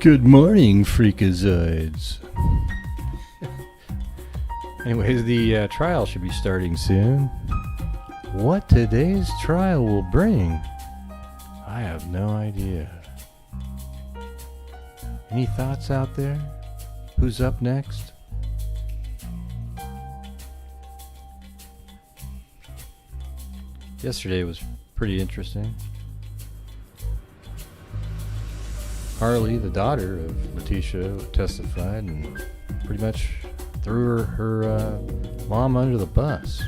Good morning, freakazoids. Anyways, the trial should be starting soon. What today's trial will bring, I have no idea. Any thoughts out there? Who's up next? Yesterday was pretty interesting. Harley, the daughter of Letecia, testified and pretty much threw her mom under the bus,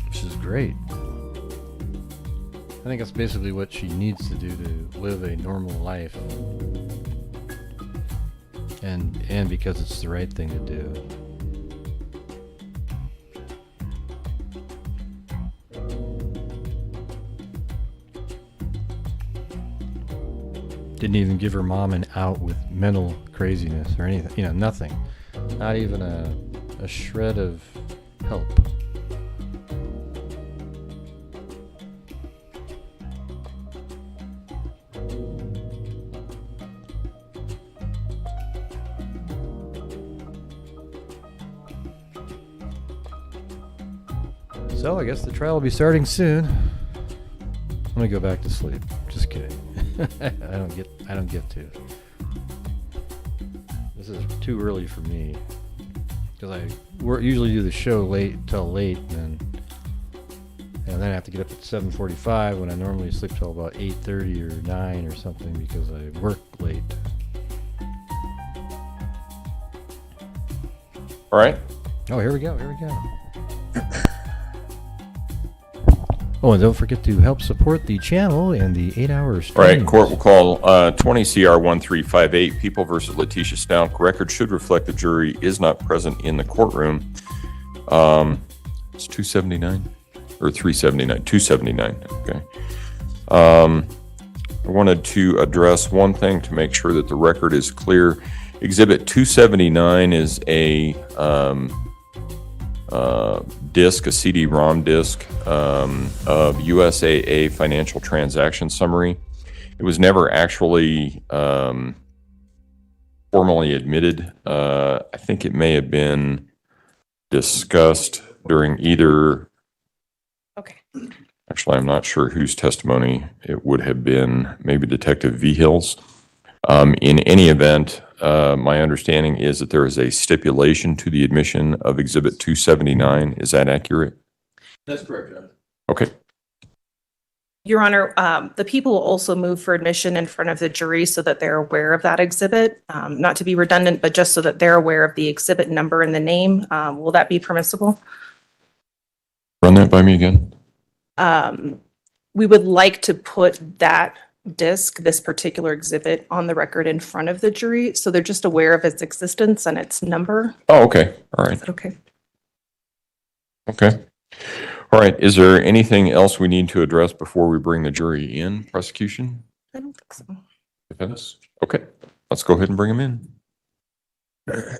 which is great. I think that's basically what she needs to do to live a normal life, and because it's the right thing to do. Didn't even give her mom an out with mental craziness or anything. You know, nothing. Not even a shred of help. So I guess the trial will be starting soon. I'm gonna go back to sleep. Just kidding. I don't get to. This is too early for me because I usually do the show till late, and then I have to get up at 7:45 when I normally sleep till about 8:30 or 9 or something because I work late. All right. Oh, here we go. Oh, and don't forget to help support the channel and the 8-hour stream. All right, court will call 20 CR 1358, People versus Letecia Stauch. Record should reflect the jury is not present in the courtroom. It's 279 or 379? 279, okay. I wanted to address one thing to make sure that the record is clear Exhibit 279 is a disc, a CD-ROM disc of USAA financial transaction summary. It was never actually formally admitted. I think it may have been discussed during either. Okay. Actually, I'm not sure whose testimony it would have been, maybe Detective Vihil's. In any event, my understanding is that there is a stipulation to the admission of Exhibit 279. Is that accurate? That's correct, John. Okay. Your Honor, the people will also move for admission in front of the jury so that they're aware of that exhibit. Not to be redundant, but just so that they're aware of the exhibit number and the name. Will that be permissible? Run that by me again. We would like to put that disc, this particular exhibit, on the record in front of the jury, so they're just aware of its existence and its number. Oh, okay. All right. Is that okay? Okay. All right. Is there anything else we need to address before we bring the jury in? Prosecution? I don't think so. Defense? Okay. Let's go ahead and bring them in.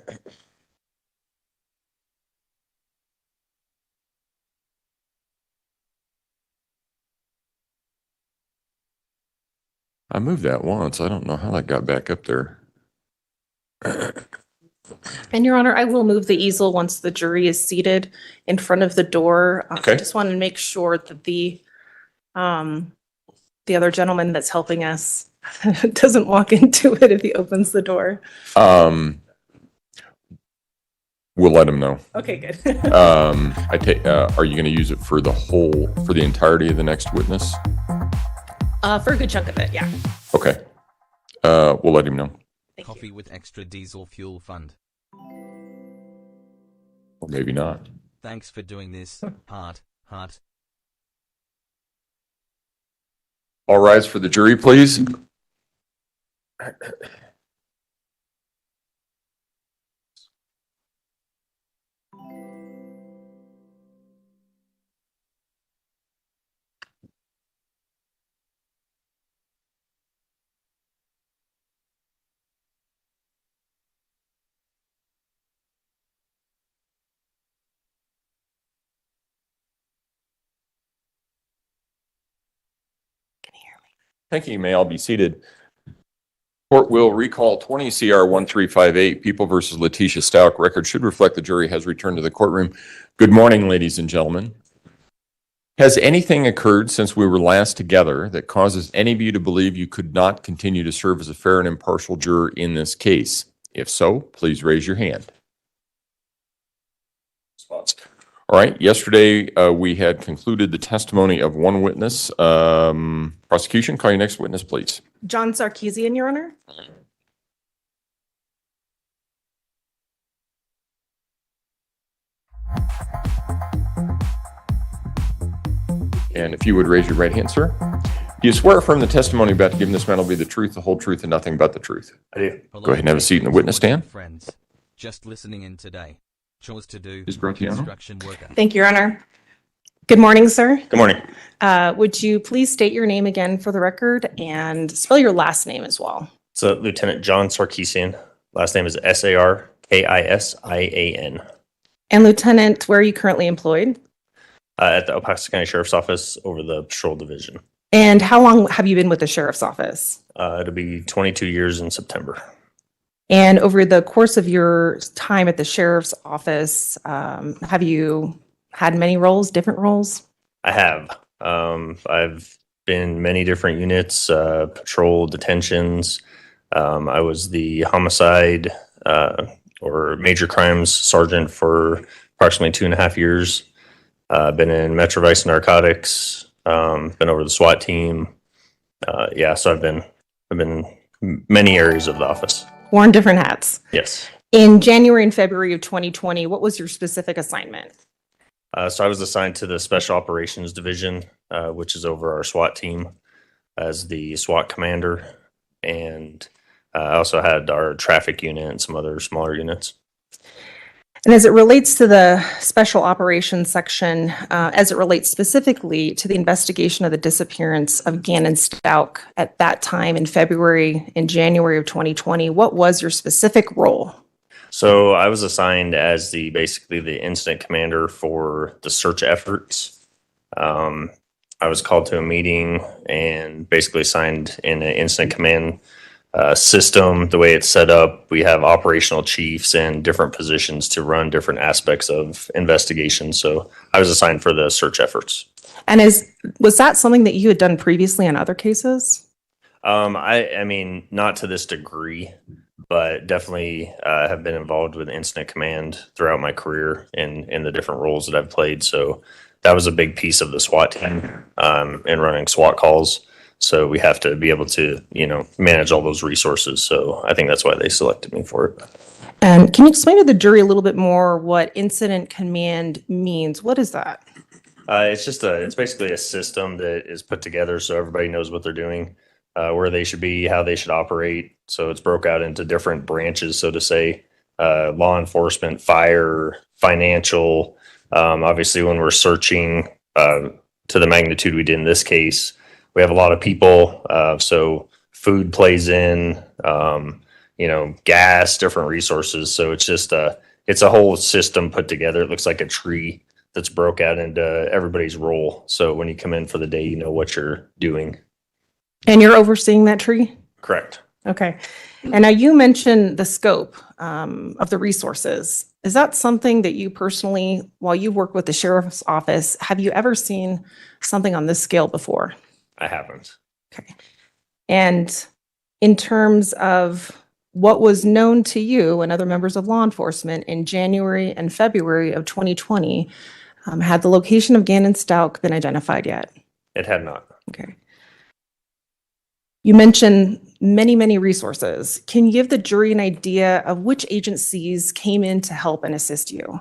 I moved that once. I don't know how that got back up there. And Your Honor, I will move the easel once the jury is seated in front of the door. Okay. I just want to make sure that the other gentleman that's helping us doesn't walk into it if he opens the door. We'll let him know. Okay, good. Are you going to use it for the entirety of the next witness? For a good chunk of it, yeah. Okay. We'll let him know. Thank Coffee you. with extra diesel fuel fund. Or maybe not. Thanks for doing this. Heart. All rise for the jury, please. Can you hear me? Thank you. You may all be seated. Court will recall 20 CR 1358, People versus Letecia Stauch. Record should reflect the jury has returned to the courtroom. Good morning, ladies and gentlemen. Has anything occurred since we were last together that causes any of you to believe you could not continue to serve as a fair and impartial juror in this case? If so, please raise your hand. Response. All right. Yesterday, we had concluded the testimony of one witness. Prosecution, call your next witness, please. John Sarkisian, Your Honor. And if you would raise your right hand, sir. Do you swear affirm the testimony about to give in this matter will be the truth, the whole truth, and nothing but the truth? I do. Go ahead and have a seat in the witness stand. Friends, just listening in today. Chores to do. Is Gratiano? Construction worker. Thank you, Your Honor. Good morning, sir. Good morning. Would you please state your name again for the record and spell your last name as well? It's Lieutenant John Sarkisian. Last name is Sarkisian. And Lieutenant, where are you currently employed? At the El Paso County Sheriff's Office over the Patrol Division. And how long have you been with the Sheriff's Office? It'll be 22 years in September. And over the course of your time at the Sheriff's Office, have you had many roles, different roles? I have. I've been in many different units, patrol, detentions. I was the homicide or major crimes sergeant for approximately 2.5 years. Been in Metro Vice Narcotics, been over the SWAT team. So I've been many areas of the office. Worn different hats. Yes. In January and February of 2020, what was your specific assignment? So I was assigned to the Special Operations Division, which is over our SWAT team, as the SWAT commander. And I also had our traffic unit and some other smaller units. And as it relates to the special operations section, as it relates specifically to the investigation of the disappearance of Gannon Stauch at that time in February and January of 2020, what was your specific role? So I was assigned as basically the incident commander for the search efforts. I was called to a meeting and basically assigned in an incident command system. The way it's set up, we have operational chiefs and different positions to run different aspects of investigation. So I was assigned for the search efforts. And was that something that you had done previously in other cases? I mean, not to this degree, but definitely have been involved with incident command throughout my career in the different roles that I've played. So that was a big piece of the SWAT team and running SWAT calls. So we have to be able to, manage all those resources. So I think that's why they selected me for it. And can you explain to the jury a little bit more what incident command means? What is that? It's basically a system that is put together so everybody knows what they're doing, where they should be, how they should operate. So it's broke out into different branches, so to say, law enforcement, fire, financial. Obviously, when we're searching to the magnitude we did in this case, we have a lot of people. So food plays in, gas, different resources. So it's just it's a whole system put together. It looks like a tree that's broke out into everybody's role. So when you come in for the day, you know what you're doing. And you're overseeing that tree? Correct. Okay. And now you mentioned the scope of the resources. Is that something that you personally, while you work with the sheriff's office, have you ever seen something on this scale before? I haven't. Okay. And in terms of what was known to you and other members of law enforcement in January and February of 2020, had the location of Gannon Stauch been identified yet? It had not. Okay. You mentioned many, many resources. Can you give the jury an idea of which agencies came in to help and assist you?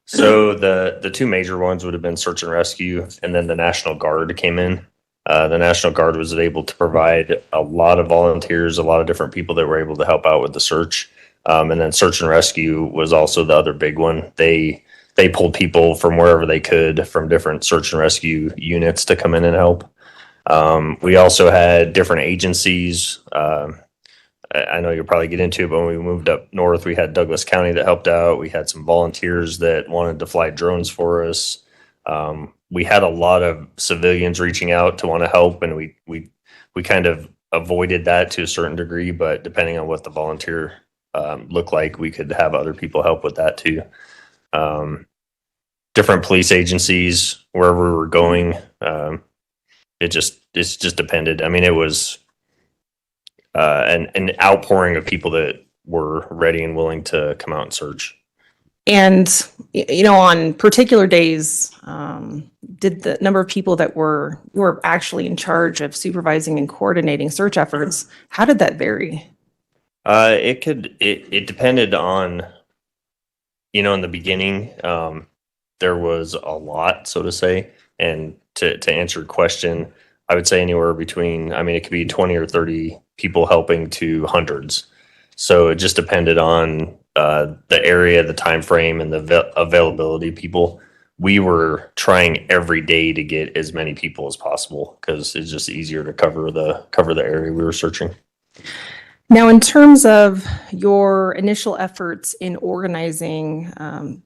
So the two major ones would have been search and rescue, and then the National Guard came in. The National Guard was able to provide a lot of volunteers, a lot of different people that were able to help out with the search. And then search and rescue was also the other big one. They pulled people from wherever they could from different search and rescue units to come in and help. We also had different agencies. I know you'll probably get into it, but when we moved up north, we had Douglas County that helped out. We had some volunteers that wanted to fly drones for us. We had a lot of civilians reaching out to want to help, and we kind of avoided that to a certain degree, but depending on what the volunteer looked like, we could have other people help with that too. Different police agencies, wherever we were going, it just depended. I mean, it was an outpouring of people that were ready and willing to come out and search. And, on particular days, did the number of people that were actually in charge of supervising and coordinating search efforts, how did that vary? It depended on, in the beginning, there was a lot, so to say. And to answer your question, I would say anywhere between, it could be 20 or 30 people helping to hundreds. So it just depended on the area, the time frame, and the availability of people. We were trying every day to get as many people as possible because it's just easier to cover the area we were searching. Now, in terms of your initial efforts in organizing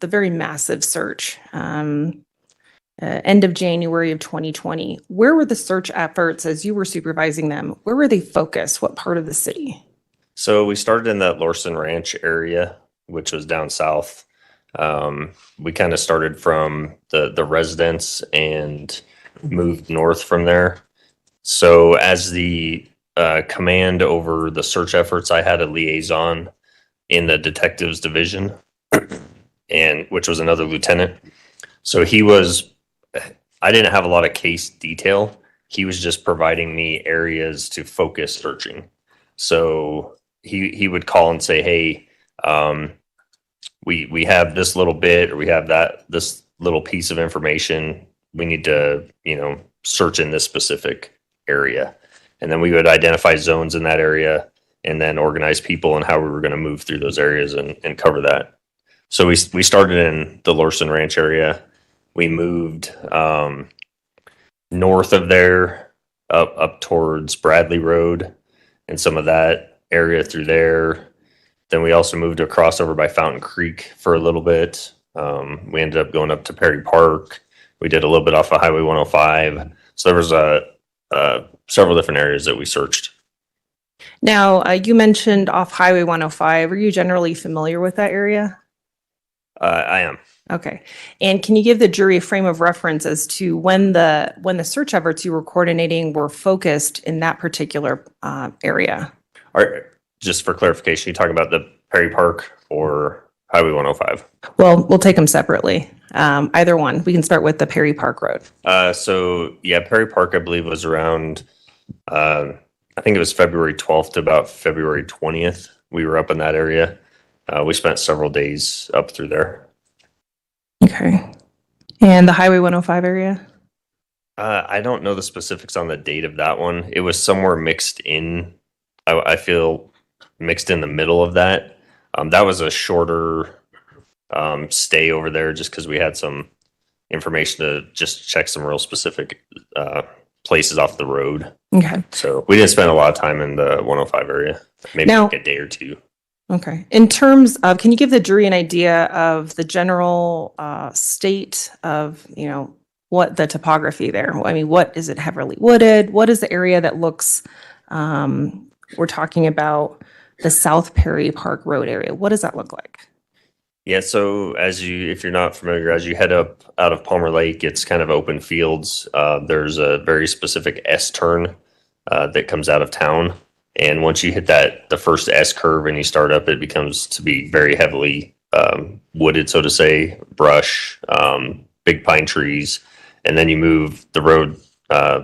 the very massive search, end of January of 2020, where were the search efforts as you were supervising them? Where were they focused? What part of the city? So we started in that Lorson Ranch area, which was down south. We kind of started from the residence and moved north from there. So as the command over the search efforts, I had a liaison in the detectives division, and which was another lieutenant. So I didn't have a lot of case detail. He was just providing me areas to focus searching. So he would call and say, hey, we have this little bit, or we have this little piece of information. We need to, search in this specific area. And then we would identify zones in that area and then organize people and how we were going to move through those areas and cover that. So we started in the Lorson Ranch area. We moved north of there, up towards Bradley Road, and some of that area through there. Then we also moved across over by Fountain Creek for a little bit. We ended up going up to Perry Park. We did a little bit off of Highway 105. So there was several different areas that we searched. Now, you mentioned off Highway 105. Are you generally familiar with that area? I am. Okay. And can you give the jury a frame of reference as to when the search efforts you were coordinating were focused in that particular area? All right. Just for clarification, you talking about the Perry Park or Highway 105? Well, we'll take them separately. Either one. We can start with the Perry Park Road. So yeah, Perry Park, I believe, was around, I think it was February 12th to about February 20th. We were up in that area. We spent several days up through there. Okay. And the Highway 105 area? I don't know the specifics on the date of that one. It was somewhere mixed in, I feel mixed in the middle of that. That was a shorter stay over there just because we had some information to just check some real specific places off the road. Okay. So we didn't spend a lot of time in the 105 area, maybe Now, like a day or two. Okay. In terms of, can you give the jury an idea of the general state of, what the topography there? I mean, what is it heavily wooded? What is the area that looks, we're talking about the South Perry Park Road area. What does that look like? Yeah, so if you're not familiar, as you head up out of Palmer Lake, it's kind of open fields. There's a very specific S turn that comes out of town. And once you hit the first S curve and you start up, it becomes to be very heavily wooded, so to say, brush, big pine trees. And then you move, the road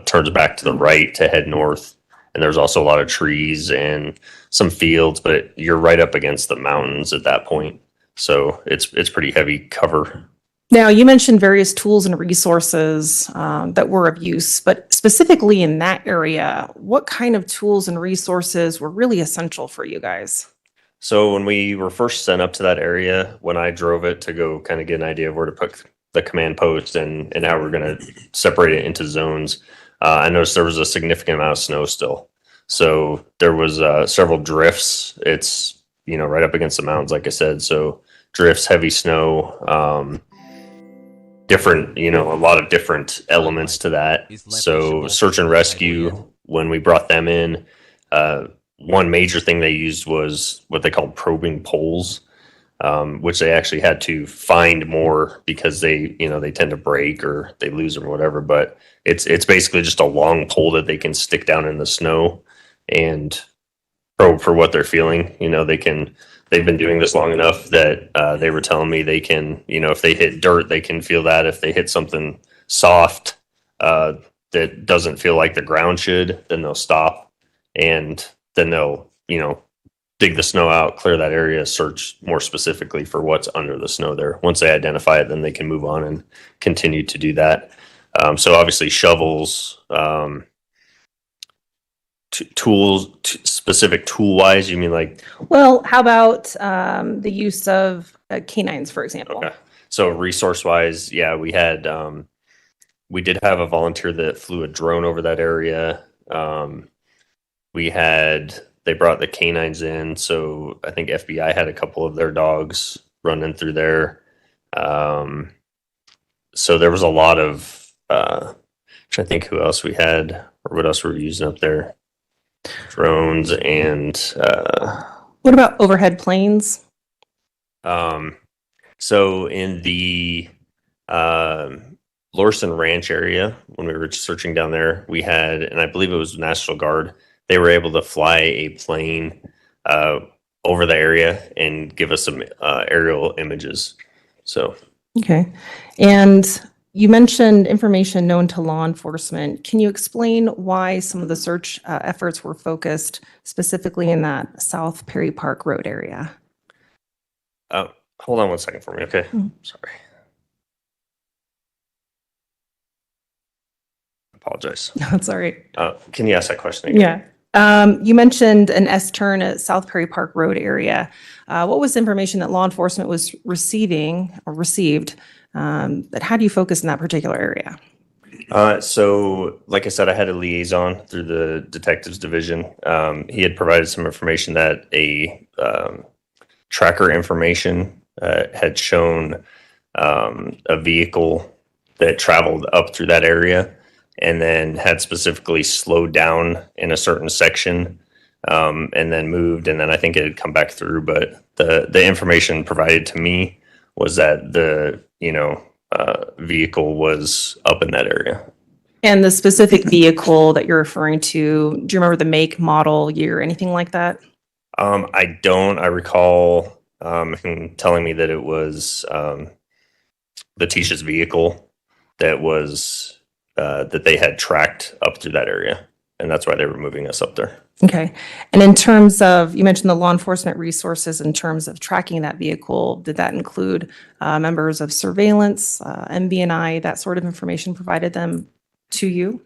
turns back to the right to head north. And there's also a lot of trees and some fields, but you're right up against the mountains at that point. So it's pretty heavy cover. Now, you mentioned various tools and resources that were of use, but specifically in that area, what kind of tools and resources were really essential for you guys? So when we were first sent up to that area, when I drove it to go kind of get an idea of where to put the command post and how we're going to separate it into zones, I noticed there was a significant amount of snow still. So there was several drifts. It's, right up against the mountains, like I said. So drifts, heavy snow, different, a lot of different elements to that. So search and rescue, when we brought them in, one major thing they used was what they called probing poles, which they actually had to find more because they tend to break or they lose them or whatever. But it's basically just a long pole that they can stick down in the snow and probe for what they're feeling. They've been doing this long enough that they were telling me they can, if they hit dirt, they can feel that. If they hit something soft that doesn't feel like the ground should, then they'll stop, and then they'll, dig the snow out, clear that area, search more specifically for what's under the snow there. Once they identify it, then they can move on and continue to do that. So obviously shovels, tools, specific tool wise, you mean like? Well, how about the use of canines, for example? Okay. So resource wise, yeah, we did have a volunteer that flew a drone over that area. They brought the canines in. So I think FBI had a couple of their dogs running through there. So there was a lot of, I'm trying to think who else we had or what else we were using up there. Drones and what about overhead planes? So in the Lorson Ranch area, when we were searching down there, we had, and I believe it was National Guard, they were able to fly a plane over the area and give us some aerial images. So okay. And you mentioned information known to law enforcement. Can you explain why some of the search efforts were focused specifically in that South Perry Park Road area? Hold on one second for me, okay? Sorry. Apologize. That's all right. Can you ask that question again? You mentioned an S-turn at South Perry Park Road area. What was the information that law enforcement was received? That had you focus in that particular area? So, like I said, I had a liaison through the detectives division. He had provided some information that a tracker information had shown a vehicle that traveled up through that area and then had specifically slowed down in a certain section and then moved. And then I think it had come back through. But the information provided to me was that the, vehicle was up in that area. And the specific vehicle that you're referring to, do you remember the make, model, year, anything like that? I don't. I recall him telling me that it was Letecia's vehicle that was that they had tracked up through that area, and that's why they were moving us up there. Okay. And in terms of, you mentioned the law enforcement resources in terms of tracking that vehicle, did that include members of surveillance, MB&I, that sort of information provided them to you?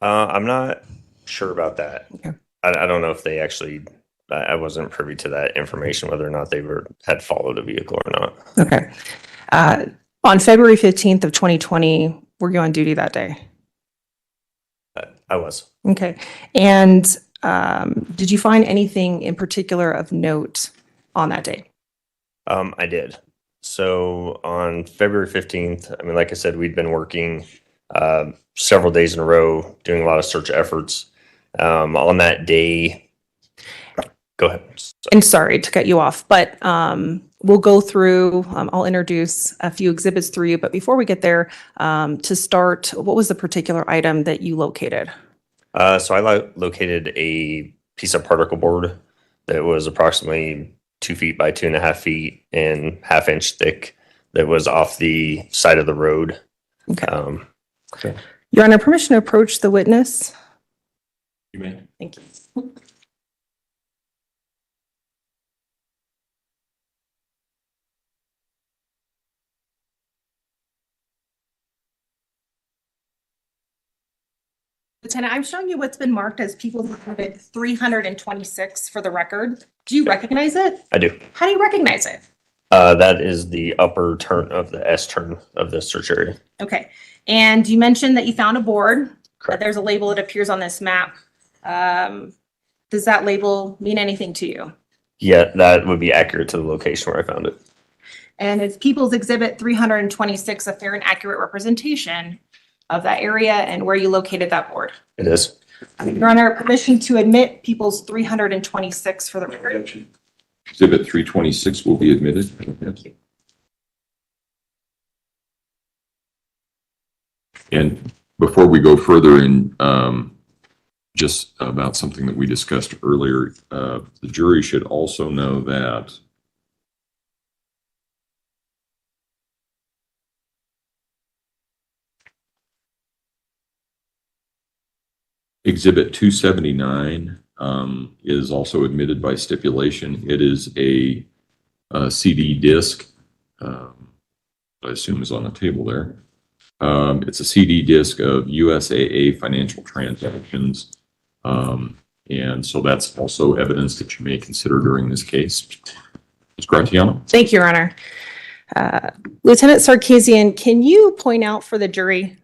I'm not sure about that. Okay. I don't know if they actually, I wasn't privy to that information, whether or not they had followed a vehicle or not. Okay. On February 15th of 2020, were you on duty that day? I was. Okay. And did you find anything in particular of note on that day? I did. So on February 15th, I mean, like I said, we'd been working several days in a row, doing a lot of search efforts. On that day, go ahead. And sorry to cut you off, but we'll go through, I'll introduce a few exhibits through you, but before we get there, to start, what was the particular item that you located? So I located a piece of particle board that was approximately 2 feet by 2.5 feet and 1/2 inch thick that was off the side of the road. Okay. Okay. Your Honor, permission to approach the witness? You may. Thank you. Lieutenant, I'm showing you what's been marked as People's Exhibit 326 for the record. Do you recognize it? I do. How do you recognize it? That is the upper turn of the S turn of the search area. Okay. And you mentioned that you found a board. Correct. There's a label that appears on this map. Does that label mean anything to you? Yeah, that would be accurate to the location where I found it. And is People's Exhibit 326 a fair and accurate representation of that area and where you located that board? It is. Your Honor, permission to admit People's 326 for the record. Exhibit 326 will be admitted. And before we go further in, just about something that we discussed earlier, the jury should also know that Exhibit 279 is also admitted by stipulation. It is a CD disc, I assume is on the table there. It's a CD disc of USAA financial transactions. And so that's also evidence that you may consider during this case. Ms. Gratiano? Thank you, Your Honor. Lieutenant Sarkisian, can you point out for the jury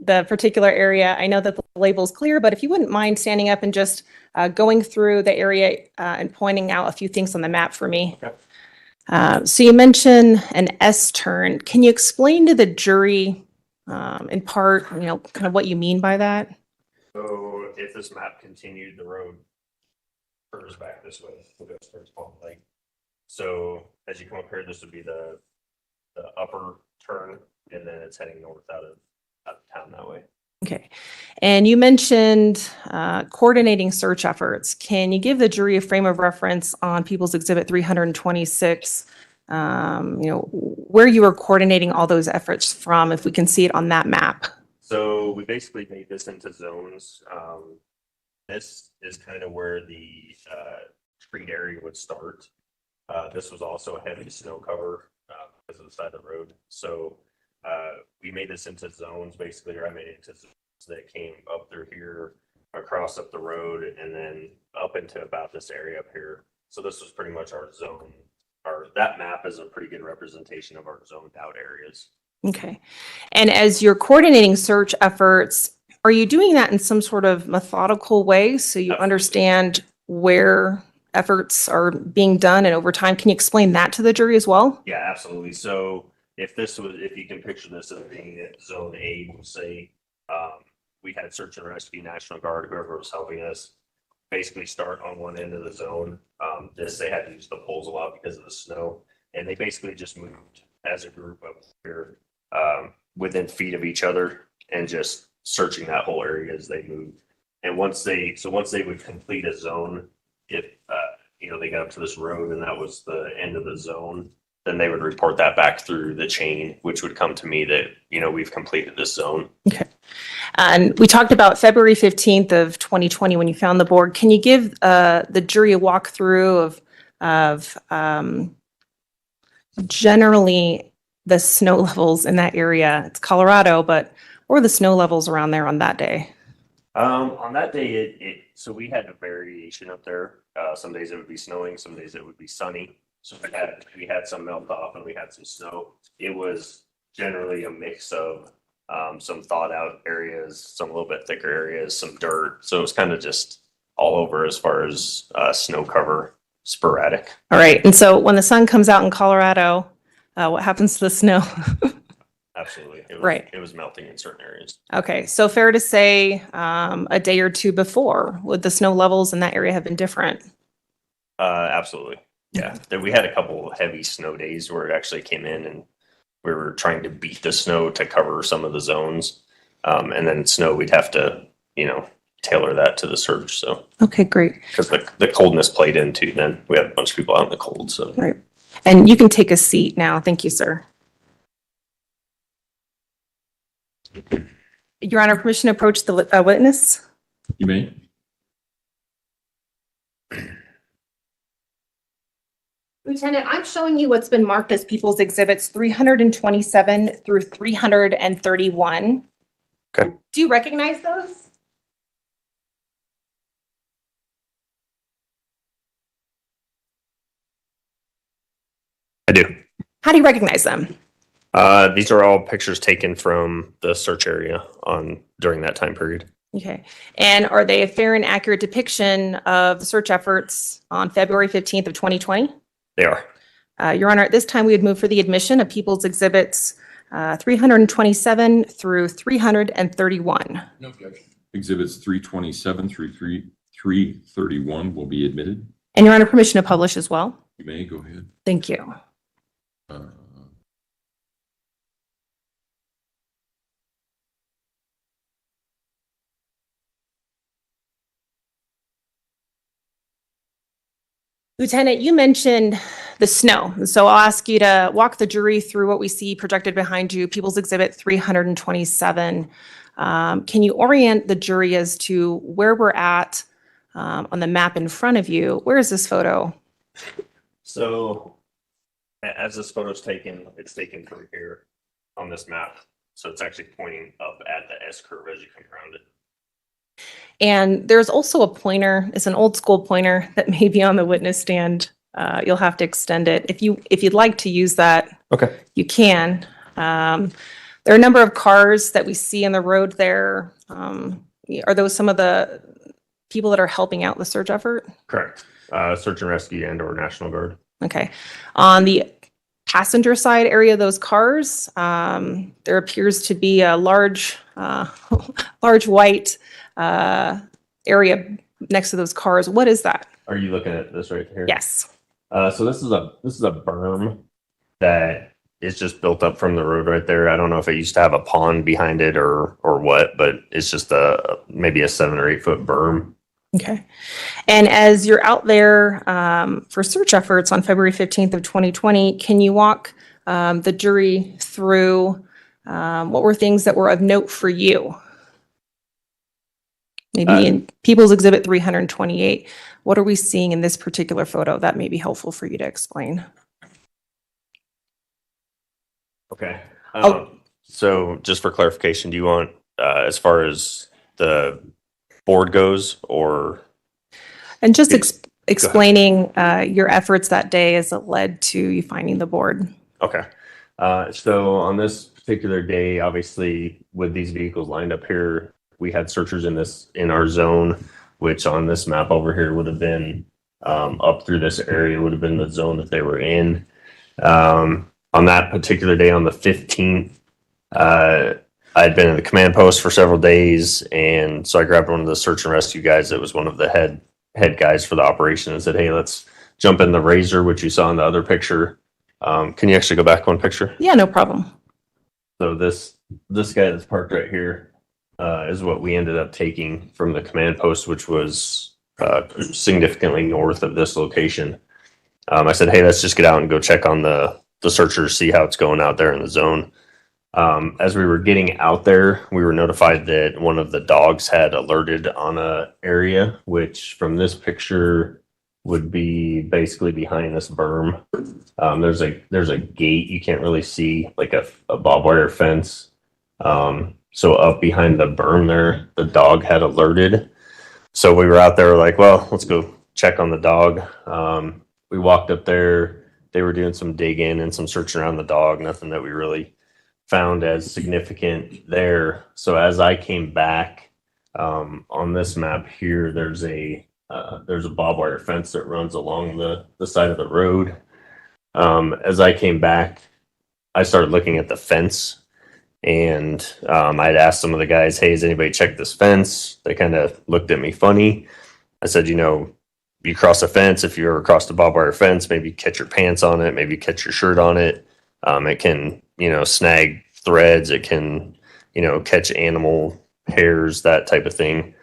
the particular area? I know that the label is clear, but if you wouldn't mind standing up and just going through the area and pointing out a few things on the map for me. Okay. So you mentioned an S-turn. Can you explain to the jury in part, kind of what you mean by that? So if this map continued, the road curves back this way. It goes towards Palm Lake. So as you come up here, this would be the upper turn, and then it's heading north out of town that way. Okay. And you mentioned coordinating search efforts. Can you give the jury a frame of reference on People's Exhibit 326, where you were coordinating all those efforts from, if we can see it on that map? So we basically made this into zones. This is kind of where the street area would start. This was also a heavy snow cover because of the side of the road. So we made this into zones, basically, or I made it into zones that came up through here, across up the road, and then up into about this area up here. So this was pretty much our zone. That map is a pretty good representation of our zoned out areas. Okay. And as you're coordinating search efforts, are you doing that in some sort of methodical way so you Absolutely. understand where efforts are being done and over time? Can you explain that to the jury as well? Yeah, absolutely. So if you can picture this as being at zone A, we'll say, we had search and rescue, National Guard, whoever was helping us, basically start on one end of the zone. They had to use the poles a lot because of the snow, and they basically just moved as a group up here, within feet of each other, and just searching that whole area as they moved. And once they would complete a zone, if they got up to this road and that was the end of the zone, then they would report that back through the chain, which would come to me that, we've completed this zone. Okay. And we talked about February 15th of 2020 when you found the board. Can you give the jury a walkthrough of generally the snow levels in that area? It's Colorado, but what were the snow levels around there on that day? On that day, so we had a variation up there. Some days it would be snowing, some days it would be sunny. So we had some melt off and we had some snow. It was generally a mix of some thawed out areas, some a little bit thicker areas, some dirt. So it was kind of just all over as far as snow cover, sporadic. All right. And so when the sun comes out in Colorado, what happens to the snow? Absolutely. Right. It was melting in certain areas. Okay. So fair to say a day or two before, would the snow levels in that area have been different? Absolutely. Yeah. We had a couple of heavy snow days where it actually came in and we were trying to beat the snow to cover some of the zones. And then snow, we'd have to, tailor that to the search. So, Okay, great. because the coldness played into, then we had a bunch of people out in the cold. So, Right. And you can take a seat now. Thank you, sir. Your Honor, permission to approach the witness? You may. Lieutenant, I'm showing you what's been marked as People's Exhibits 327 through 331. Okay. Do you recognize those? I do. How do you recognize them? These are all pictures taken from the search area during that time period. Okay. And are they a fair and accurate depiction of the search efforts on February 15th of 2020? They are. Your Honor, at this time, we would move for the admission of People's Exhibits 327 through 331. No objection. Exhibits 327 through 331 will be admitted. And Your Honor, permission to publish as well? You may go ahead. Thank you. Lieutenant, you mentioned the snow. So I'll ask you to walk the jury through what we see projected behind you, People's Exhibit 327. Can you orient the jury as to where we're at on the map in front of you? Where is this photo? So as this photo is taken, it's taken from here on this map. So it's actually pointing up at the S curve as you come around it. And there's also a pointer. It's an old school pointer that may be on the witness stand. You'll have to extend it. If you'd like to use that, Okay. you can. There are a number of cars that we see on the road there. Are those some of the people that are helping out the search effort? Correct. Search and rescue and or National Guard. Okay. On the passenger side area of those cars, there appears to be a large white area next to those cars. What is that? Are you looking at this right here? Yes. So this is a berm that is just built up from the road right there. I don't know if it used to have a pond behind it or what, but it's just maybe a 7 or 8 foot berm. Okay. And as you're out there for search efforts on February 15th of 2020, can you walk the jury through what were things that were of note for you? Maybe in People's Exhibit 328, what are we seeing in this particular photo that may be helpful for you to explain? Okay. Oh. So just for clarification, do you want, as far as the board goes, or And just explaining your efforts that day as it led to you finding the board. okay. So on this particular day, obviously with these vehicles lined up here, we had searchers in our zone, which on this map over here would have been up through this area would have been the zone that they were in. On that particular day, on the 15th, I'd been in the command post for several days, and so I grabbed one of the search and rescue guys that was one of the head guys for the operation and said, hey, let's jump in the Razer, which you saw in the other picture. Can you actually go back one picture? Yeah, no problem. So this guy that's parked right here is what we ended up taking from the command post, which was significantly north of this location. I said, hey, let's just get out and go check on the searchers, see how it's going out there in the zone. As we were getting out there, we were notified that one of the dogs had alerted on a area, which from this picture would be basically behind this berm. There's a gate you can't really see, like a barbed wire fence. So up behind the berm there, the dog had alerted. So we were out there like, well, let's go check on the dog. We walked up there. They were doing some digging and some searching around the dog. Nothing that we really found as significant there. So as I came back on this map here, there's a barbed wire fence that runs along the side of the road. As I came back, I started looking at the fence, and I'd asked some of the guys, hey, has anybody checked this fence? They kind of looked at me funny. I said, you cross a fence, if you ever crossed a barbed wire fence, maybe catch your pants on it, maybe catch your shirt on it. It can, snag threads. It can, catch animal hairs, that type of thing.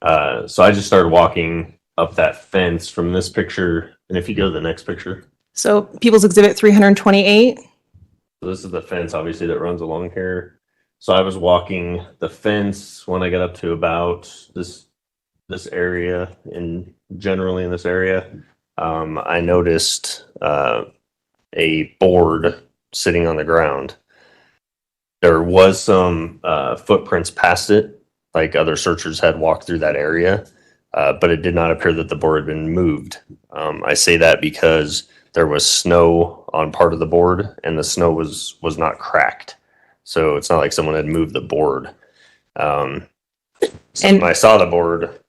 So I just started walking up that fence from this picture. And if you go to the next picture. So People's Exhibit 328. So this is the fence, obviously, that runs along here. So I was walking the fence when I got up to about this area, and generally in this area, I noticed a board sitting on the ground. There was some footprints past it, like other searchers had walked through that area, but it did not appear that the board had been moved. I say that because there was snow on part of the board, and the snow was not cracked. So it's not like someone had moved the board. So when I saw the board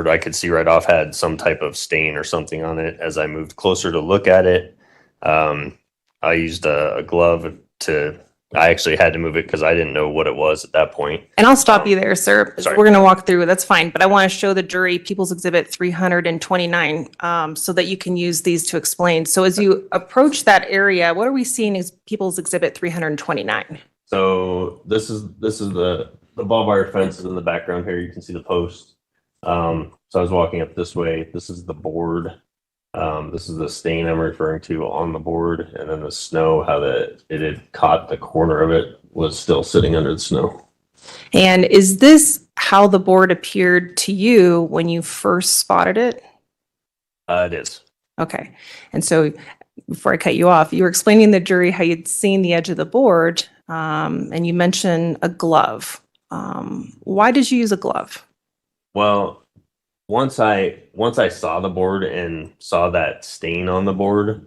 I could see right off had some type of stain or something on it. As I moved closer to look at it, I used a glove I actually had to move it because I didn't know what it was at that point. And I'll stop you there, sir. Sorry. We're going to walk through. That's fine. But I want to show the jury People's Exhibit 329 so that you can use these to explain. So as you approach that area, what are we seeing as People's Exhibit 329? So this is the barbed wire fence is in the background here. You can see the post. So I was walking up this way. This is the board. This is the stain I'm referring to on the board, and then the snow, how it had caught the corner of it was still sitting under the snow. And is this how the board appeared to you when you first spotted it? It is. Okay. And so before I cut you off, you were explaining to the jury how you'd seen the edge of the board, and you mentioned a glove. Why did you use a glove? Well, once I saw the board and saw that stain on the board,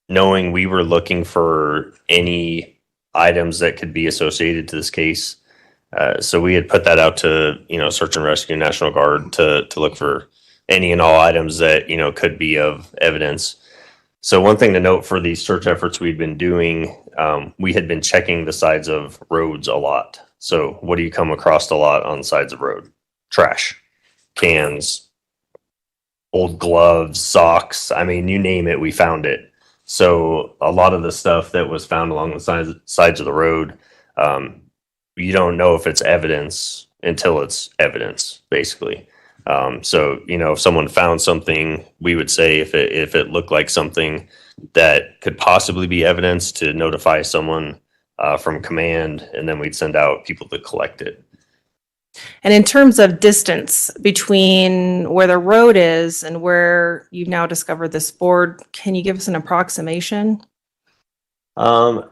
knowing we were looking for any items that could be associated to this case, so we had put that out to search and rescue, National Guard to look for any and all items that could be of evidence. So one thing to note for these search efforts we'd been doing, we had been checking the sides of roads a lot. So what do you come across a lot on the sides of road? Trash, cans, old gloves, socks. I mean, you name it, we found it. So a lot of the stuff that was found along the sides of the road, you don't know if it's evidence until it's evidence, basically. So, if someone found something, we would say if it looked like something that could possibly be evidence, to notify someone from command, and then we'd send out people to collect it. And in terms of distance between where the road is and where you've now discovered this board, can you give us an approximation? From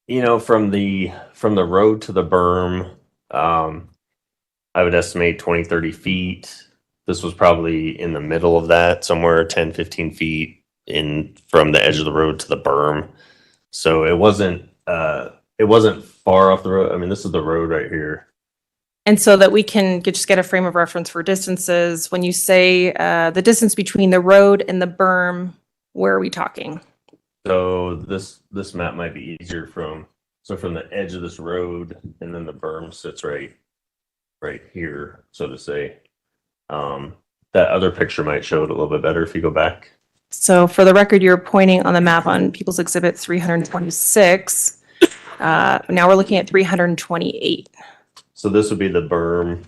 the road to the berm, I would estimate 20, 30 feet. This was probably in the middle of that, somewhere 10, 15 feet in from the edge of the road to the berm. So it wasn't far off the road. I mean, this is the road right here. And so that we can just get a frame of reference for distances, when you say the distance between the road and the berm, where are we talking? So this map might be easier from the edge of this road, and then the berm sits right here, so to say. That other picture might show it a little bit better if you go back. So for the record, you're pointing on the map on People's Exhibit 326. Now we're looking at 328. So this would be the berm,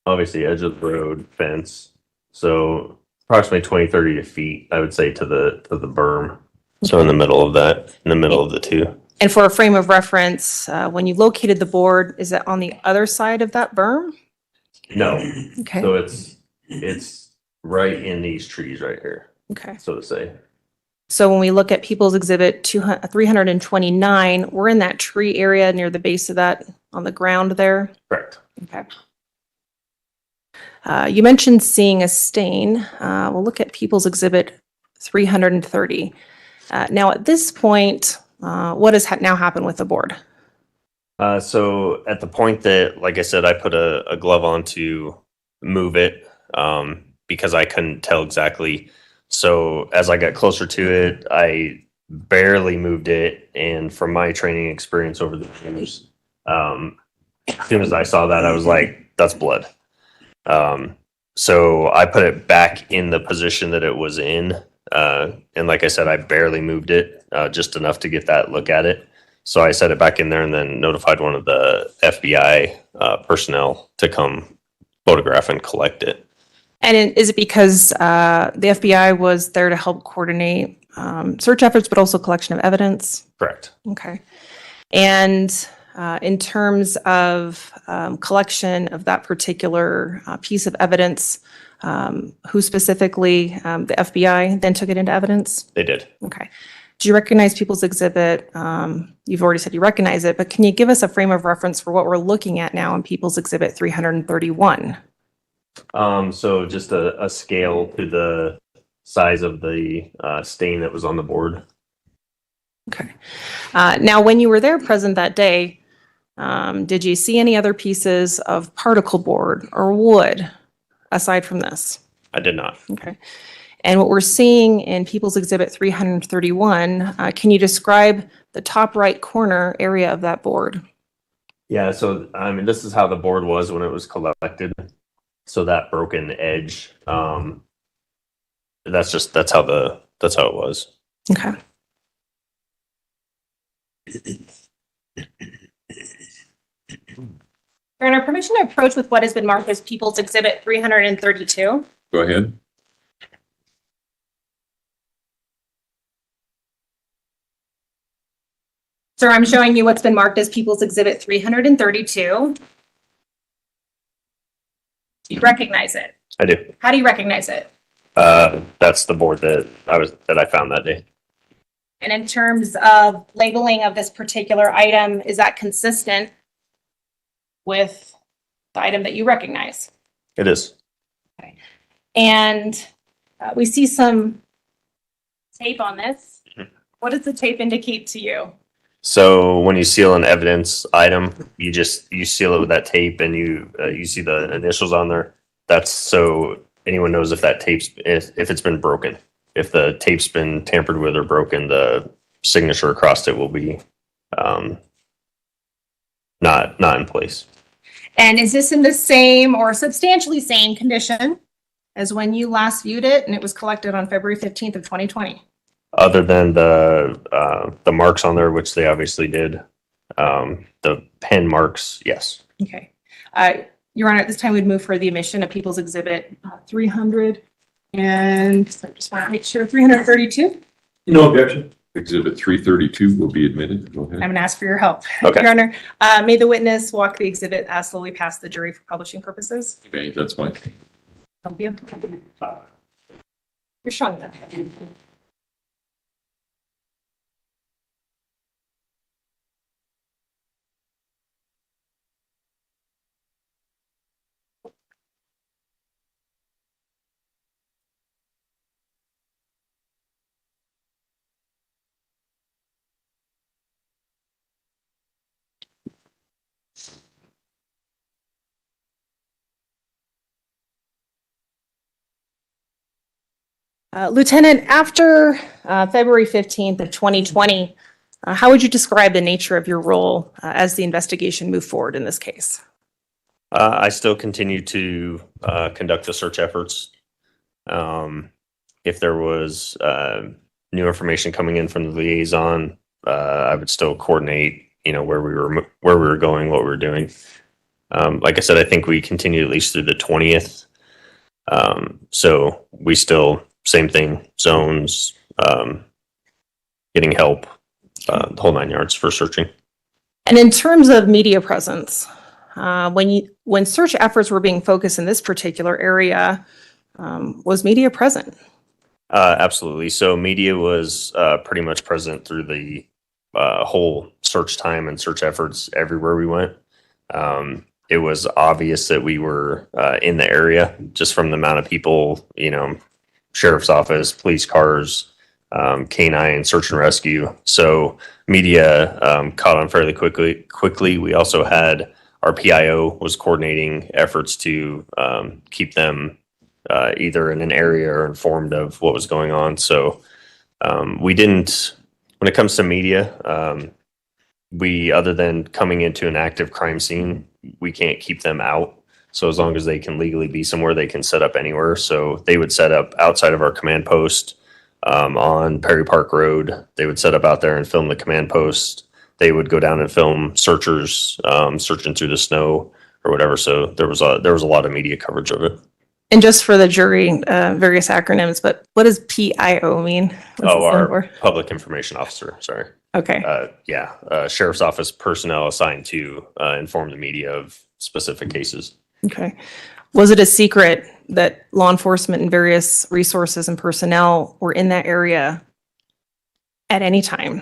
obviously edge of the road, fence. So approximately 20, 30 feet, I would say, to the berm. So in the middle of that, in the middle of the two. And for a frame of reference, when you located the board, is it on the other side of that berm? No. Okay. So it's right in these trees right here, Okay. so to say. So when we look at People's Exhibit 329, we're in that tree area near the base of that on the ground there. Correct. Okay. You mentioned seeing a stain. We'll look at People's Exhibit 330. Now at this point, what has now happened with the board? So at the point that, like I said, I put a glove on to move it because I couldn't tell exactly. So as I got closer to it, I barely moved it. And from my training experience over the years, as soon as I saw that, I was like, that's blood. So I put it back in the position that it was in. And like I said, I barely moved it, just enough to get that look at it. So I set it back in there and then notified one of the FBI personnel to come photograph and collect it. And is it because the FBI was there to help coordinate search efforts, but also collection of evidence? Correct. Okay. And in terms of collection of that particular piece of evidence, who specifically, the FBI then took it into evidence? They did. Okay. Do you recognize People's Exhibit? You've already said you recognize it, but can you give us a frame of reference for what we're looking at now in People's Exhibit 331? So just a scale to the size of the stain that was on the board. Okay. Now, when you were there present that day, did you see any other pieces of particle board or wood aside from this? I did not. Okay. And what we're seeing in People's Exhibit 331, can you describe the top right corner area of that board? Yeah, so I mean, this is how the board was when it was collected. So that broken edge, that's how it was. Okay. Your Honor, permission to approach with what has been marked as People's Exhibit 332. Go ahead. Sir, I'm showing you what's been marked as People's Exhibit 332. Do you recognize it? I do. How do you recognize it? That's the board that I found that day. And in terms of labeling of this particular item, is that consistent with the item that you recognize? It is. Okay. And we see some tape on this. What does the tape indicate to you? So when you seal an evidence item, you seal it with that tape, and you see the initials on there. That's so anyone knows if that if it's been broken. If the tape's been tampered with or broken, the signature across it will be not in place. And is this in the same or substantially same condition as when you last viewed it and it was collected on February 15th of 2020? Other than the marks on there, which they obviously did, the pen marks, yes. Okay. Your Honor, at this time we'd move for the admission of People's Exhibit 300 and I just want to make sure 332. No objection. Exhibit 332 will be admitted. Go ahead. I'm going to ask for your help. Okay. Your Honor, may the witness walk the exhibit slowly past the jury for publishing purposes? Okay, that's fine. Thank you. You're showing that. Lieutenant, after February 15th of 2020, how would you describe the nature of your role as the investigation moved forward in this case? I still continue to conduct the search efforts. If there was new information coming in from the liaison, I would still coordinate, where we were going, what we were doing. Like I said, I think we continued at least through the 20th. So we still, same thing, zones, getting help, the whole 9 yards for searching. And in terms of media presence, when search efforts were being focused in this particular area, was media present? Absolutely. So media was pretty much present through the whole search time and search efforts everywhere we went. It was obvious that we were in the area just from the amount of people, sheriff's office, police cars, canine, search and rescue. So media caught on fairly quickly. We also had our PIO was coordinating efforts to keep them either in an area or informed of what was going on. So we didn't, when it comes to media, other than coming into an active crime scene, we can't keep them out. So as long as they can legally be somewhere, they can set up anywhere. So they would set up outside of our command post on Perry Park Road. They would set up out there and film the command post. They would go down and film searchers searching through the snow or whatever. So there was a lot of media coverage of it. And just for the jury, various acronyms, but what does PIO mean? Our public information officer. Sorry. Okay. Sheriff's office personnel assigned to inform the media of specific cases. Okay. Was it a secret that law enforcement and various resources and personnel were in that area at any time?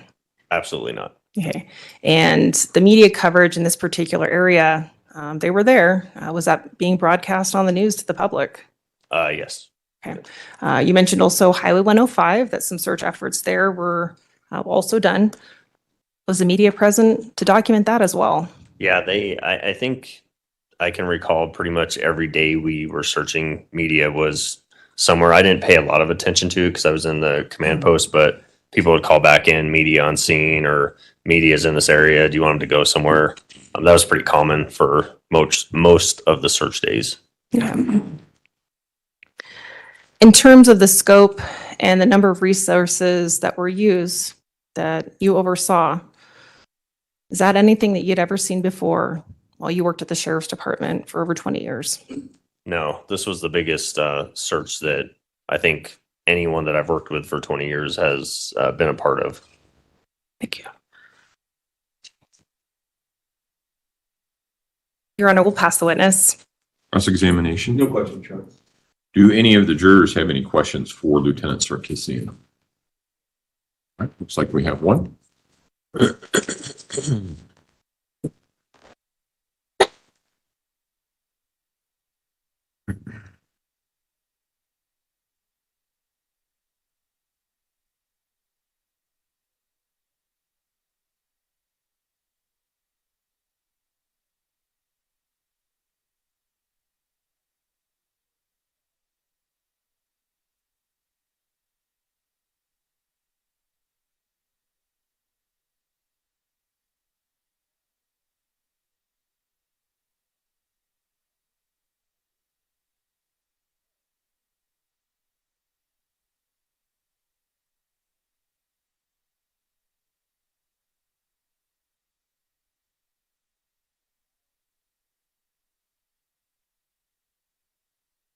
Absolutely not. Okay. And the media coverage in this particular area, they were there. Was that being broadcast on the news to the public? Yes. Okay. You mentioned also Highway 105, that some search efforts there were also done. Was the media present to document that as well? Yeah, I think I can recall pretty much every day we were searching, media was somewhere. I didn't pay a lot of attention to because I was in the command post, but people would call back in, media on scene, or media's in this area. Do you want them to go somewhere? That was pretty common for most of the search days. Yeah. In terms of the scope and the number of resources that were used that you oversaw, is that anything that you'd ever seen before while you worked at the sheriff's department for over 20 years? No, this was the biggest search that I think anyone that I've worked with for 20 years has been a part of. Thank you. Your Honor, we'll pass the witness. Cross-examination. No questions, Your Honor. Do any of the jurors have any questions for Lieutenant Sarkisian? All right, looks like we have one.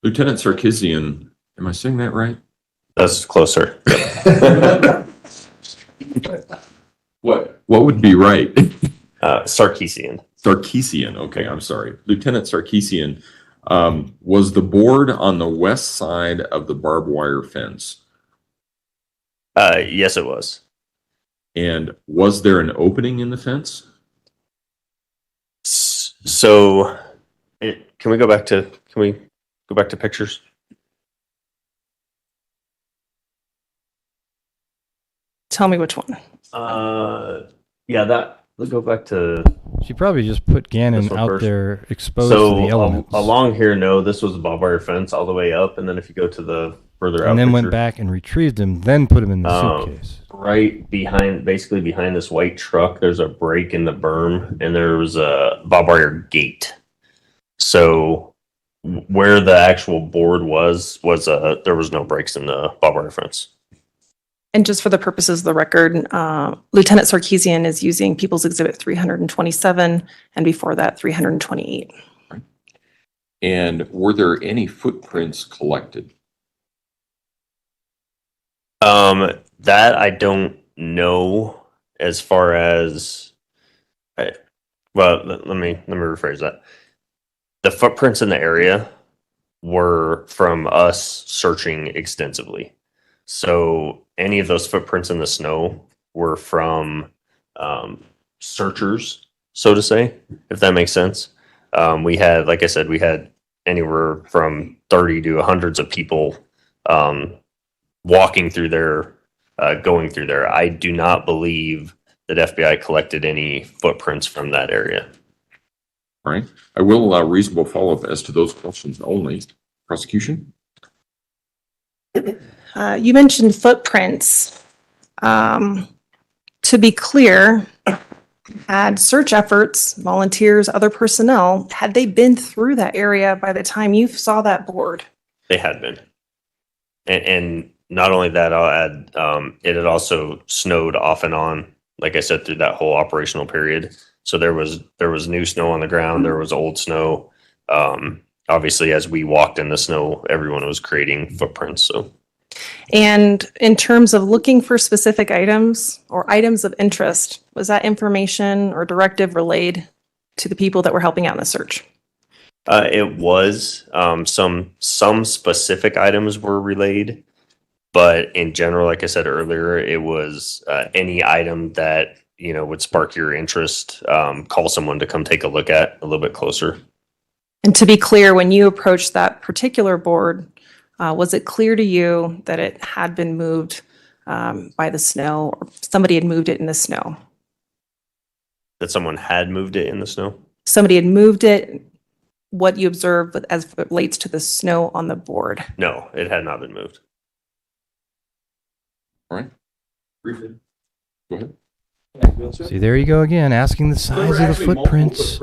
Lieutenant Sarkisian, am I saying that right? That's closer. What would be right? Sarkisian. Sarkisian. Okay, I'm sorry. Lieutenant Sarkisian, was the board on the west side of the barbed wire fence? Yes, it was. And was there an opening in the fence? So, can we go back to pictures? Tell me which one. Let's go back to. She probably just put Gannon This one out first. there exposed to the elements. Along here, no, this was a barbed wire fence all the way up, and then if you go to the further out. And then went picture. back and retrieved them, then put them in the suitcase. Right behind this white truck, there's a break in the berm, and there was a barbed wire gate. So where the actual board was there was no breaks in the barbed wire fence. And just for the purposes of the record, Lieutenant Sarkisian is using People's Exhibit 327, and before that, 328. And were there any footprints collected? That I don't know as far as, well, let me rephrase that. The footprints in the area were from us searching extensively. So any of those footprints in the snow were from searchers, so to say, if that makes sense. We had, like I said, we had anywhere from 30 to hundreds of people walking through there, going through there. I do not believe that FBI collected any footprints from that area. All right. I will allow reasonable follow-up as to those questions only. Prosecution? You mentioned footprints. To be clear, had search efforts, volunteers, other personnel, had they been through that area by the time you saw that board? They had been. And not only that, I'll add, it had also snowed off and on, like I said, through that whole operational period. So there was new snow on the ground. There was old snow. Obviously, as we walked in the snow, everyone was creating footprints. So. And in terms of looking for specific items or items of interest, was that information or directive relayed to the people that were helping out in the search? It was some specific items were relayed, but in general, like I said earlier, it was any item that would spark your interest. Call someone to come take a look at a little bit closer. And to be clear, when you approached that particular board, was it clear to you that it had been moved by the snow, or somebody had moved it in the snow? That someone had moved it in the snow? Somebody had moved it. What you observed as it relates to the snow on the board? No, it had not been moved. All right. Briefly. Go ahead. See, there you go again, asking the size of the footprints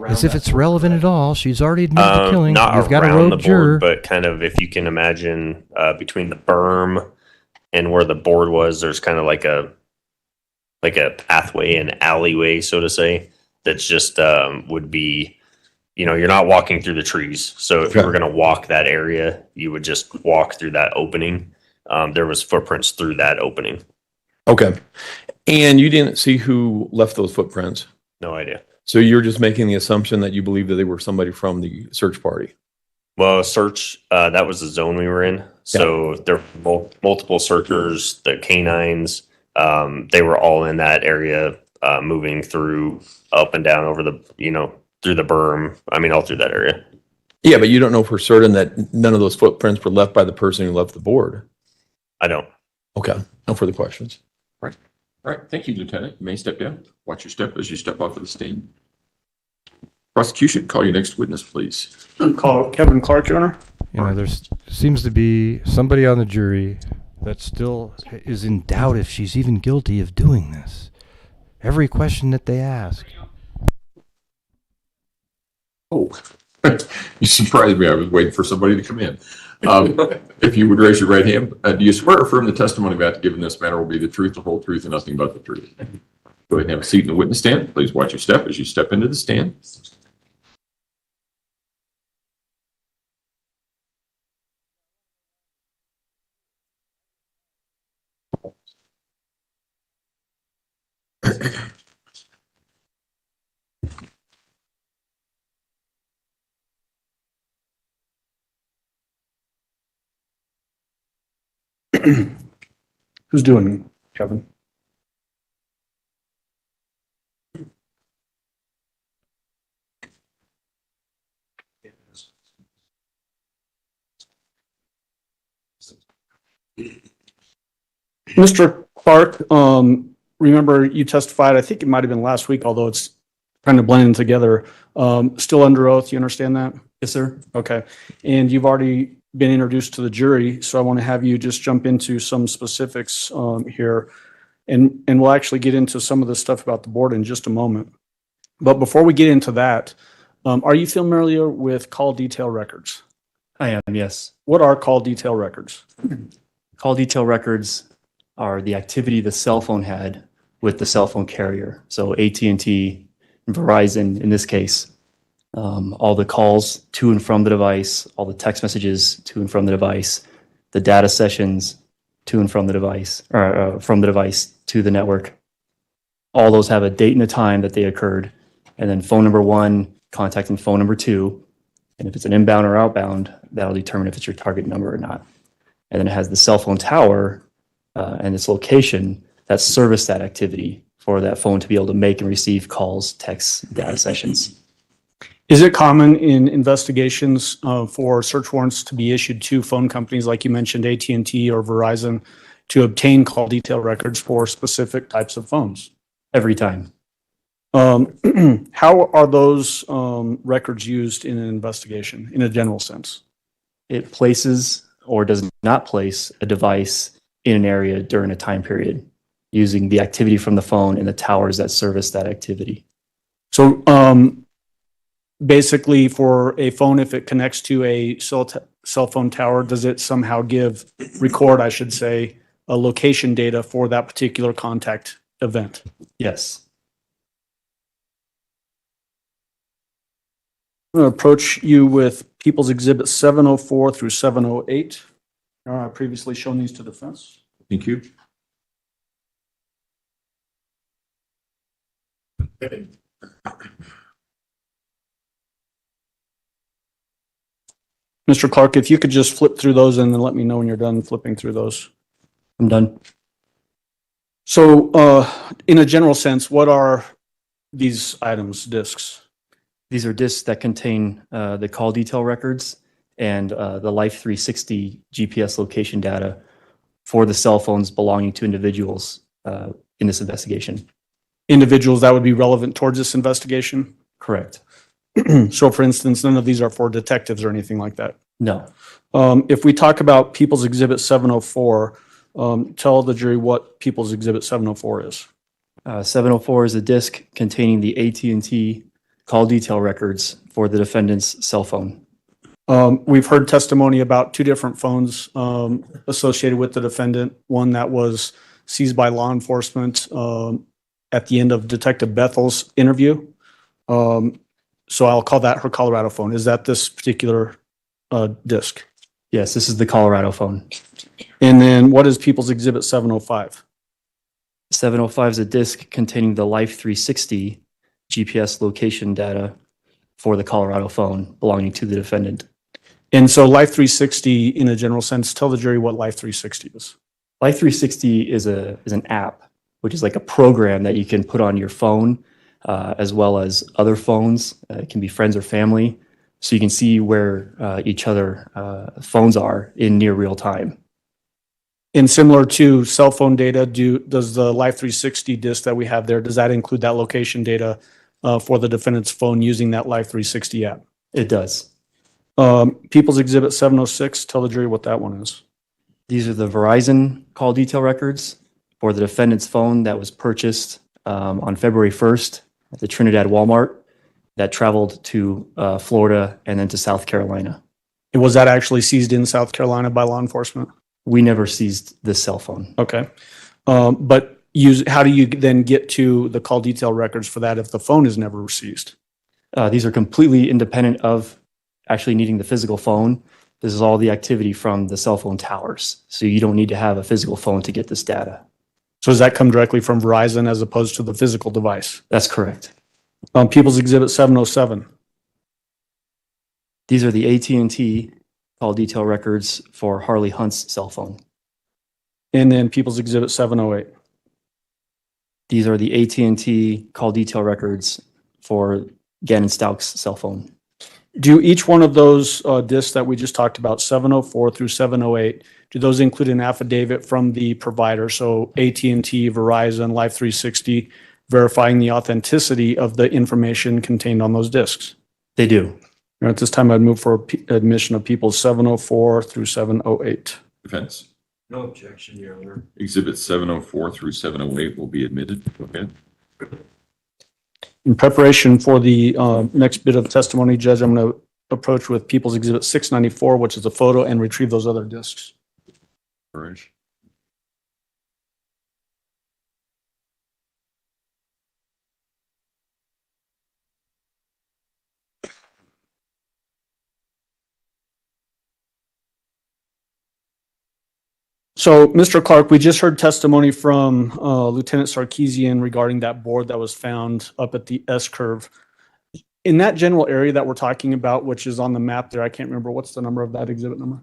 as if it's relevant at all. She's already admitted to killing. Not You've got a around rogue the juror. board, but kind of, if you can imagine, between the berm and where the board was, there's kind of like a pathway, an alleyway, so to say, that's just would be, you're not walking through the trees. So if you were going to walk that area, you would just walk through that opening. There was footprints through that opening. Okay. And you didn't see who left those footprints? No idea. So you're just making the assumption that you believe that they were somebody from the search party? Well, search, that was the zone we were in. So there were multiple searchers, the canines, they were all in that area, moving through up and down over the, through the berm. I mean, all through that area. Yeah, but you don't know for certain that none of those footprints were left by the person who left the board? I don't. Okay. No further questions. Right. All right. Thank you, Lieutenant. You may step down. Watch your step as you step off of the stand. Prosecution, call your next witness, please. Call Kevin Clark, Your Honor. There seems to be somebody on the jury that still is in doubt if she's even guilty of doing this. Every question that they ask. Oh, you surprised me. I was waiting for somebody to come in. If you would raise your right hand, do you swear or affirm the testimony about to give in this matter will be the truth, the whole truth, and nothing but the truth? Go ahead and have a seat in the witness stand. Please watch your step as you step into the stand. Who's doing it, Kevin? Mr. Clark, remember you testified, I think it might have been last week, although it's kind of blending together. Still under oath, you understand that? Yes, sir. Okay. And you've already been introduced to the jury, so I want to have you just jump into some specifics here. And we'll actually get into some of the stuff about the board in just a moment. But before we get into that, are you familiar with call detail records? I am, yes. What are call detail records? Call detail records are the activity the cell phone had with the cell phone carrier. So AT&T and Verizon, in this case, all the calls to and from the device, all the text messages to and from the device, the data sessions to and from the device, or from the device to the network. All those have a date and a time that they occurred, and then phone number one contacting phone number two. And if it's an inbound or outbound, that'll determine if it's your target number or not. And then it has the cell phone tower and its location that service that activity for that phone to be able to make and receive calls, texts, data sessions. Is it common in investigations for search warrants to be issued to phone companies like you mentioned, AT&T or Verizon, to obtain call detail records for specific types of phones? Every time. How are those records used in an investigation in a general sense? It places or does not place a device in an area during a time period using the activity from the phone and the towers that service that activity. So basically for a phone, if it connects to a cell phone tower, does it somehow record, I should say, a location data for that particular contact event? Yes. I'm going to approach you with People's Exhibit 704 through 708. I've previously shown these to defense. Thank you. Mr. Clark, if you could just flip through those and then let me know when you're done flipping through those. I'm done. So in a general sense, what are these items, disks? These are disks that contain the call detail records and the Life 360 GPS location data for the cell phones belonging to individuals in this investigation. Individuals that would be relevant towards this investigation? Correct. So for instance, none of these are for detectives or anything like that? No. If we talk about People's Exhibit 704, tell the jury what People's Exhibit 704 is. 704 is a disk containing the AT&T call detail records for the defendant's cell phone. We've heard testimony about two different phones associated with the defendant. One that was seized by law enforcement at the end of Detective Bethel's interview. So I'll call that her Colorado phone. Is that this particular disk? Yes, this is the Colorado phone. And then what is People's Exhibit 705? 705 is a disk containing the Life 360 GPS location data for the Colorado phone belonging to the defendant. And so Life 360, in a general sense, tell the jury what Life 360 is. Life 360 is an app, which is like a program that you can put on your phone, as well as other phones. It can be friends or family, so you can see where each other phones are in near real time. And similar to cell phone data, does the Life 360 disk that we have there, does that include that location data for the defendant's phone using that Life 360 app? It does. People's Exhibit 706, tell the jury what that one is. These are the Verizon call detail records for the defendant's phone that was purchased on February 1st at the Trinidad Walmart that traveled to Florida and then to South Carolina. And was that actually seized in South Carolina by law enforcement? We never seized this cell phone. Okay. But how do you then get to the call detail records for that if the phone is never seized? These are completely independent of actually needing the physical phone. This is all the activity from the cell phone towers. So you don't need to have a physical phone to get this data. So does that come directly from Verizon as opposed to the physical device? That's correct. People's Exhibit 707. These are the AT&T call detail records for Harley Hunt's cell phone. And then People's Exhibit 708. These are the AT&T call detail records for Gannon Stauch's cell phone. Do each one of those disks that we just talked about, 704 through 708, do those include an affidavit from the provider? So AT&T, Verizon, Life 360, verifying the authenticity of the information contained on those disks? They do. At this time, I'd move for admission of people 704 through 708. Defense. No objection, Your Honor. Exhibit 704 through 708 will be admitted. Go ahead. In preparation for the next bit of testimony, Judge, I'm going to approach with People's Exhibit 694, which is a photo, and retrieve those other discs. Courage. So, Mr. Clark, we just heard testimony from Lieutenant Sarkisian regarding that board that was found up at the S-curve. In that general area that we're talking about, which is on the map there, I can't remember, what's the number of that exhibit number?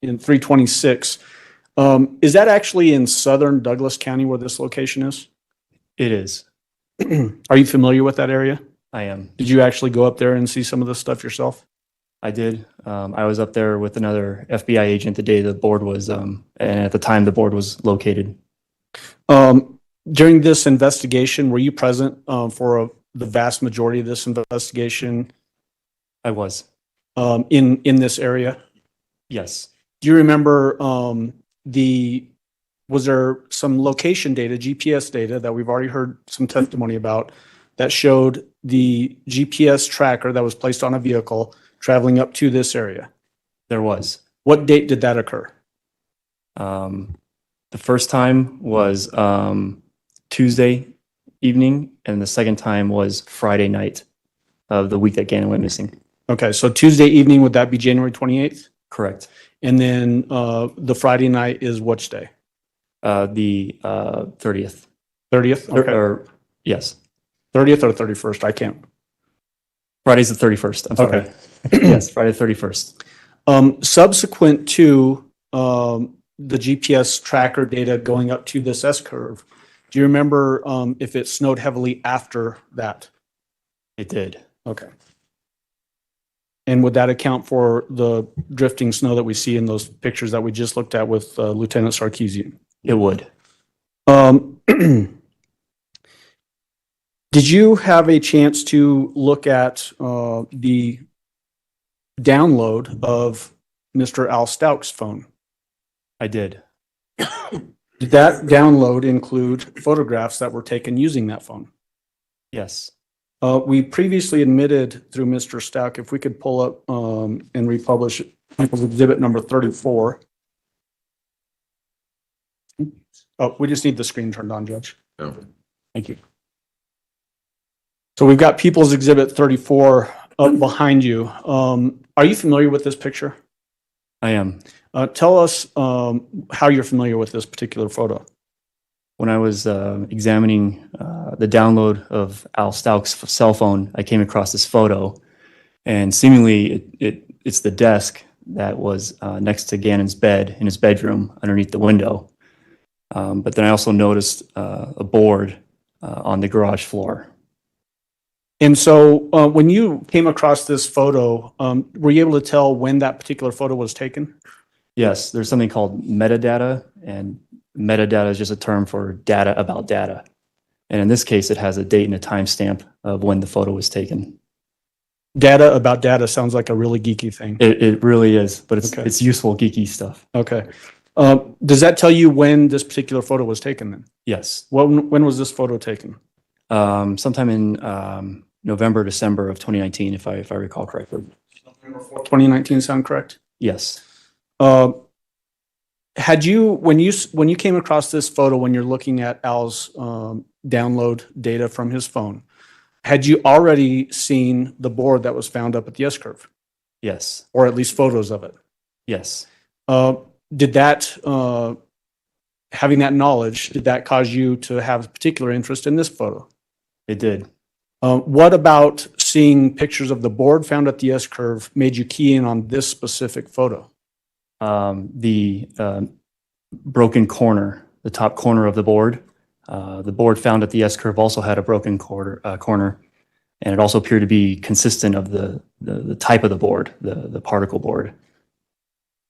In 326. Is that actually in southern Douglas County where this location is? It is. Are you familiar with that area? I am. Did you actually go up there and see some of this stuff yourself? I did. I was up there with another FBI agent the day the board was, and at the time the board was located. During this investigation, were you present for the vast majority of this investigation? I was. In this area? Yes. Do you remember was there some location data, GPS data that we've already heard some testimony about that showed the GPS tracker that was placed on a vehicle traveling up to this area? There was. What date did that occur? The first time was Tuesday evening, and the second time was Friday night of the week that Gannon went missing. Okay, so Tuesday evening, would that be January 28th? Correct. And then the Friday night is which day? The 30th. 30th? Okay. Yes. 30th or 31st? I can't. Friday's the 31st. I'm sorry. Okay. Yes, Friday the 31st. Subsequent to the GPS tracker data going up to this S-curve, do you remember if it snowed heavily after that? It did. Okay. And would that account for the drifting snow that we see in those pictures that we just looked at with Lieutenant Sarkisian? It would. Did you have a chance to look at the download of Mr. Al Stauch's phone? I did. Did that download include photographs that were taken using that phone? Yes. We previously admitted through Mr. Stauch, if we could pull up and republish People's Exhibit number 34. Oh, we just need the screen turned on, Judge. Oh. Thank you. So we've got People's Exhibit 34 up behind you. Are you familiar with this picture? I am. Tell us how you're familiar with this particular photo. When I was examining the download of Al Stauch's cell phone, I came across this photo, and seemingly it's the desk that was next to Gannon's bed in his bedroom underneath the window. But then I also noticed a board on the garage floor. And so when you came across this photo, were you able to tell when that particular photo was taken? Yes, there's something called metadata, and metadata is just a term for data about data. And in this case, it has a date and a timestamp of when the photo was taken. Data about data sounds like a really geeky thing. It really is, but it's Okay. it's useful geeky stuff. Okay. Does that tell you when this particular photo was taken then? Yes. When was this photo taken? Sometime in November, December of 2019, if I recall correctly. 2019 sound correct? Yes. Had you, when you came across this photo, when you're looking at Al's download data from his phone, had you already seen the board that was found up at the S-curve? Yes. Or at least photos of it? Yes. Did that, having that knowledge, did that cause you to have a particular interest in this photo? It did. What about seeing pictures of the board found at the S-curve made you key in on this specific photo? The broken corner, the top corner of the board found at the S-curve also had a broken corner, and it also appeared to be consistent of the type of the board, the particle board.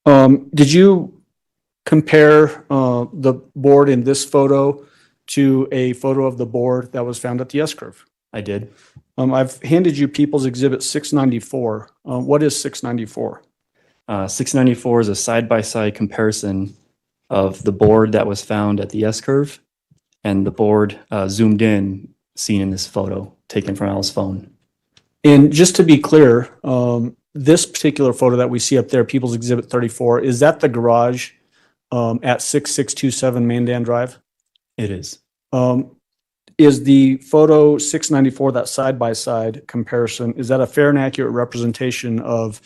Did you compare the board in this photo to a photo of the board that was found at the S-curve? I did. I've handed you People's Exhibit 694. What is 694? 694 is a side-by-side comparison of the board that was found at the S-curve and the board zoomed in seen in this photo taken from Al's phone. And just to be clear, this particular photo that we see up there, People's Exhibit 34, is that the garage at 6627 Mandan Drive? It is. Is the photo 694, that side-by-side comparison, is that a fair and accurate representation of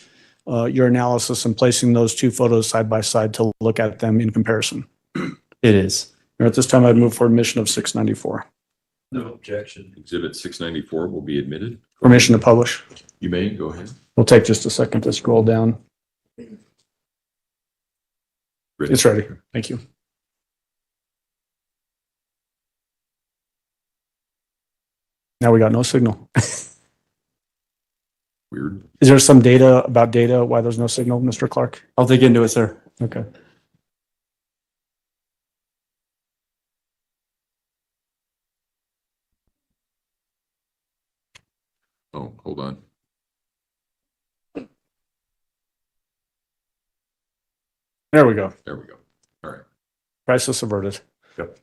your analysis and placing those two photos side-by-side to look at them in comparison? It is. At this time, I'd move for admission of 694. No objection. Exhibit 694 will be admitted. Permission to publish. You may go ahead. We'll take just a second to scroll down. Ready. It's ready. Thank you. Now we got no signal. Weird. Is there some data about data why there's no signal, Mr. Clark? I'll dig into it, sir. Okay. Oh, hold on. There we go. There we go. All right. Crisis averted. Yep.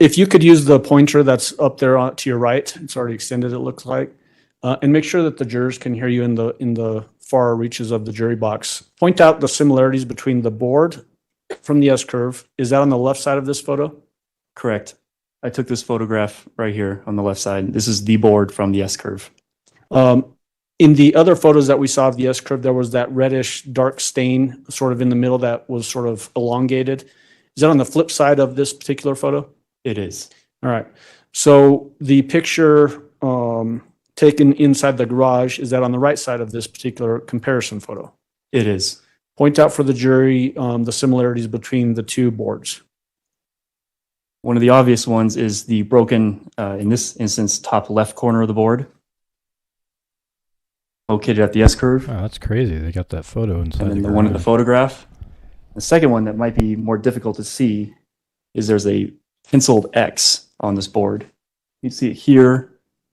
If you could use the pointer that's up there to your right, it's already extended, it looks like, and make sure that the jurors can hear you in the far reaches of the jury box. Point out the similarities between the board from the S-curve. Is that on the left side of this photo? Correct. I took this photograph right here on the left side. This is the board from the S-curve. In the other photos that we saw of the S-curve, there was that reddish dark stain sort of in the middle that was sort of elongated. Is that on the flip side of this particular photo? It is. All right. So the picture taken inside the garage, is that on the right side of this particular comparison photo? It is. Point out for the jury the similarities between the two boards. One of the obvious ones is the broken, in this instance, top left corner of the board, located at the S-curve. Oh, that's crazy. They got that photo inside. And then the one in the photograph. The second one that might be more difficult to see is there's a penciled X on this board. You can see it here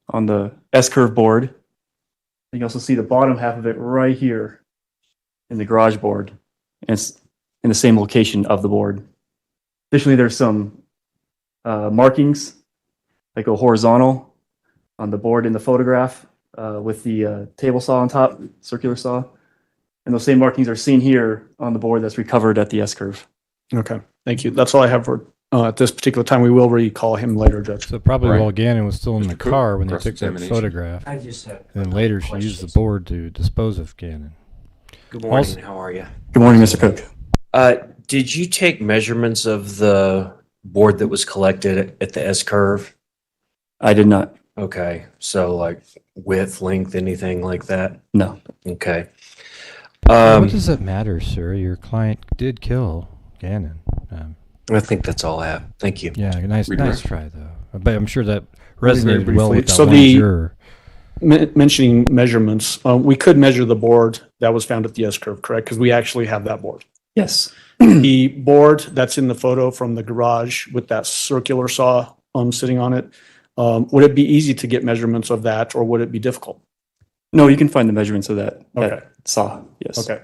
on the S-curve board. You can also see the bottom half of it right here in the garage board. And it's in the same location of the board. Additionally, there's some markings that go horizontal on the board in the photograph with the table saw on top, circular saw. And those same markings are seen here on the board that's recovered at the S-curve. Okay, thank you. That's all I have for at this particular time. We will recall him later, Judge. So probably Right. while Gannon was still in the car when they took that Cross-examination. photograph. I just have. And then later she used the board to dispose of Gannon. Good morning. Also- How are you? Good morning, Mr. Cook. Did you take measurements of the board that was collected at the S curve? I did not. Okay, so like width, length, anything like that? No. Okay. What does it matter, sir? Your client did kill Gannon. I think that's all I have. Thank you. Yeah, nice Redirect. try though. But I'm sure that Very, very resonated well briefly. with that So one the- juror. Mentioning measurements, we could measure the board that was found at the S-curve, correct? Because we actually have that board. Yes. The board that's in the photo from the garage with that circular saw sitting on it, would it be easy to get measurements of that, or would it be difficult? No, you can find the measurements of that Okay. saw. Yes. Okay.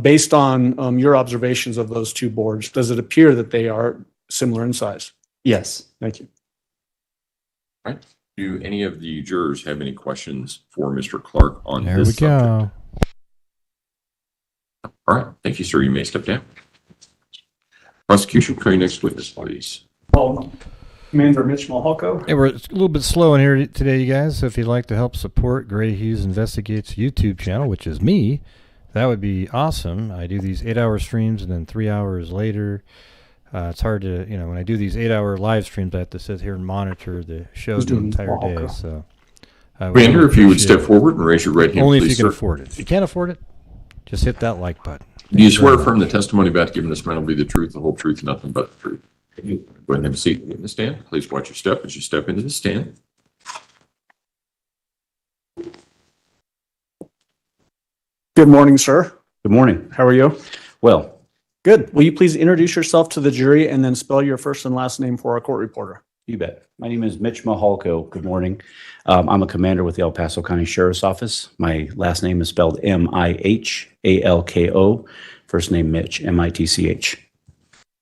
Based on your observations of those two boards, does it appear that they are similar in size? Yes. Thank you. Do any of the jurors have any questions for Mr. Clark on There we this subject? go. All right. Thank you, sir. You may step down. Prosecution, call your next witness, please. Commander Mitch Mihalko. Hey, we're a little bit slow in here today, you guys. So if you'd like to help support Grant Hughes Investigates YouTube channel, which is me, that would be awesome. I do these 8-hour streams and then 3 hours later. It's hard to, when I do these 8-hour live streams, I have to sit here and monitor the show the doing entire day. Mihalko? So, Commander, if you would step forward and raise your right hand, only if please, you can sir. afford it. If you can't afford it, just hit that like button. Do you swear affirm the testimony about giving this man will be the truth, the whole truth, and nothing but the truth? Go ahead and have a seat in the stand. Please watch your step as you step into the stand. Good morning, sir. Good morning. How are you? Well, Good. Will you please introduce yourself to the jury and then spell your first and last name for our court reporter? You bet. My name is Mitch Mihalko. Good morning. I'm a commander with the El Paso County Sheriff's Office. My last name is spelled Mihalko. First name Mitch, Mitch.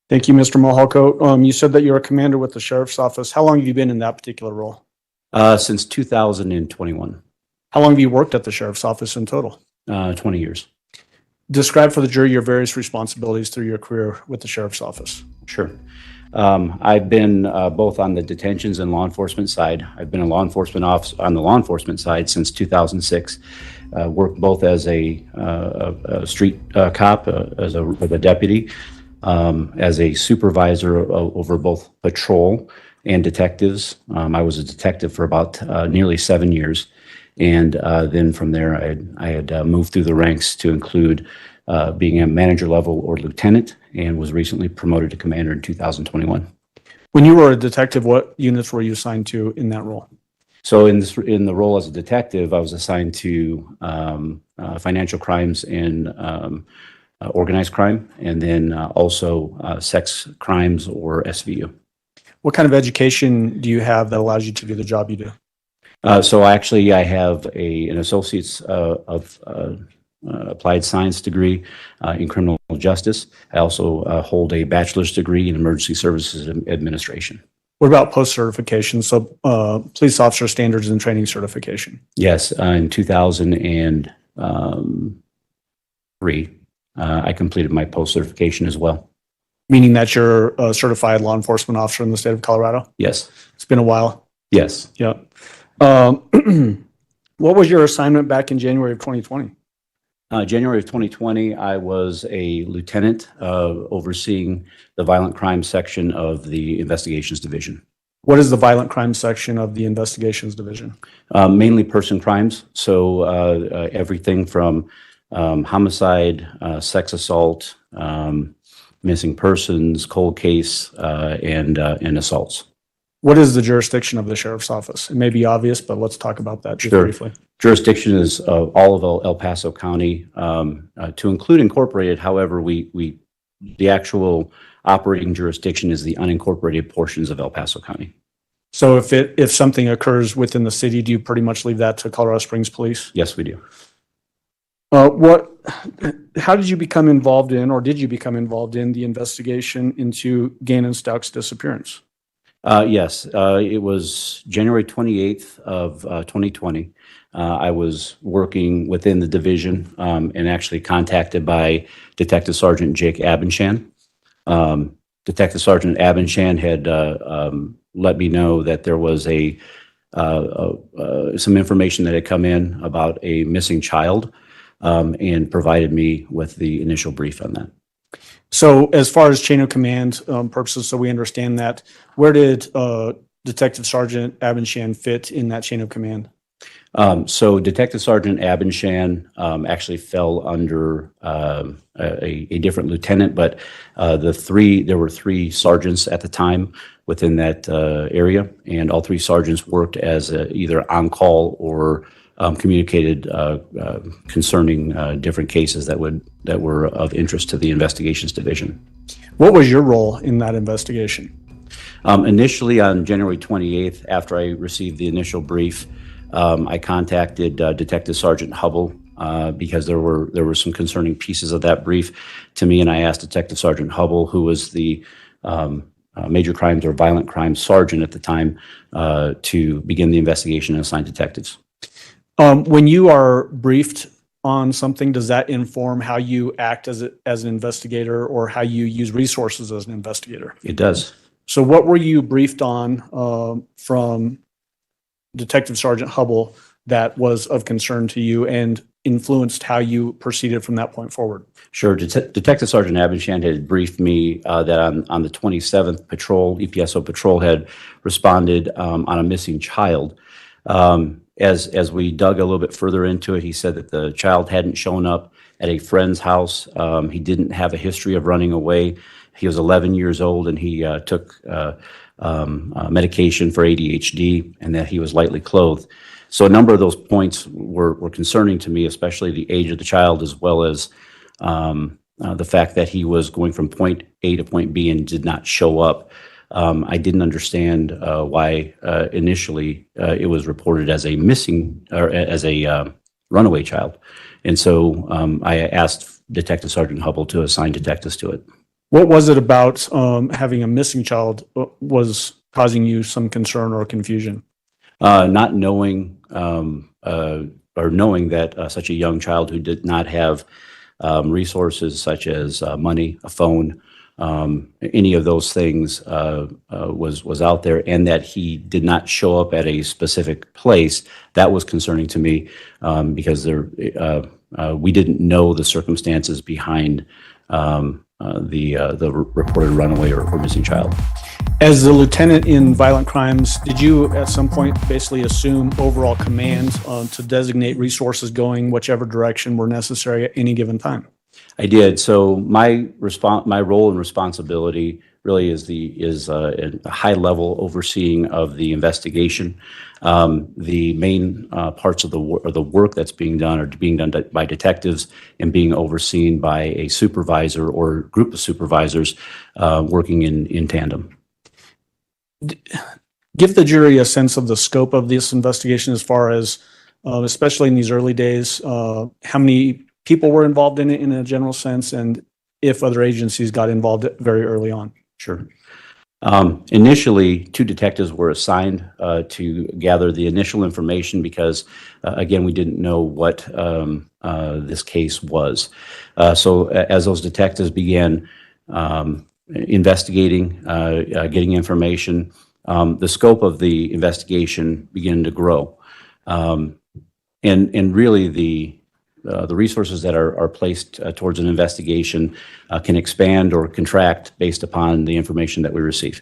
Thank you, Mr. Mihalko. You said that you're a commander with the Sheriff's Office. How long have you been in that particular role? Since 2021, How long have you worked at the Sheriff's Office in total? 20 years. Describe for the jury your various responsibilities through your career with the Sheriff's Office. Sure. I've been both on the detentions and law enforcement side. I've been a law enforcement officer on the law enforcement side since 2006. Worked both as a street cop, as a deputy, as a supervisor over both patrol and detectives. I was a detective for about nearly 7 years. And then from there, I had moved through the ranks to include being a manager level or lieutenant, and was recently promoted to commander in 2021. When you were a detective, what units were you assigned to in that role? So in the role as a detective, I was assigned to financial crimes and organized crime, and then also sex crimes or SVU. What kind of education do you have that allows you to do the job you do? So actually, I have an associate's of applied science degree in criminal justice. I also hold a bachelor's degree in emergency services administration. What about post-certification? So police officer standards and training certification. Yes, in 2003, I completed my post-certification as well. Meaning that you're a certified law enforcement officer in the state of Colorado? Yes. It's been a while. Yes. Yeah. What was your assignment back in January of 2020? January of 2020, I was a lieutenant overseeing the violent crime section of the investigations division. What is the violent crime section of the investigations division? Mainly person crimes. So everything from homicide, sex assault, missing persons, cold case, and assaults. What is the jurisdiction of the Sheriff's Office? It may be obvious, but let's talk about that just briefly. Jurisdiction is all of El Paso County, to include incorporated. However, the actual operating jurisdiction is the unincorporated portions of El Paso County. So if something occurs within the city, do you pretty much leave that to Colorado Springs Police? Yes, we do. How did you become involved in, or did you become involved in the investigation into Gannon Stauch's disappearance? Yes, it was January 28th of 2020. I was working within the division and actually contacted by Detective Sergeant Jake Abendshan. Detective Sergeant Abendshan had let me know that there was some information that had come in about a missing child, and provided me with the initial brief on that. So as far as chain of command purposes, so we understand that, where did Detective Sergeant Abendshan fit in that chain of command? So Detective Sergeant Abendshan actually fell under a different lieutenant, but there were three sergeants at the time within that area, and all three sergeants worked as either on call or communicated concerning different cases that were of interest to the investigations division. What was your role in that investigation? Initially, on January 28th, after I received the initial brief, I contacted Detective Sergeant Hubble because there were some concerning pieces of that brief to me, and I asked Detective Sergeant Hubble, who was the major crimes or violent crimes sergeant at the time, to begin the investigation and assign detectives. When you are briefed on something, does that inform how you act as an investigator or how you use resources as an investigator? It does. So what were you briefed on from Detective Sergeant Hubble that was of concern to you and influenced how you proceeded from that point forward? Sure. Detective Sergeant Abendshan had briefed me that on the 27th patrol, EPSO patrol had responded on a missing child. As we dug a little bit further into it, he said that the child hadn't shown up at a friend's house. He didn't have a history of running away. He was 11 years old, and he took medication for ADHD, and that he was lightly clothed. So a number of those points were concerning to me, especially the age of the child, as well as the fact that he was going from point A to point B and did not show up I didn't understand why initially it was reported as a missing or as a runaway child. And so I asked Detective Sergeant Hubble to assign detectives to it. What was it about having a missing child was causing you some concern or confusion? Not knowing or knowing that such a young child who did not have resources such as money, a phone, any of those things was out there, and that he did not show up at a specific place. That was concerning to me because we didn't know the circumstances behind the reported runaway or missing child. As the lieutenant in violent crimes, did you at some point basically assume overall command to designate resources going whichever direction were necessary at any given time? I did. So my role and responsibility really is a high level overseeing of the investigation. The main parts of the work that's being done are being done by detectives and being overseen by a supervisor or group of supervisors working in tandem. Give the jury a sense of the scope of this investigation as far as, especially in these early days, how many people were involved in it in a general sense, and if other agencies got involved very early on. Sure. Initially, 2 detectives were assigned to gather the initial information because, again, we didn't know what this case was. So as those detectives began investigating, getting information, the scope of the investigation began to grow. And really the resources that are placed towards an investigation can expand or contract based upon the information that we receive.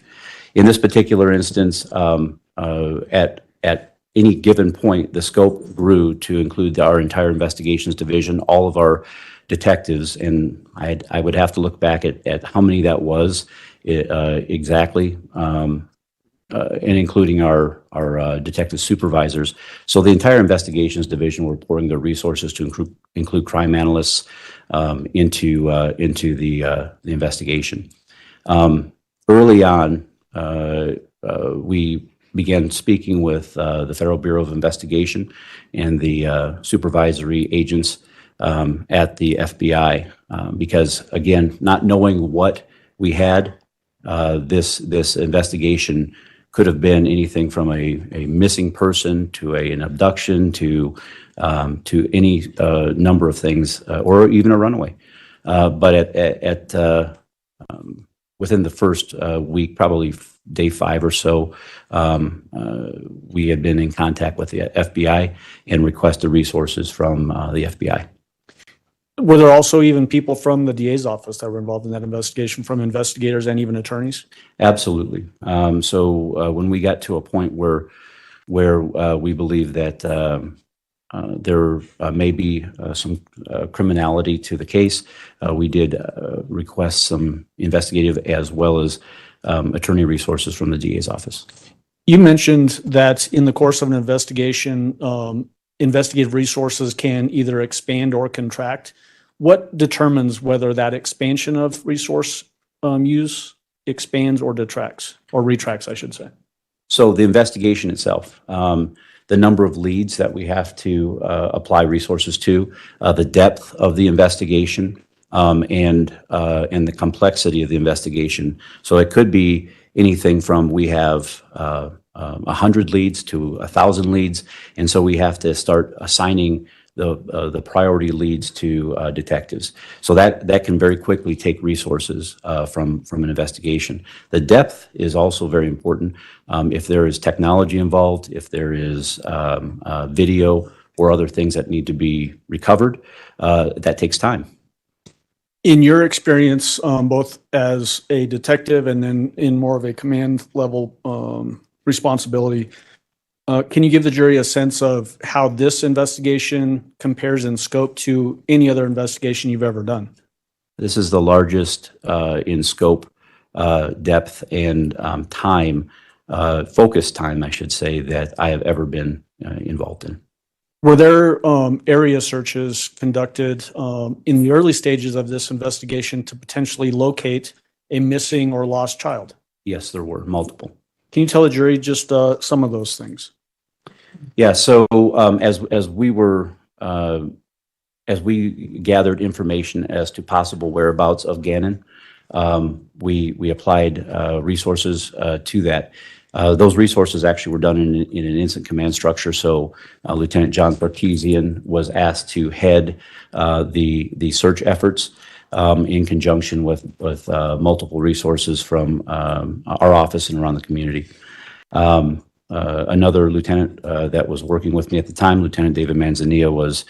In this particular instance, at any given point, the scope grew to include our entire investigations division, all of our detectives, and I would have to look back at how many that was exactly, and including our detective supervisors. So the entire investigations division were pouring their resources to include crime analysts into the investigation. Early on, we began speaking with the Federal Bureau of Investigation and the supervisory agents at the FBI because, again, not knowing what we had, this investigation could have been anything from a missing person to an abduction to any number of things, or even a runaway. But within the first week, probably day 5 or so, we had been in contact with the FBI and requested resources from the FBI. Were there also even people from the DA's office that were involved in that investigation, from investigators and even attorneys? Absolutely. So when we got to a point where we believe that there may be some criminality to the case, we did request some investigative as well as attorney resources from the DA's office. You mentioned that in the course of an investigation, investigative resources can either expand or contract. What determines whether that expansion of resource use expands or detracts, or retracts, I should say? So the investigation itself, the number of leads that we have to apply resources to, the depth of the investigation, and the complexity of the investigation. So it could be anything from we have 100 leads to 1,000 leads, and so we have to start assigning the priority leads to detectives. So that can very quickly take resources from an investigation. The depth is also very important. If there is technology involved, if there is video or other things that need to be recovered, that takes time. In your experience, both as a detective and then in more of a command level responsibility, can you give the jury a sense of how this investigation compares in scope to any other investigation you've ever done? This is the largest in scope, depth, and time, focus time, I should say, that I have ever been involved in. Were there area searches conducted in the early stages of this investigation to potentially locate a missing or lost child? Yes, there were multiple. Can you tell the jury just some of those things? Yeah. So as we gathered information as to possible whereabouts of Gannon, we applied resources to that. Those resources actually were done in an instant command structure. So Lieutenant John Sarkisian was asked to head the search efforts in conjunction with multiple resources from our office and around the community. Another lieutenant that was working with me at the time, Lieutenant David Manzanilla, was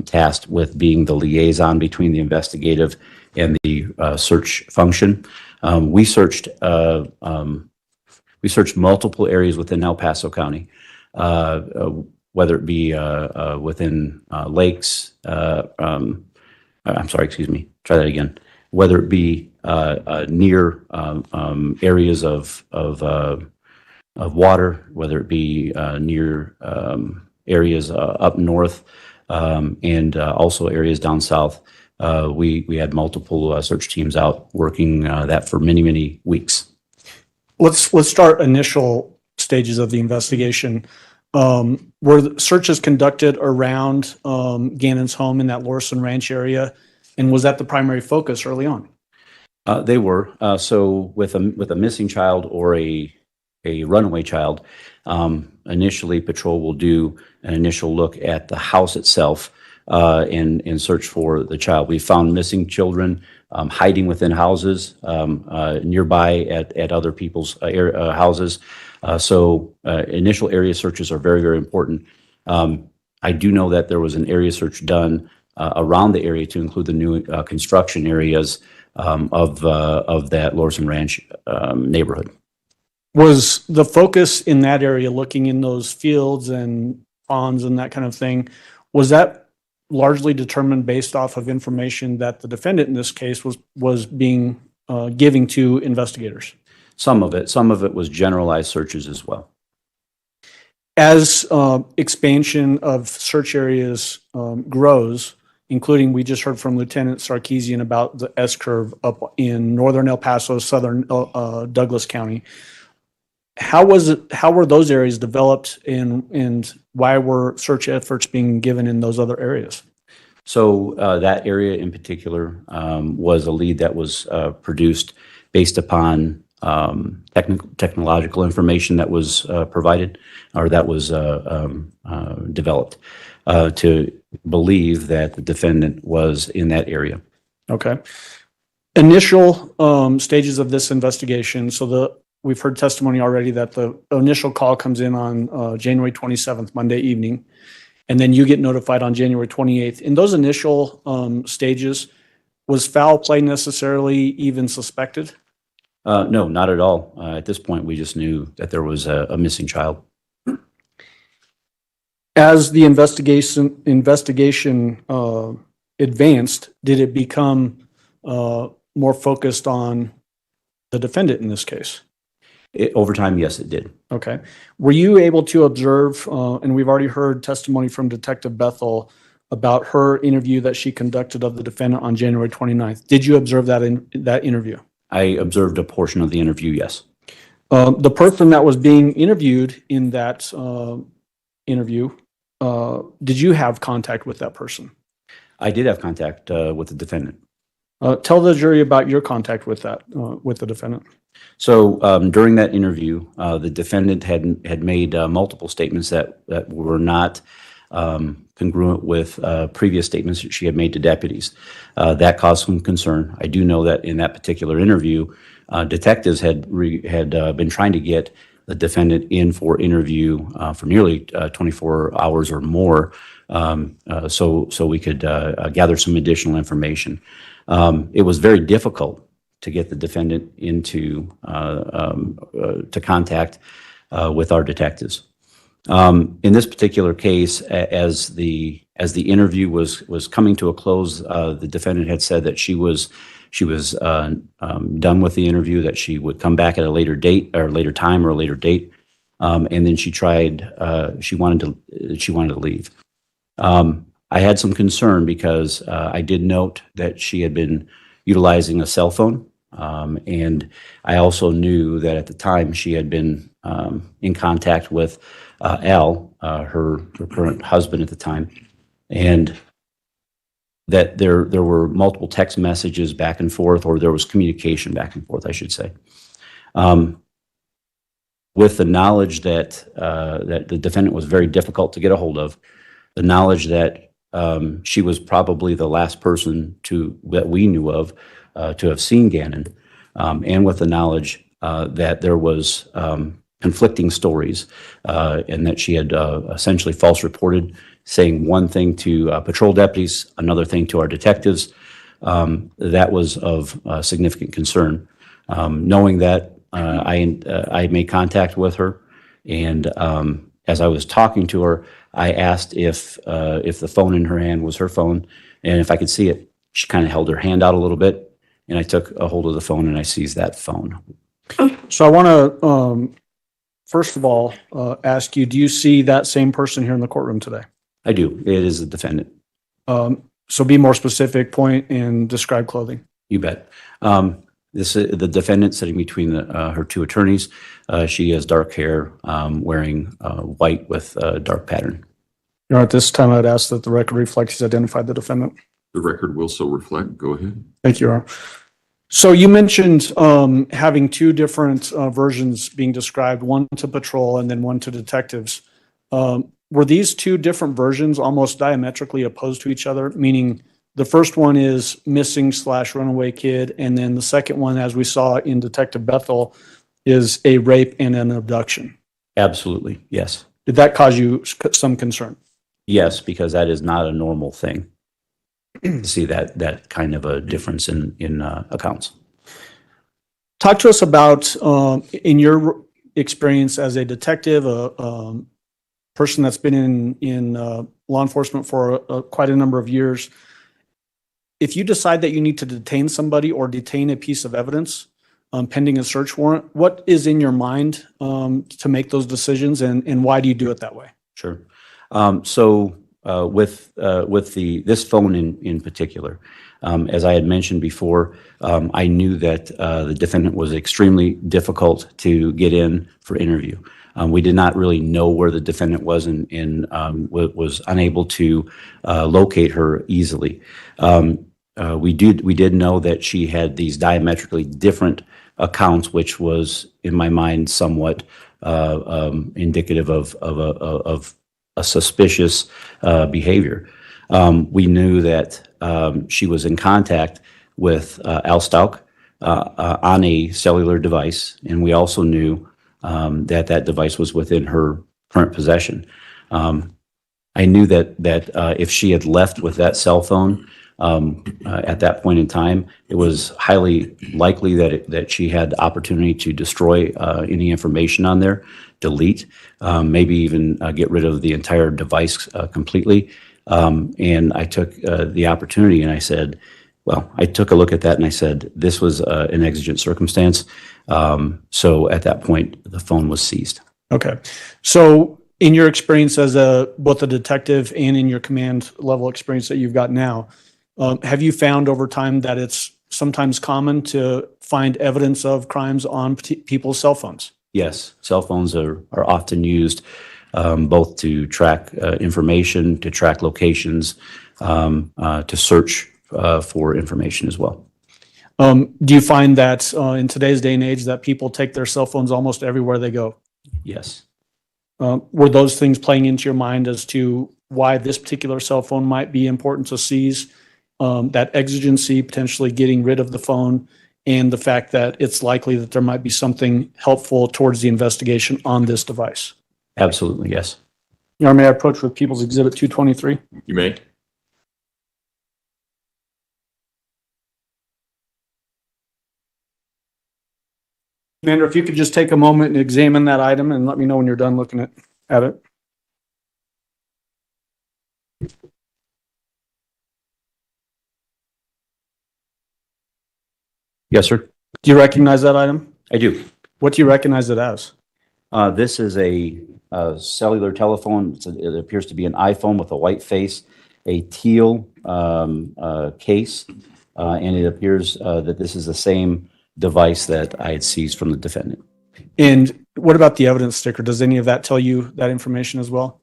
tasked with being the liaison between the investigative and the search function. We searched multiple areas within El Paso County, whether it be within lakes. I'm sorry, excuse me. Try that again. Whether it be near areas of water, whether it be near areas up north, and also areas down south. We had multiple search teams out working that for many, many weeks. Let's start initial stages of the investigation. Were the searches conducted around Gannon's home in that Lorson Ranch area, and was that the primary focus early on? They were. So with a missing child or a runaway child, initially patrol will do an initial look at the house itself and search for the child. We found missing children hiding within houses nearby at other people's houses. So initial area searches are very, very important. I do know that there was an area search done around the area to include the new construction areas of that Lorson Ranch neighborhood. Was the focus in that area, looking in those fields and ponds and that kind of thing, was that largely determined based off of information that the defendant in this case was being giving to investigators? Some of it was generalized searches as well. As expansion of search areas grows, including we just heard from Lieutenant Sarkisian about the S-curve up in northern El Paso, southern Douglas County. How were those areas developed, and why were search efforts being given in those other areas? So that area in particular was a lead that was produced based upon technological information that was provided or that was developed to believe that the defendant was in that area. Okay. Initial stages of this investigation. So we've heard testimony already that the initial call comes in on January 27th, Monday evening, and then you get notified on January 28th. In those initial stages, was foul play necessarily even suspected? No, not at all. At this point, we just knew that there was a missing child. As the investigation advanced, did it become more focused on the defendant in this case? Over time, yes, it did. Okay. Were you able to observe, and we've already heard testimony from Detective Bethel about her interview that she conducted of the defendant on January 29th. Did you observe that in that interview? I observed a portion of the interview, yes. The person that was being interviewed in that interview, did you have contact with that person? I did have contact with the defendant. Tell the jury about your contact with the defendant. So during that interview, the defendant had made multiple statements that were not congruent with previous statements that she had made to deputies. That caused some concern. I do know that in that particular interview, detectives had been trying to get the defendant in for interview for nearly 24 hours or more, so we could gather some additional information. It was very difficult to get the defendant into to contact with our detectives. In this particular case, as the interview was coming to a close, the defendant had said that she was done with the interview, that she would come back at a later date or later time or a later date, and then she wanted to leave. I had some concern because I did note that she had been utilizing a cell phone, and she was And I also knew that at the time she had been in contact with Al, her current husband at the time, and that there were multiple text messages back and forth, or there was communication back and forth, I should say. With the knowledge that that the defendant was very difficult to get a hold of, the knowledge that she was probably the last person that we knew of to have seen Gannon, and with the knowledge that there was conflicting stories, and that she had essentially false reported, saying one thing to patrol deputies, another thing to our detectives, that was of significant concern. Knowing that, I made contact with her, and as I was talking to her, I asked if the phone in her hand was her phone, and if I could see it. She kind of held her hand out a little bit, and I took a hold of the phone and I seized that phone. So I want to, first of all, ask you, do you see that same person here in the courtroom today? I do. It is the defendant. So be more specific, point, and describe clothing. You bet. This is the defendant sitting between her two attorneys. She has dark hair, wearing white with dark pattern. At this time, I'd ask that the record reflect he's identified the defendant. The record will so reflect. Go ahead. Thank you, Your Honor. So you mentioned having two different versions being described, one to patrol and then one to detectives. Were these two different versions almost diametrically opposed to each other? Meaning the first one is missing/runaway kid, and then the second one, as we saw in Detective Bethel, is a rape and an abduction. Absolutely, yes. Did that cause you some concern? Yes, because that is not a normal thing to see that kind of a difference in accounts. Talk to us about, in your experience as a detective, a person that's been in law enforcement for quite a number of years. If you decide that you need to detain somebody or detain a piece of evidence pending a search warrant, what is in your mind to make those decisions, and why do you do it that way? Sure. With this phone in particular, as I had mentioned before, I knew that the defendant was extremely difficult to get in for interview. We did not really know where the defendant was and was unable to locate her easily. We did know that she had these diametrically different accounts, which was, in my mind, somewhat indicative of a suspicious behavior. We knew that she was in contact with Al Stauch on a cellular device, and we also knew that device was within her current possession. I knew that if she had left with that cell phone at that point in time, it was highly likely that she had the opportunity to destroy any information on there, delete, maybe even get rid of the entire device completely. And I took the opportunity and I said, well, I took a look at that and I said, this was an exigent circumstance. So at that point, the phone was seized. Okay. So in your experience as both a detective and in your command level experience that you've got now, have you found over time that it's sometimes common to find evidence of crimes on people's cell phones? Yes, cell phones are often used both to track information, to track locations, to search for information as well. Do you find that in today's day and age that people take their cell phones almost everywhere they go? Yes. Were those things playing into your mind as to why this particular cell phone might be important to seize? That exigency, potentially getting rid of the phone, and the fact that it's likely that there might be something helpful towards the investigation on this device? Absolutely, yes. Your Honor, may I approach with People's Exhibit 223? You may. Commander, if you could just take a moment and examine that item and let me know when you're done looking at it. Yes, sir. Do you recognize that item? I do. What do you recognize it as? This is a cellular telephone. It appears to be an iPhone with a white face, a teal case, and it appears that this is the same device that I had seized from the defendant. And what about the evidence sticker? Does any of that tell you that information as well?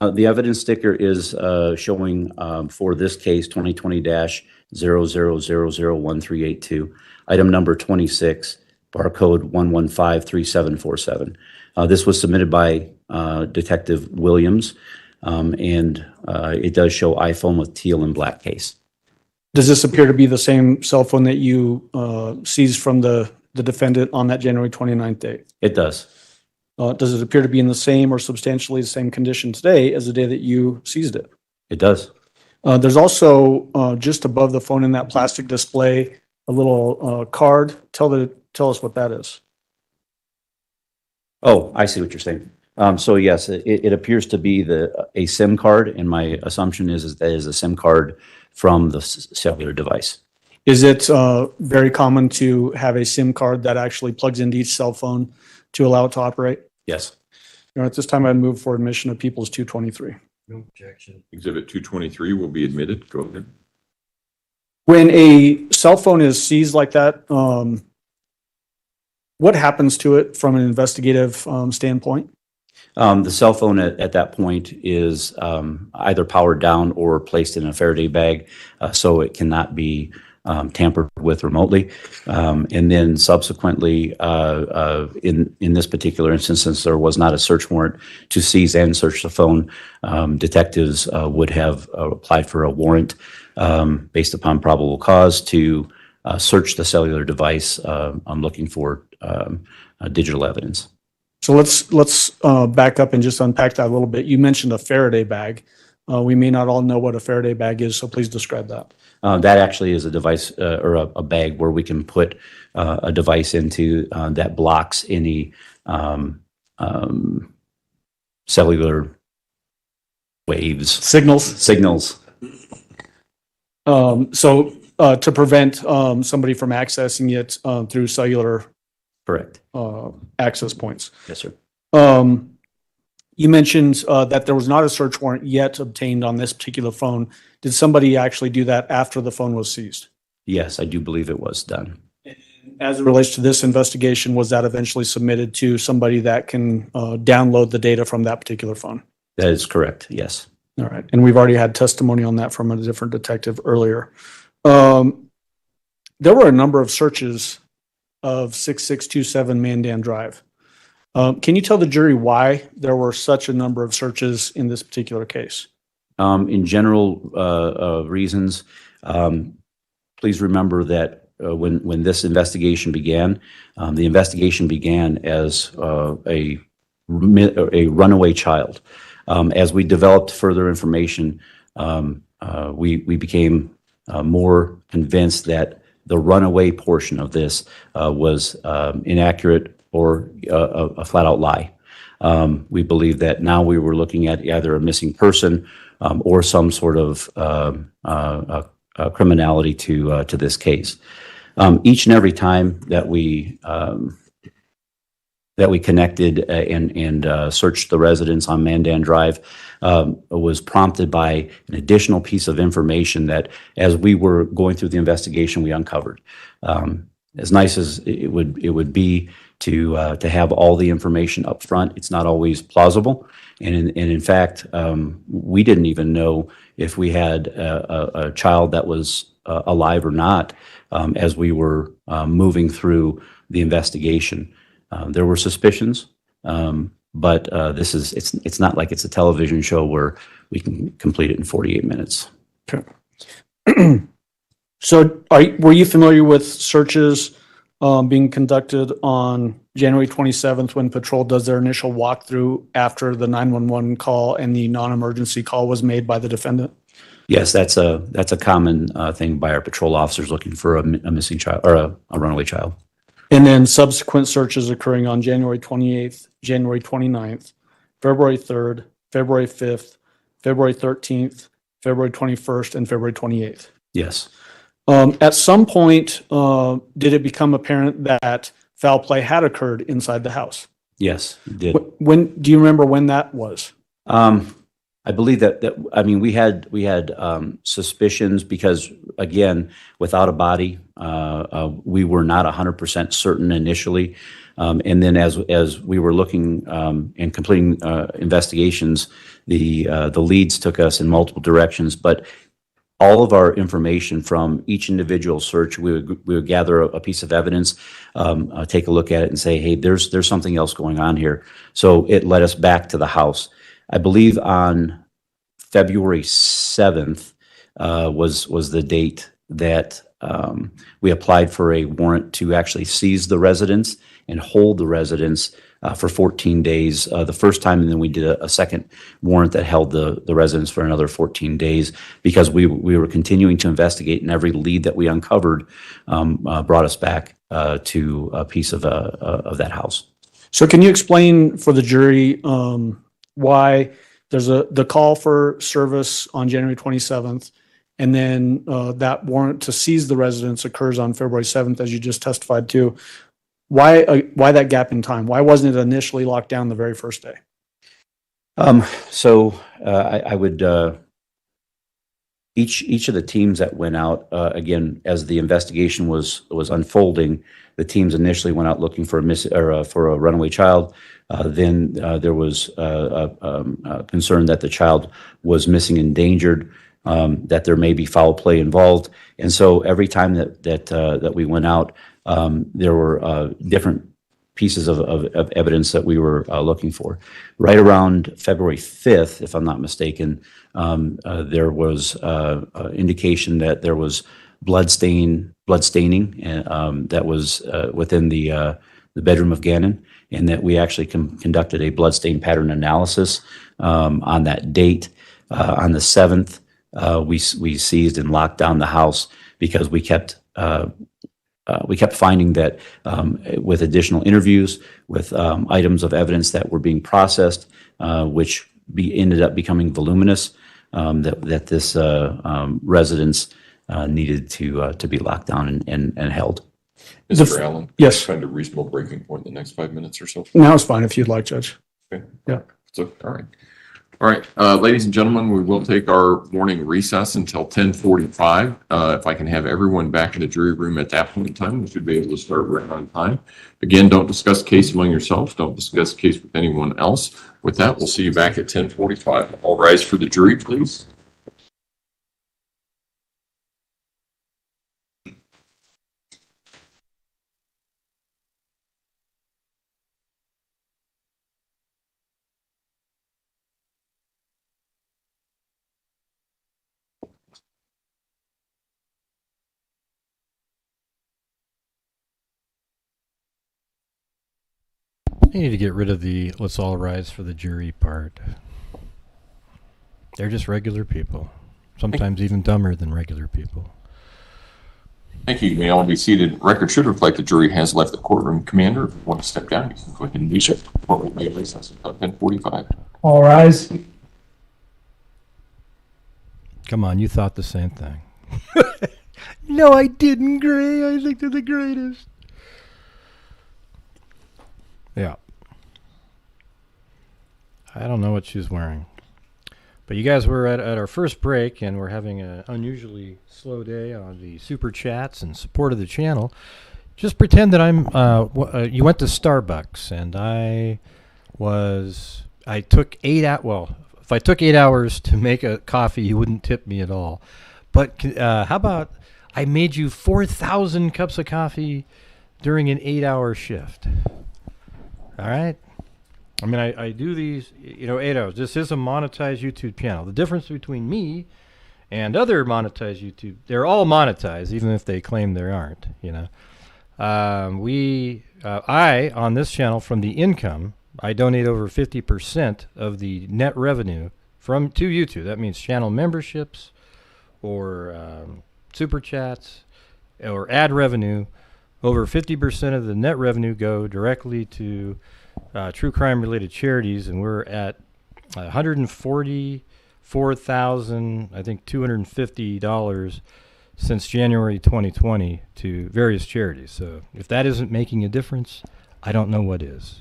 The evidence sticker is showing for this case 2020-00001382, item number 26, barcode 1153747. This was submitted by Detective Williams, and it does show iPhone with teal and black case. Does this appear to be the same cell phone that you seized from the defendant on that January 29th date? It does. Does it appear to be in the same or substantially the same condition today as the day that you seized it? It does. There's also just above the phone in that plastic display a little card. Tell us what that is. Oh, I see what you're saying. So yes, it appears to be a SIM card, and my assumption is that it is a SIM card from the cellular device. Is it very common to have a SIM card that actually plugs into each cell phone to allow it to operate? Yes. At this time, I'd move for admission of Peoples 223. No objection. Exhibit 223 will be admitted. Go ahead. When a cell phone is seized like that, what happens to it from an investigative standpoint? The cell phone at that point is either powered down or placed in a Faraday bag, so it cannot be tampered with remotely. And then subsequently, in this particular instance, since there was not a search warrant to seize and search the phone, detectives would have applied for a warrant based upon probable cause to search the cellular device. I'm looking for digital evidence. So let's back up and just unpack that a little bit. You mentioned a Faraday bag. We may not all know what a Faraday bag is, so please describe that. That actually is a device or a bag where we can put a device into that blocks any cellular waves. Signals. So to prevent somebody from accessing it through cellular. Correct. Access points. Yes, sir. You mentioned that there was not a search warrant yet obtained on this particular phone. Did somebody actually do that after the phone was seized? Yes, I do believe it was done. As it relates to this investigation, was that eventually submitted to somebody that can download the data from that particular phone? That is correct, yes. All right. And we've already had testimony on that from a different detective earlier. There were a number of searches of 6627 Mandan Drive. Can you tell the jury why there were such a number of searches in this particular case? In general reasons, please remember that when this investigation began, the investigation began as a runaway child. As we developed further information, we became more convinced that the runaway portion of this was inaccurate or a flat-out lie. We believe that now we were looking at either a missing person or some sort of criminality to this case. Each and every time that we connected and searched the residence on Mandan Drive was prompted by an additional piece of information that, as we were going through the investigation, we uncovered. As nice as it would be to have all the information up front, it's not always plausible. And in fact, we didn't even know if we had a child that was alive or not as we were moving through the investigation. There were suspicions, but it's not like it's a television show where we can complete it in 48 minutes. Okay. So were you familiar with searches being conducted on January 27th when patrol does their initial walkthrough after the 911 call and the non-emergency call was made by the defendant? Yes, that's a common thing by our patrol officers looking for a missing child or a runaway child. And then subsequent searches occurring on January 28th, January 29th, February 3rd, February 5th, February 13th, February 21st, and February 28th. Yes. At some point, did it become apparent that foul play had occurred inside the house? Yes, it did. When do you remember when that was? I I believe I mean, we had suspicions because, again, without a body, we were not 100% certain initially. And then as we were looking and completing investigations, the leads took us in multiple directions. But all of our information from each individual search, we would gather a piece of evidence, take a look at it, and say, hey, there's something else going on here. So it led us back to the house. I believe on February 7th was the date that we applied for a warrant to actually seize the residence and hold the residence for 14 days the first time, and then we did a second warrant that held the residence for another 14 days because we were continuing to investigate, and every lead that we uncovered brought us back to a piece of that house. So can you explain for the jury why there's the call for service on January 27th, and then that warrant to seize the residence occurs on February 7th, as you just testified to? Why that gap in time? Why wasn't it initially locked down the very first day? So I would each of the teams that went out again as the investigation was unfolding. The teams initially went out looking for a runaway child. Then there was concern that the child was missing, endangered, that there may be foul play involved, and so every time that we went out, there were different pieces of evidence that we were looking for. Right around February 5th, if I'm not mistaken, there was indication that there was bloodstaining that was within the bedroom of Gannon, and that we actually conducted a bloodstain pattern analysis on that date. On the 7th, we seized and locked down the house because we kept finding that with additional interviews, with items of evidence that were being processed, which ended up becoming voluminous, that this residence needed to be locked down and held. Mr. Allen? Yes. Find a reasonable breaking point in the next 5 minutes or so. Now it's fine if you'd like, Judge. Okay. Yeah. So, all right. All right, ladies and gentlemen, we will take our morning recess until 10:45. If I can have everyone back in the jury room at that point in time, we should be able to start right on time. Again, don't discuss the case among yourselves. Don't discuss the case with anyone else. With that, we'll see you back at 10:45. All rise for the jury, please. You need to get rid of the let's all rise for the jury part. They're just regular people. Sometimes even dumber than regular people. Thank you. You may all be seated. Record should reflect the jury has left the courtroom. Commander, if you want to step down, you can go ahead and do so. Court will be at recess until 10:45. All rise. Come on, you thought the same thing. No, I didn't, Gray. I think they're the greatest. Yeah. I don't know what she's wearing. But you guys were at our first break, and we're having an unusually slow day on the super chats and support of the channel. Just pretend that you went to Starbucks, and I took 8 hours. Well, if I took 8 hours to make a coffee, you wouldn't tip me at all. But how about I made you 4,000 cups of coffee during an 8-hour shift? All right. I mean, I do these, 8 hours. This is a monetized YouTube channel. The difference between me and other monetized YouTube, they're all monetized, even if they claim they aren't, I, on this channel, from the income, I donate over 50% of the net revenue to YouTube. That means channel memberships or super chats or ad revenue. Over 50% of the net revenue go directly to true crime related charities, and we're at $144,000, I think $250 since January 2020 to various charities. So if that isn't making a difference, I don't know what is.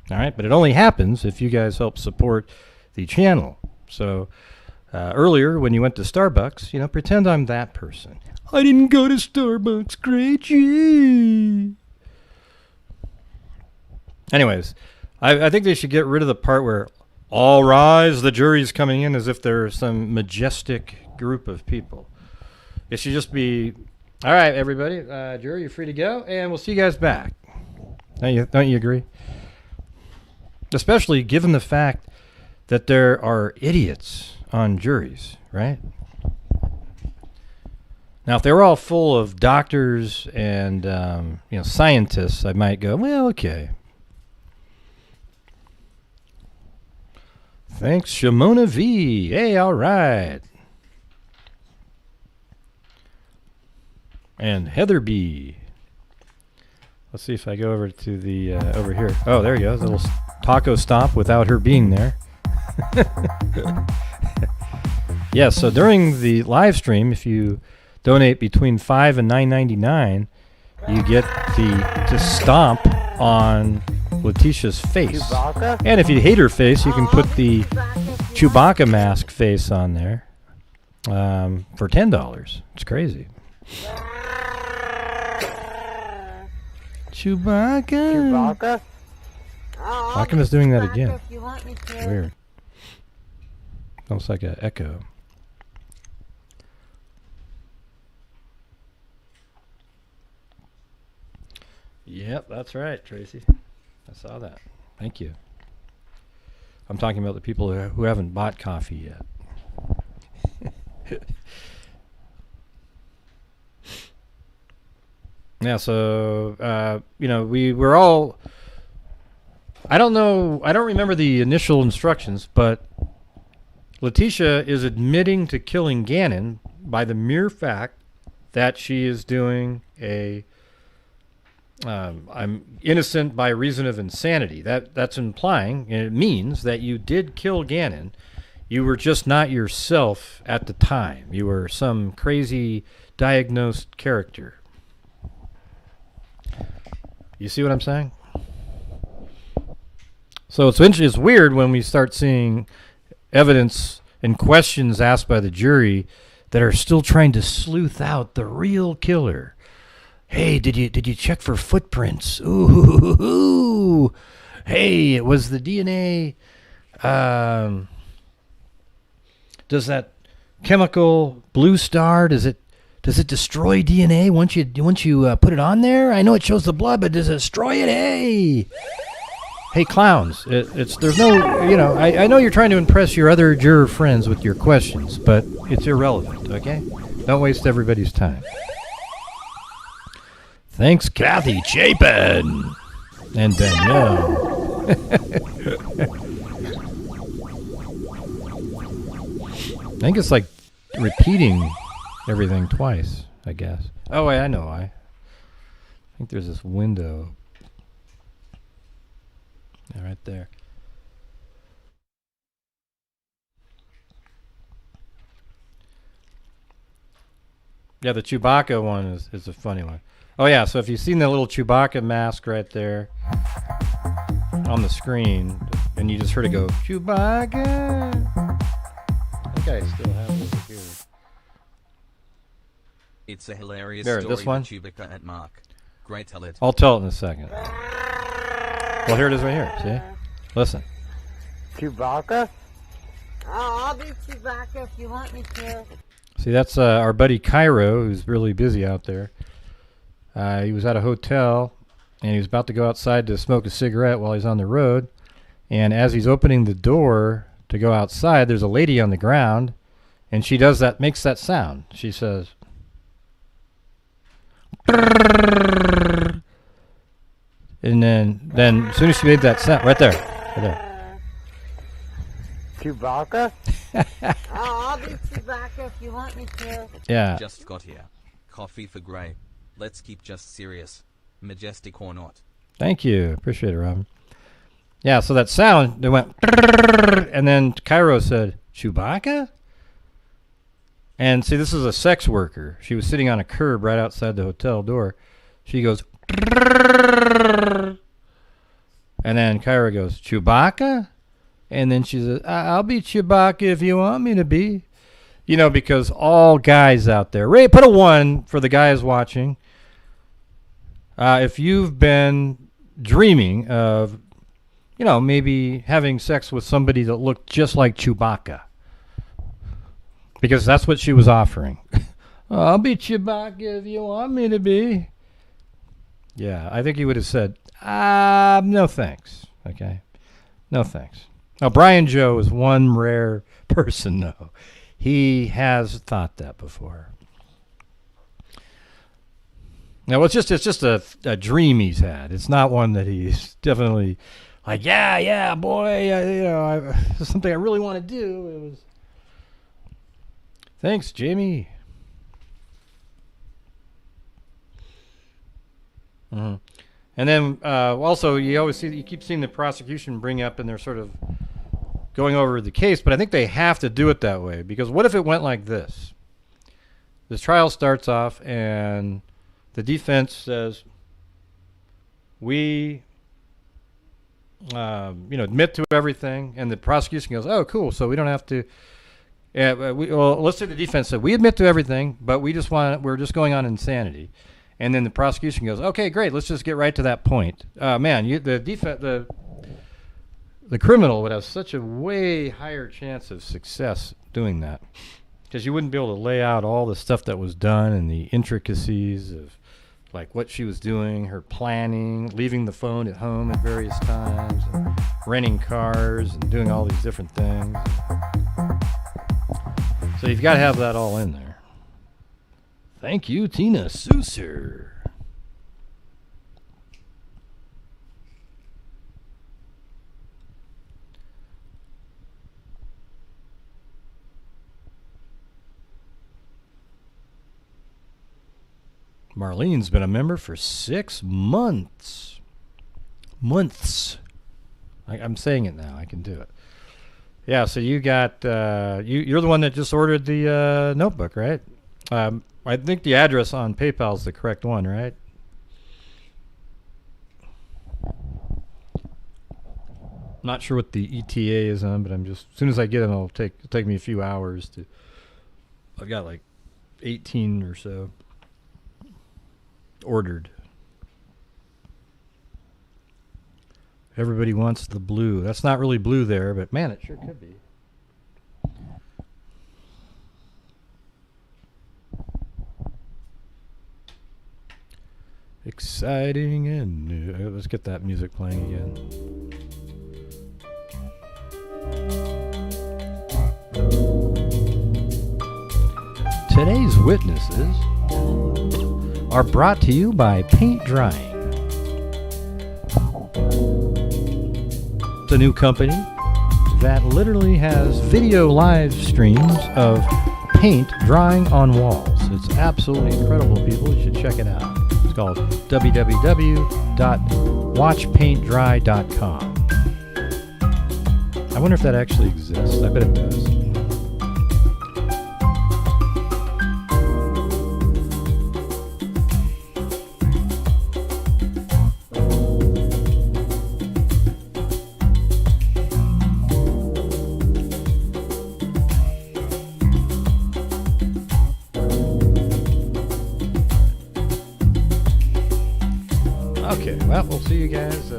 All right, but it only happens if you guys help support the channel. So earlier when you went to Starbucks, pretend I'm that person. I didn't go to Starbucks, great. Gee. Anyways, I think they should get rid of the part where all rise, the jury's coming in, as if they're some majestic group of people. It should just be, all right, everybody, jury, you're free to go, and we'll see you guys back. Don't you agree? Especially given the fact that there are idiots on juries, right? Now, if they were all full of doctors and scientists, I might go, well, okay. Thanks, Shimona V. Hey, all right. And Heather B. Let's see if I go over to the over here. Oh, there you go. A little taco stop without her being there. Yeah, so during the live stream, if you donate between $5 and $9.99, you get to stomp on Letecia's face. Chewbacca? And if you hate her face, you can put the Chewbacca mask face on there for $10. It's crazy. Chewbacca? How come it's doing that again? Weird. Almost like an echo. Yep, that's right, Tracy. I saw that. Thank you. I'm talking about the people who haven't bought coffee yet. Yeah, so, we were all... I don't remember the initial instructions, but Letecia is admitting to killing Gannon by the mere fact that she is doing I'm innocent by reason of insanity. That's implying, and it means that you did kill Gannon. You were just not yourself at the time. You were some crazy diagnosed character. You see what I'm saying? So it's weird when we start seeing evidence and questions asked by the jury that are still trying to sleuth out the real killer. Hey, did you check for footprints? Ooh, hey, it was the DNA. Does that chemical blue star, does it destroy DNA once you put it on there? I know it shows the blood, but does it destroy it? Hey, clowns! There's no, I know you're trying to impress your other juror friends with your questions, but it's irrelevant. Okay, don't waste everybody's time. Thanks, Kathy Chapin and Danielle. I think it's like repeating everything twice, I guess. Oh, wait, I know why. I think there's this window. Yeah, right there. Yeah, the Chewbacca one is a funny one. Oh, yeah, so if you've seen the little Chewbacca mask right there on the screen, and you just heard it go, Chewbacca. I think I still have it over here. It's a hilarious there, story this one? with Chewbacca and Mark. Great, tell it. I'll tell it in a second. Well, here it is right here, see? Listen. Chewbacca? Oh, I'll do Chewbacca if you want me to. See, that's our buddy Cairo, who's really busy out there. He was at a hotel, and he was about to go outside to smoke a cigarette while he's on the road. And as he's opening the door to go outside, there's a lady on the ground, and she makes that sound. She says, Brrr. And then as soon as she made that sound, right there. Chewbacca? Oh, I'll do Chewbacca if you want me to. Yeah. Just got here. Coffee for Gray. Let's keep just serious. Majestic or not. Thank you. Appreciate it, Robin. Yeah, so that sound, they went, and then Cairo said, Chewbacca? And see, this is a sex worker. She was sitting on a curb right outside the hotel door. She goes, and then Cairo goes, Chewbacca? And then she says, I'll be Chewbacca if you want me to be. You know, because all guys out there, Ray, put a 1 for the guys watching. If you've been dreaming of, you know, maybe having sex with somebody that looked just like Chewbacca. Because that's what she was offering. I'll be Chewbacca if you want me to be. Yeah, I think he would have said, no thanks. Okay? No thanks. Now, Brian Joe is one rare person, though. He has thought that before. Now, it's just a dream he's had. It's not one that he's definitely like, yeah, boy, it's something I really want to do. It was. Thanks, Jamie. Mm-hmm. And then also, you keep seeing the prosecution bring up, and they're sort of going over the case, but I think they have to do it that way, because what if it went like this? This trial starts off, and the defense says, we admit to everything, and the prosecution goes, oh, cool, so we don't have to. Let's say the defense said, we admit to everything, but we're just going on insanity. And then the prosecution goes, okay, great, let's just get right to that point. The criminal would have such a way higher chance of success doing that, because you wouldn't be able to lay out all the stuff that was done and the intricacies of like what she was doing, her planning, leaving the phone at home at various times, and renting cars and doing all these different things. So you've got to have that all in there. Thank you, Tina Susser. Marlene's been a member for 6 months. I'm saying it now. I can do it. Yeah, so you got, you're the one that just ordered the notebook, right? I think the address on PayPal is the correct one, right? Not sure what the ETA is on, but I'm just, as soon as I get them, it'll take me a few hours to, I've got like 18 or so ordered. Everybody wants the blue. That's not really blue there, but man, it sure could be. Exciting and new. Let's get that music playing again. Today's witnesses are brought to you by Paint Drying. It's a new company that literally has video live streams of paint drying on walls. It's absolutely incredible, people. You should check it out. It's called www.watchpaintdry.com. I wonder if that actually exists. I bet it does. Okay, well, we'll see you guys.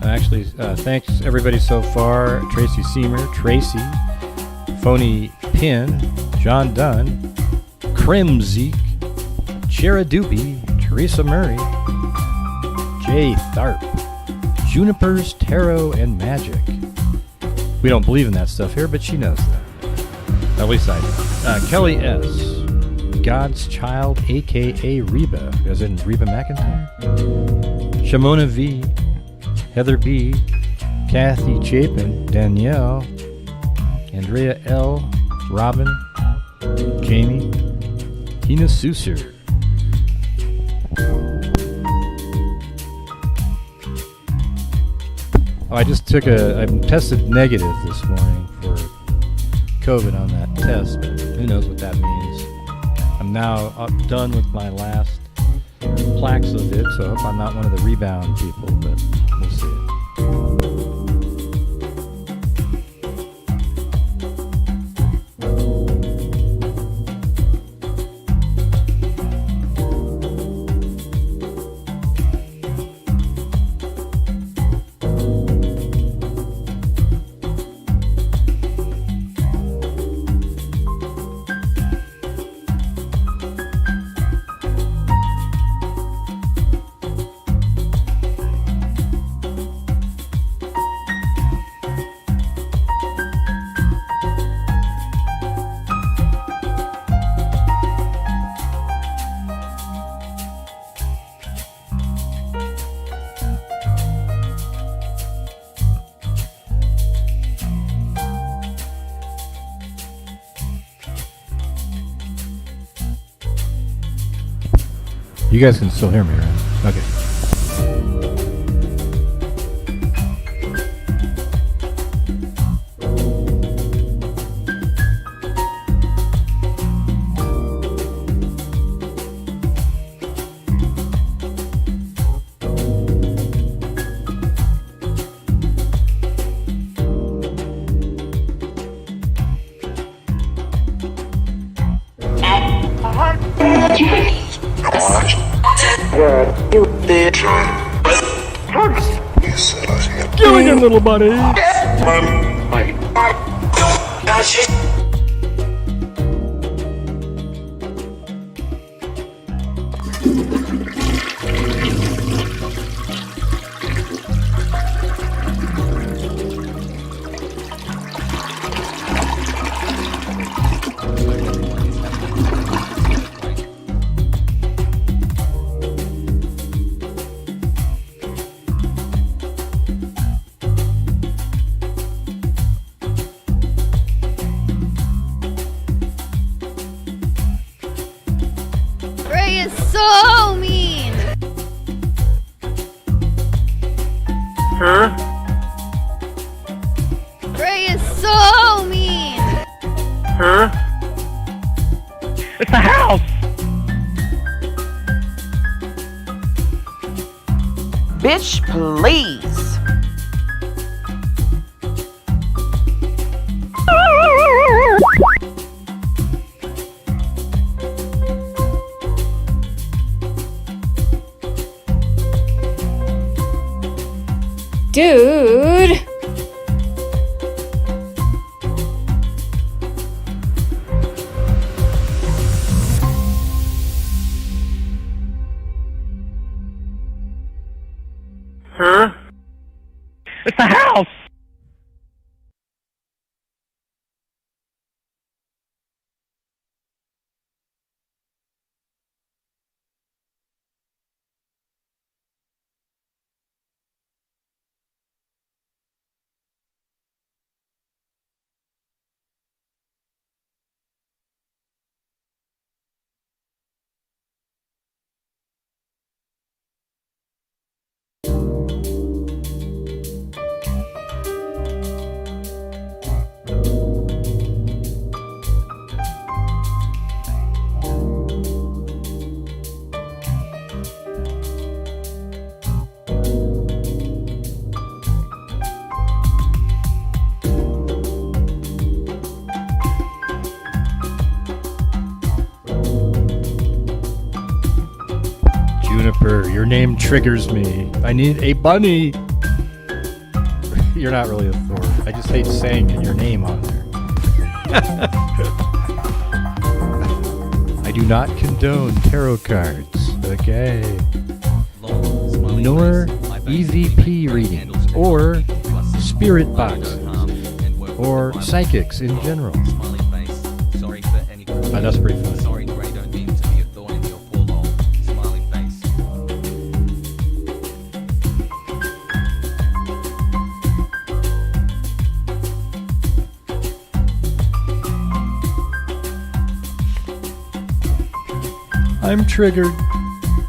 Actually, thanks everybody so far. Tracy Seamer, Tracy, Phony Pin, John Dunn, Crimzeek, Chera Doopy, Teresa Murray, Jay Tharp, Junipers, Tarot, and Magic. We don't believe in that stuff here, but she knows that. At least I do. Kelly S., God's Child, a.k.a. Reba, as in Reba McIntyre. Shimona V., Heather B., Kathy Chapin, Danielle, Andrea L., Robin, Jamie, Tina Susser. I just I tested negative this morning for COVID on that test. Who knows what that means? I'm now done with my last Plaxo so I hope I'm not one of the rebound people, but we'll see. You guys can still hear me, right? Okay. Killing it, little buddy. Ray is so mean. Huh? Ray is so mean. Huh? It's a house! Bitch, please. Dude. Huh? It's a house! Juniper, your name triggers me. I need a bunny. You're not really a Thor. I just hate saying it, your name on there. I do not condone tarot cards, okay? Nor EVP readings, or spirit boxes, or psychics in general. Oh, that's pretty funny. I'm triggered.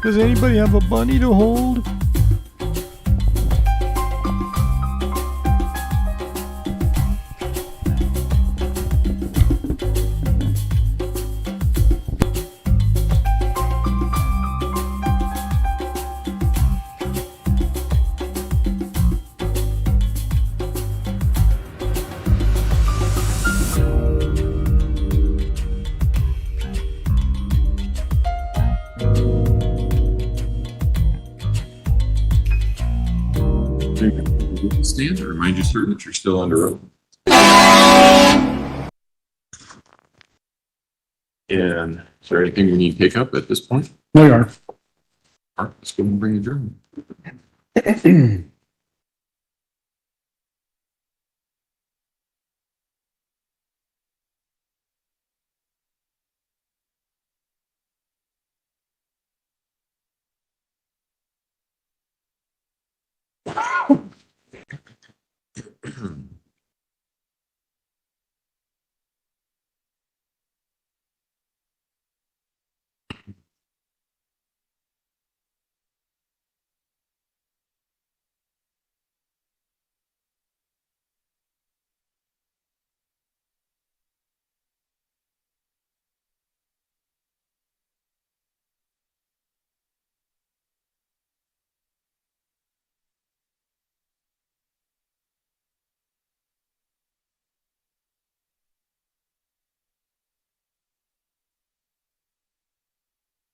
Does anybody have a bunny to hold? stand to remind you, sir, that you're still under oath. And is there anything we need to take up at this point? No, Your Honor. All right, let's go and bring adjournment.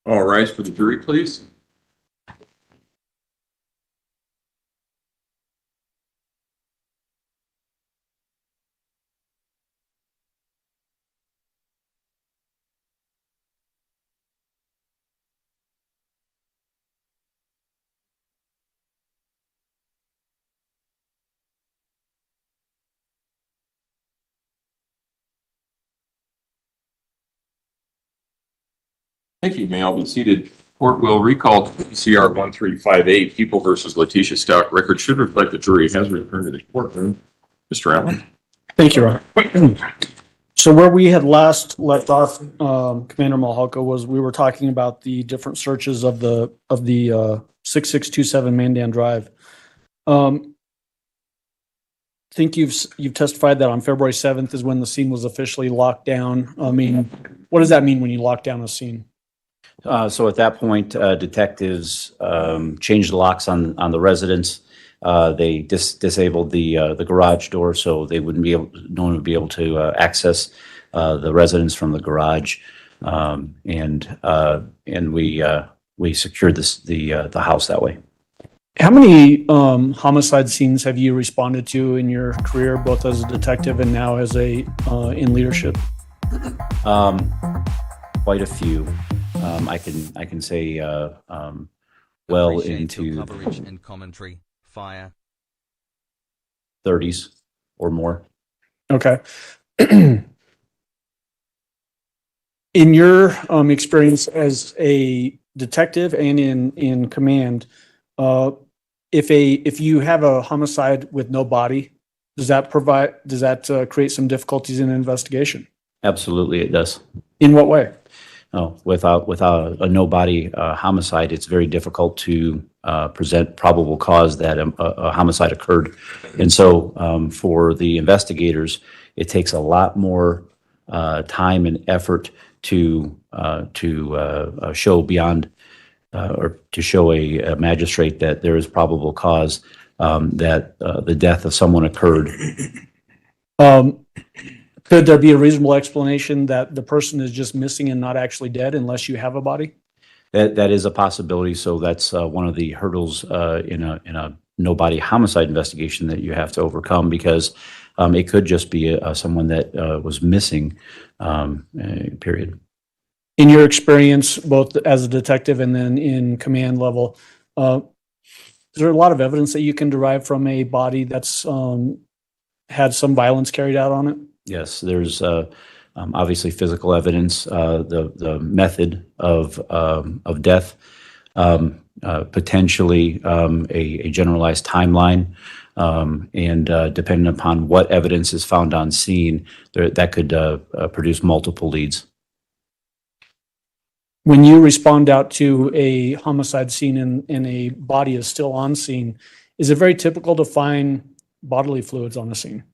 All rise for the jury, please. Thank you. May all be seated. Court will recall CR 1358, People versus Letecia Stauch. Record should reflect the jury has returned to the courtroom. Mr. Allen. Thank you, Your Honor. So where we had last left off, Commander Mihalko, was we were talking about the different searches of the 6627 Mandan Drive. Think you've testified that on February 7th is when the scene was officially locked down. I mean, what does that mean when you lock down a scene? So at that point, detectives changed the locks on the residence. They disabled the garage door, so they wouldn't be able, no one would be able to access the residence from the garage, and we secured the house that way. How many homicide scenes have you responded to in your career, both as a detective and now as a in leadership? Quite a few. I can say well into coverage and commentary. Fire. 30s or more. Okay. In your experience as a detective and in command, if you have a homicide with no body, does that create some difficulties in an investigation? Absolutely, it does. In what way? Oh, without a no body homicide, it's very difficult to present probable cause that a homicide occurred. And so for the investigators, it takes a lot more time and effort to show beyond or to show a magistrate that there is probable cause that the death of someone occurred. Could there be a reasonable explanation that the person is just missing and not actually dead unless you have a body? That is a possibility. So that's one of the hurdles in a no body homicide investigation that you have to overcome, because it could just be someone that was missing. Period. In your experience, both as a detective and then in command level, is there a lot of evidence that you can derive from a body that's had some violence carried out on it? Yes, there's obviously physical evidence, the method of death, potentially a generalized timeline, and depending upon what evidence is found on scene, that could produce multiple leads. When you respond out to a homicide scene and a body is still on scene, is it very typical to find bodily fluids on the scene?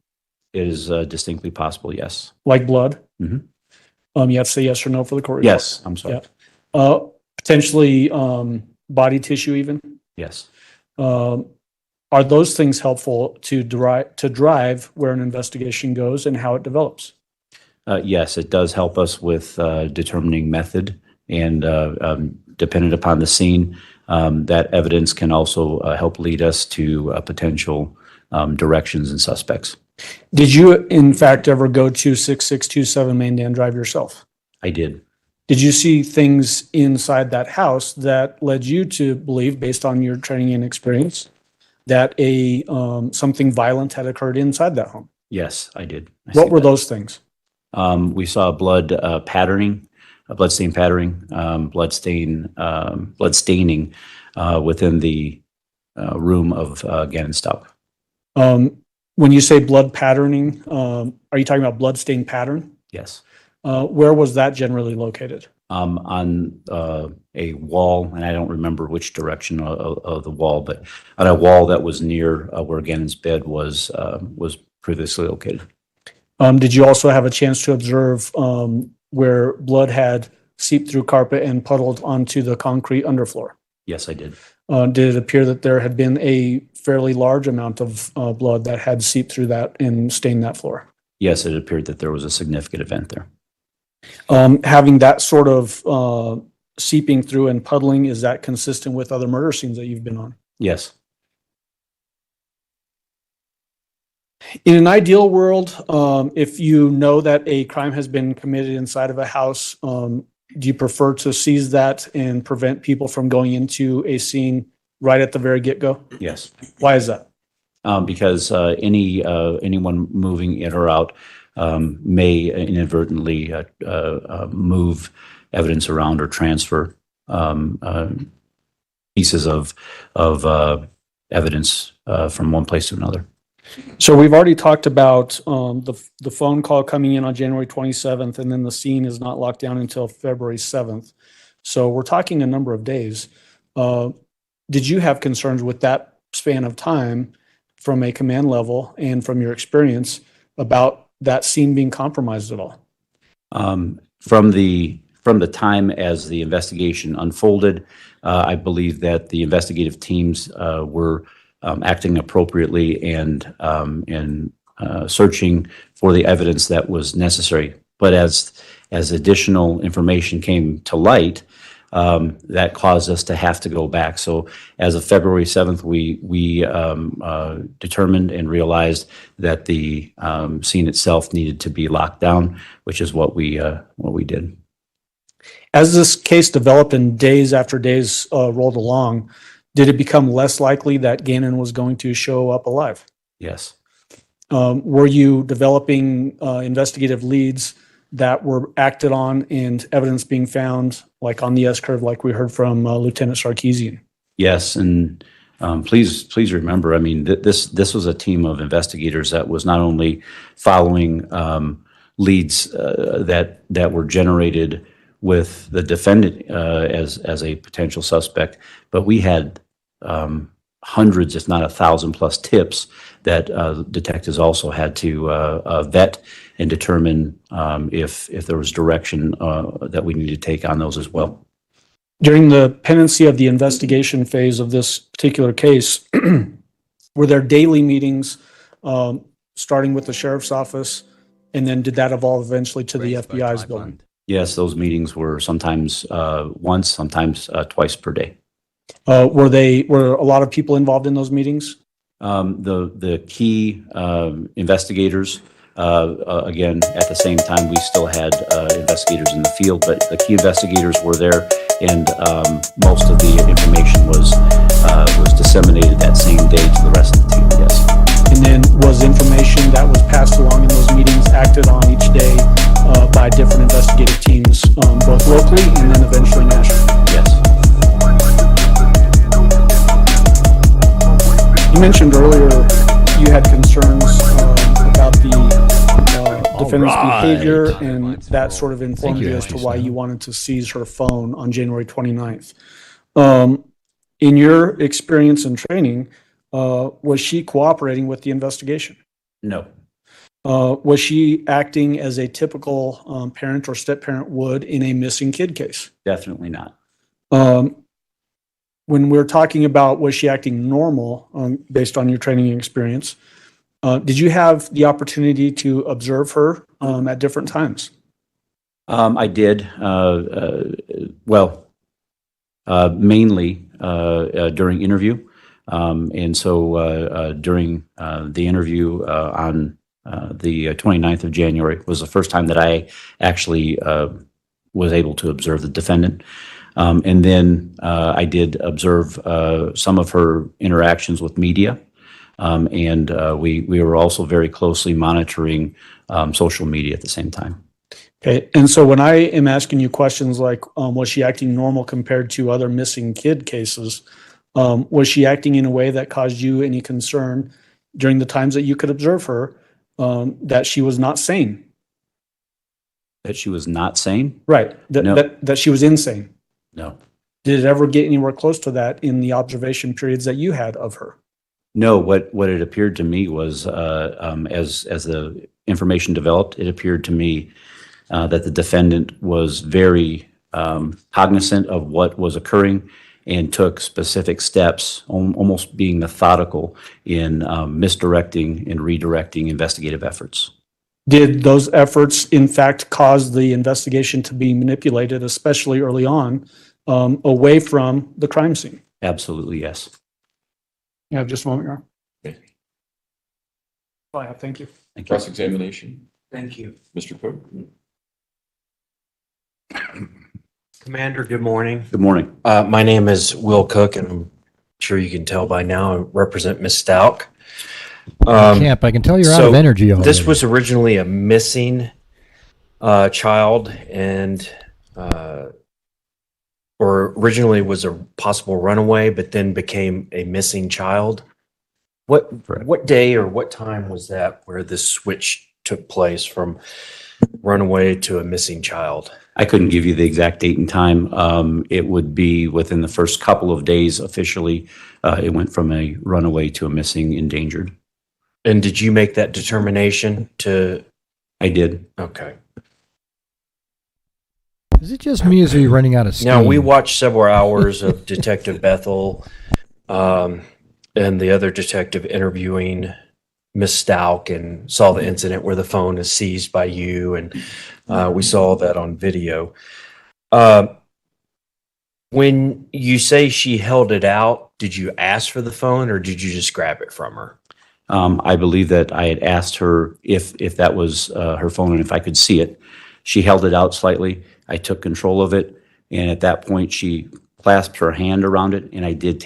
It is distinctly possible, yes. Like blood? Mm-hmm. You have to say yes or no for the court. Yes, I'm sorry. Yeah. Potentially body tissue even? Yes. Are those things helpful to drive where an investigation goes and how it develops? Yes, it does help us with determining method, and dependent upon the scene, that evidence can also help lead us to potential directions and suspects. Did you, in fact, ever go to 6627 Main Dan Drive yourself? I did. Did you see things inside that house that led you to believe, based on your training and experience, that something violent had occurred inside that home? Yes, I did. What were those things? We saw blood patterning, blood stain patterning, blood staining within the room of Gannon Stauch. When you say blood patterning, are you talking about blood stain pattern? Yes. Where was that generally located? On a wall, and I don't remember which direction of the wall, but on a wall that was near where Gannon's bed was previously located. Did you also have a chance to observe where blood had seeped through carpet and puddled onto the concrete underfloor? Yes, I did. Did it appear that there had been a fairly large amount of blood that had seeped through that and stained that floor? Yes, it appeared that there was a significant event there. Having that sort of seeping through and puddling, is that consistent with other murder scenes that you've been on? Yes. In an ideal world, if you know that a crime has been committed inside of a house, do you prefer to seize that and prevent people from going into a scene right at the very get-go? Yes. Why is that? Because anyone moving in or out may inadvertently move evidence around or transfer pieces of evidence from one place to another. So we've already talked about the phone call coming in on January 27th, and then the scene is not locked down until February 7th. So we're talking a number of days. Did you have concerns with that span of time from a command level and from your experience about that scene being compromised at all? From the time as the investigation unfolded, I believe that the investigative teams were acting appropriately and searching for the evidence that was necessary. But as additional information came to light, that caused us to have to go back. So as of February 7th, we determined and realized that the scene itself needed to be locked down, which is what we did. As this case developed and days after days rolled along, did it become less likely that Gannon was going to show up alive? Yes. Were you developing investigative leads that were acted on and evidence being found, like on the S-curve, like we heard from Lieutenant Sarkisian? Yes, and please remember, I mean, this was a team of investigators that was not only following leads that were generated with the defendant as a potential suspect, but we had hundreds, if not 1,000 plus tips that detectives also had to vet and determine if there was direction that we need to take on those as well. During the pendency of the investigation phase of this particular case, were there daily meetings starting with the sheriff's office, and then did that evolve eventually to the FBI's building? Yes, those meetings were sometimes once, sometimes twice per day. Were a lot of people involved in those meetings? The key investigators, again, at the same time, we still had investigators in the field, but the key investigators were there, and most of the information was disseminated that same day to the rest of the team, yes. And then was information that was passed along in those meetings acted on each day by different investigative teams, both locally and then eventually nationally? Yes. You mentioned earlier you had concerns about the defendant's behavior, and that sort of informed you as to why you wanted to seize her phone on January 29th. In your experience and training, was she cooperating with the investigation? No. Was she acting as a typical parent or step-parent would in a missing kid case? Definitely not. When we're talking about was she acting normal based on your training and experience, did you have the opportunity to observe her at different times? I did. Mainly during interview. And so during the interview on the 29th of January was the first time that I actually was able to observe the defendant. And then I did observe some of her interactions with media. And we were also very closely monitoring social media at the same time. Okay, and so when I am asking you questions like, was she acting normal compared to other missing kid cases? Was she acting in a way that caused you any concern during the times that you could observe her, that she was not sane? That she was not sane? Right, No. that she was insane. No. Did it ever get anywhere close to that in the observation periods that you had of her? No, what it appeared to me was, as the information developed, it appeared to me that the defendant was very cognizant of what was occurring and took specific steps, almost being methodical in misdirecting and redirecting investigative efforts. Did those efforts, in fact, cause the investigation to be manipulated, especially early on, away from the crime scene? Absolutely, yes. You have just a moment, Your Honor. Okay. Oh, yeah, thank you. Thank you. Cross-examination. Thank you. Mr. Cook? Commander, good morning. Good morning. My name is Will Cook, and I'm sure you can tell by now I represent Miss Stauch. Camp, I can tell you're out of energy already. This was originally a missing child, and or originally was a possible runaway, but then became a missing child. What day or what time was that where this switch took place from runaway to a missing child? I couldn't give you the exact date and time. It would be within the first couple of days officially. It went from a runaway to a missing endangered. And did you make that determination to? I did. Okay. Is it just me, or are you running out of steam? Now, we watched several hours of Detective Bethel and the other detective interviewing Miss Stauch and saw the incident where the phone is seized by you, and we saw that on video. When you say she held it out, did you ask for the phone or did you just grab it from her? I believe that I had asked her if that was her phone and if I could see it. She held it out slightly. I took control of it, and at that point, she clasped her hand around it, and I did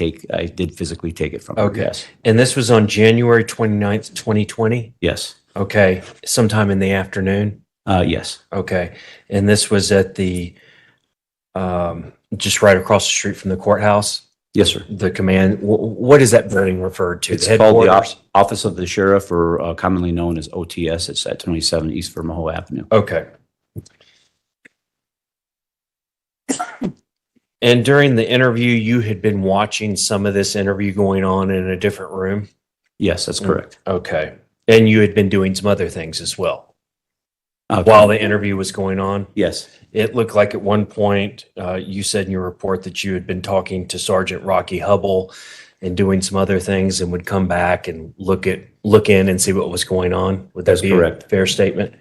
physically take it from her. Okay. Yes. And this was on January 29th, 2020? Yes. Okay. Sometime in the afternoon? Yes. Okay. And this was at the, just right across the street from the courthouse? Yes, sir. The command, what is that building referred to? It's The called the headquarters? Office of the Sheriff, or commonly known as OTS. It's at 27 East Vermejo Avenue. Okay. And during the interview, you had been watching some of this interview going on in a different room? Yes, that's correct. Okay. And you had been doing some other things as well? While the interview was going on? Yes. It looked like at one point, you said in your report that you had been talking to Sergeant Rocky Hubble and doing some other things and would come back and look in and see what was going on. Would that That's be correct. a fair statement?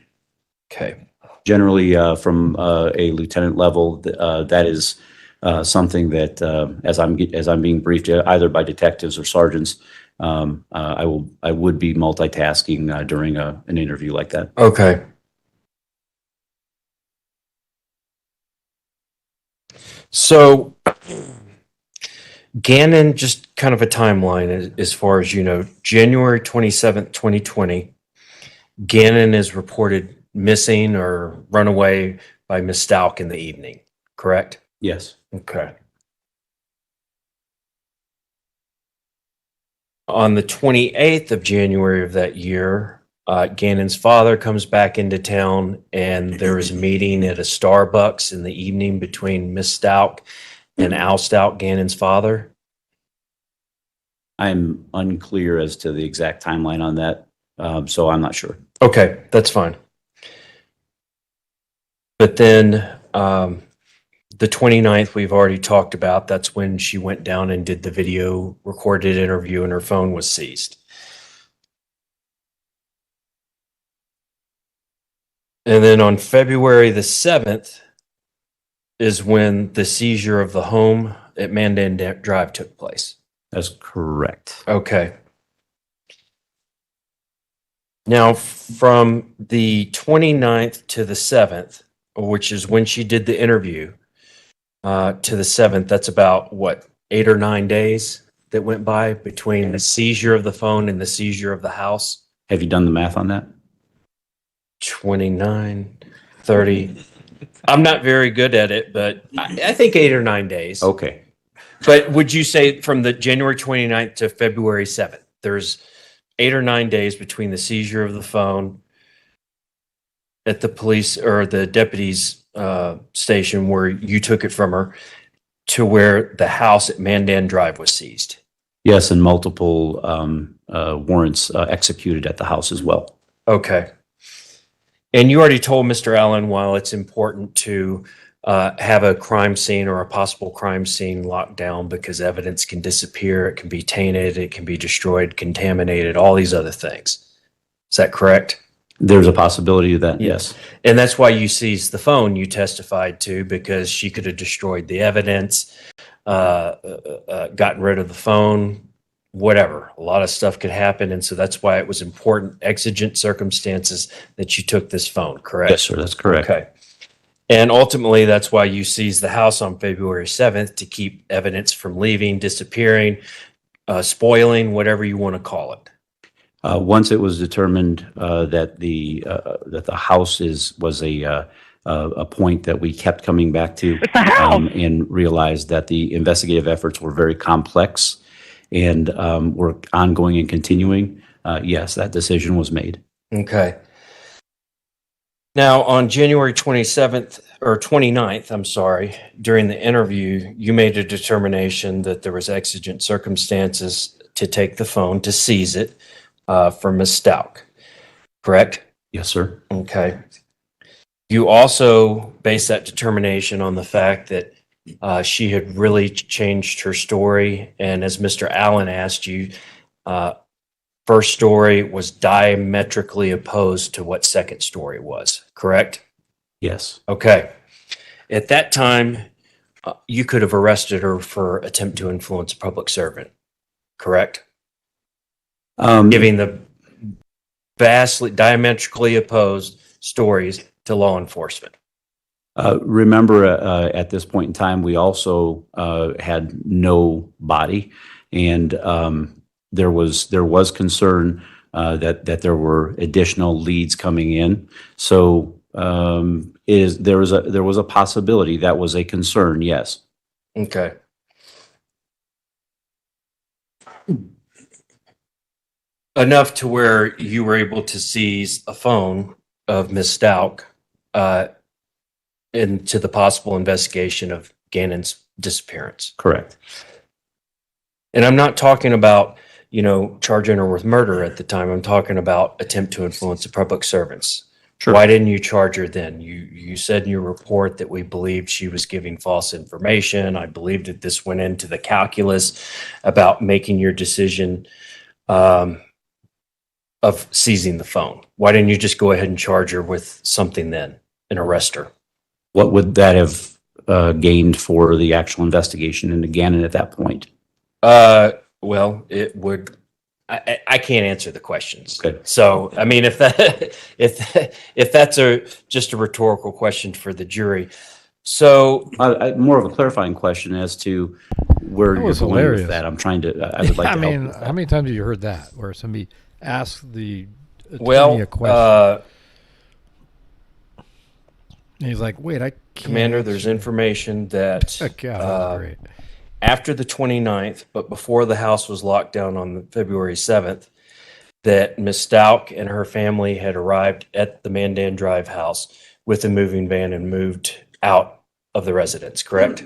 Okay. Generally, from a lieutenant level, that is something that, as I'm being briefed either by detectives or sergeants, I would be multitasking during an interview like that. Okay. So, Gannon, just kind of a timeline as far as you know, January 27th, 2020, Gannon is reported missing or run away by Miss Stauch in the evening, correct? Yes. Okay. On the 28th of January of that year, Gannon's father comes back into town, and there is a meeting at a Starbucks in the evening between Miss Stauch and Al Stauch, Gannon's father. I'm unclear as to the exact timeline on that, so I'm not sure. Okay, that's fine. But then the 29th, we've already talked about. That's when she went down and did the video recorded interview, and her phone was seized. And then on February the 7th is when the seizure of the home at Mandan Drive took place. That's correct. Okay. Now, from the 29th to the 7th, which is when she did the interview, to the 7th, that's about what, 8 or 9 days that went by between the seizure of the phone and the seizure of the house? Have you done the math on that? 29, 30. I'm not very good at it, but I think 8 or 9 days. Okay. But would you say from the January 29th to February 7th, there's 8 or 9 days between the seizure of the phone at the police or the deputy's station where you took it from her to where the house at Mandan Drive was seized? Yes, and multiple warrants executed at the house as well. Okay. And you already told Mr. Allen, while it's important to have a crime scene or a possible crime scene locked down because evidence can disappear, it can be tainted, it can be destroyed, contaminated, all these other things. Is that correct? There's a possibility of that, yes. And that's why you seized the phone you testified to, because she could have destroyed the evidence, gotten rid of the phone, whatever. A lot of stuff could happen. And so that's why it was important, exigent circumstances, that you took this phone, correct? Yes, sir, that's correct. Okay. And ultimately, that's why you seized the house on February 7th, to keep evidence from leaving, disappearing, spoiling, whatever you want to call it. Once it was determined that the house was a point that we kept coming back to, and realized that the investigative efforts were very complex and were ongoing and continuing, yes, that decision was made. Okay. Now, on January 27th or 29th, I'm sorry, during the interview, you made a determination that there was exigent circumstances to take the phone, to seize it from Ms. Stauch, correct? Yes, sir. Okay. You also based that determination on the fact that she had really changed her story. And as Mr. Allen asked you, first story was diametrically opposed to what second story was, correct? Yes. Okay. At that time, you could have arrested her for attempt to influence a public servant, correct? Giving the vastly diametrically opposed stories to law enforcement. Remember, at this point in time, we also had no body, and there was concern that there were additional leads coming in. So there was a possibility that was a concern. Yes. Okay. Enough to where you were able to seize a phone of Ms. Stauch into the possible investigation of Gannon's disappearance. Correct. And I'm not talking about, charging her with murder at the time. I'm talking about attempt to influence the public servants. Sure. Why didn't you charge her then? You said in your report that we believed she was giving false information. I believed that this went into the calculus about making your decision of seizing the phone. Why didn't you just go ahead and charge her with something then and arrest her? What would that have gained for the actual investigation into Gannon at that point? Well, it would. I can't answer the questions. Okay. So, I mean, if that's just a rhetorical question for the jury. So, more of a clarifying question as to where That you're was going hilarious. with that. I'm trying to. I would like I to mean, help with that. how many times have you heard that, where somebody asks the attorney well, a question? And he's like, "Wait, I can't." Commander, there's information that Oh, God, that's great. after the 29th, but before the house was locked down on February 7th, that Ms. Stauch and her family had arrived at the Mandan Drive house with a moving van and moved out of the residence, correct?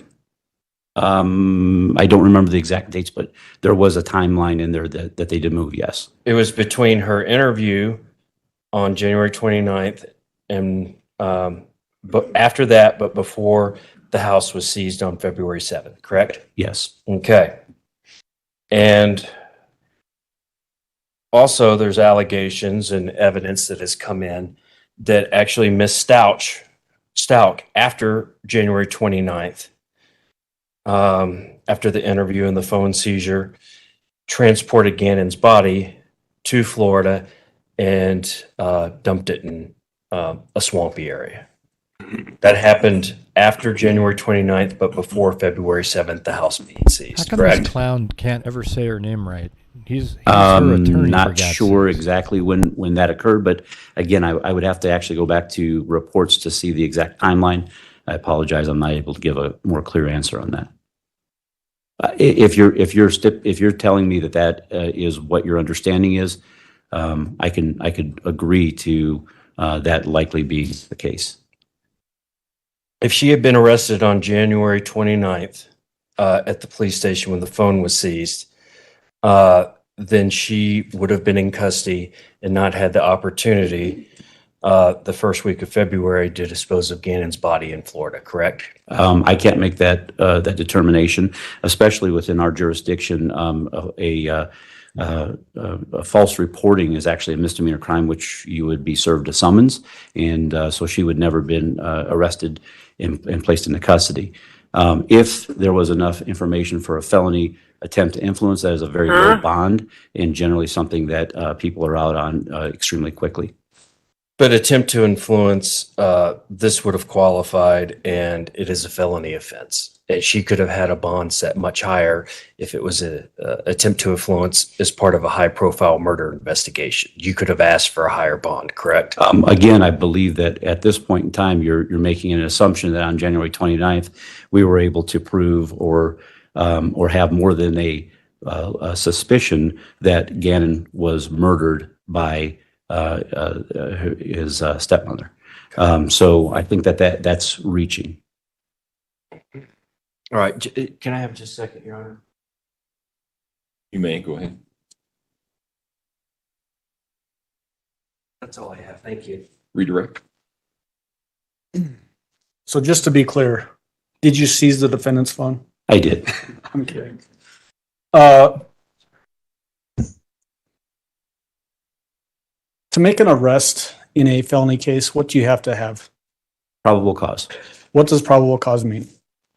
I don't remember the exact dates, but there was a timeline in there that they did move. Yes. It was between her interview on January 29th and but after that, but before the house was seized on February 7th, correct? Yes. Okay. And also there's allegations and evidence that has come in that actually Ms. Stauch, after January 29th, after the interview and the phone seizure, transported Gannon's body to Florida and dumped it in a swampy area. That happened after January 29th, but before February 7th, the house being How seized, come correct? this clown can't ever say her name right? He's her attorney, for Not God's sure sakes. exactly when that occurred, but again, I would have to actually go back to reports to see the exact timeline. I apologize, I'm not able to give a more clear answer on that. If you're telling me that is what your understanding is, I could agree to that likely being the case. If she had been arrested on January 29th at the police station when the phone was seized, then she would have been in custody and not had the opportunity the first week of February to dispose of Gannon's body in Florida, correct? I can't make that determination, especially within our jurisdiction. A false reporting is actually a misdemeanor crime, which you would be served a summons, and so she would never been arrested and placed into custody. If there was enough information for a felony attempt to influence, that is a very low bond and generally something that people are out on extremely quickly. But attempt to influence, this would have qualified, and it is a felony offense. And she could have had a bond set much higher if it was an attempt to influence as part of a high-profile murder investigation. You could have asked for a higher bond, correct? Again, I believe that at this point in time, you're making an assumption that on January 29th, we were able to prove or have more than a suspicion that Gannon was murdered by his stepmother. So I think that's reaching. All right. Can I have just a second, Your Honor? You may, go ahead. That's all I have. Thank you. Redirect. So just to be clear, did you seize the defendant's phone? I did. I'm kidding. To make an arrest in a felony case, what do you have to have? Probable cause. What does probable cause mean?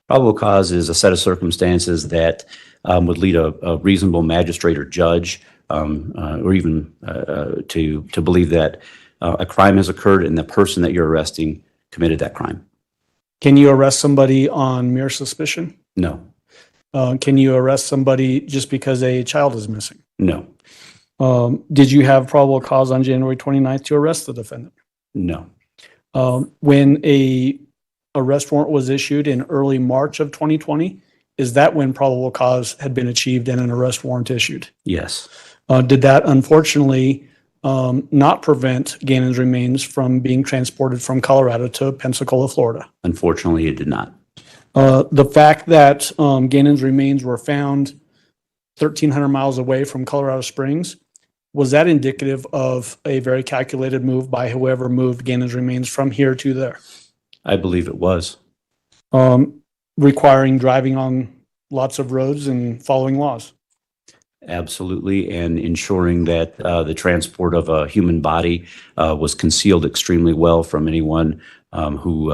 Probable cause is a set of circumstances that would lead a reasonable magistrate or judge, or even to believe that a crime has occurred and the person that you're arresting committed that crime. Can you arrest somebody on mere suspicion? No. Can you arrest somebody just because a child is missing? No. Did you have probable cause on January 29th to arrest the defendant? No. When a arrest warrant was issued in early March of 2020, is that when probable cause had been achieved and an arrest warrant issued? Yes. Did that unfortunately not prevent Gannon's remains from being transported from Colorado to Pensacola, Florida? Unfortunately, it did not. The fact that Gannon's remains were found 1,300 miles away from Colorado Springs, was that indicative of a very calculated move by whoever moved Gannon's remains from here to there? I believe it was. Requiring driving on lots of roads and following laws. Absolutely, and ensuring that the transport of a human body was concealed extremely well from anyone who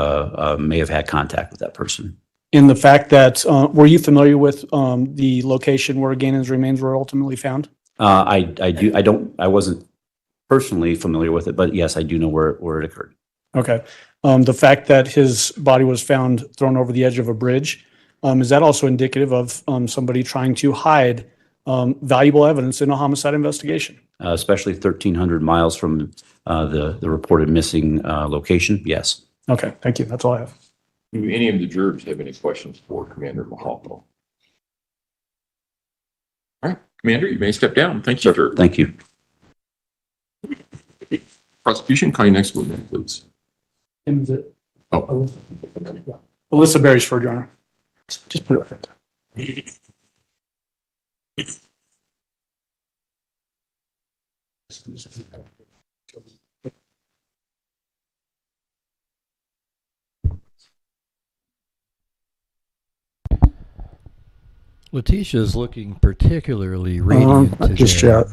may have had contact with that person. In the fact that, were you familiar with the location where Gannon's remains were ultimately found? I wasn't personally familiar with it, but yes, I do know where it occurred. Okay. The fact that his body was found thrown over the edge of a bridge, is that also indicative of somebody trying to hide valuable evidence in a homicide investigation? Especially 1,300 miles from the reported missing location, yes. Okay, thank you. That's all I have. Do any of the jurors have any questions for Commander Mihalko? All right, Commander, you may step down. Thank you, sir. Thank you. Prosecution, call you next witness, please. Oh. Alyssa Berry-Scherer, Your Honor. Just put it right there. Letecia is looking particularly radiant today. Just chat.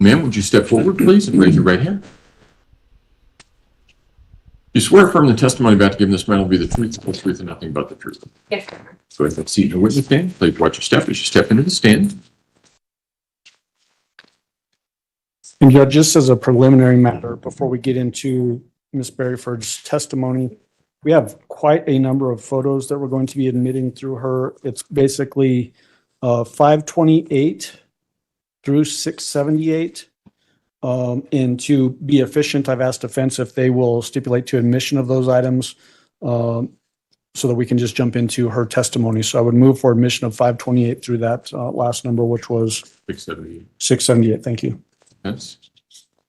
Ma'am, would you step forward, please, and raise your right hand? You swear affirm the testimony about to give in this matter will be the truth, the whole truth, and nothing but the truth. Yes, Your Honor. Go ahead and seat in the witness stand. Please watch your step as you step into the stand. And Judge, just as a preliminary matter, before we get into Ms. Berry-Scherer testimony, we have quite a number of photos that we're going to be admitting through her. It's basically 528 through 678. And to be efficient, I've asked defense if they will stipulate to admission of those items so that we can just jump into her testimony. So I would move for admission of 528 through that last number, which was 678. 678. Thank you.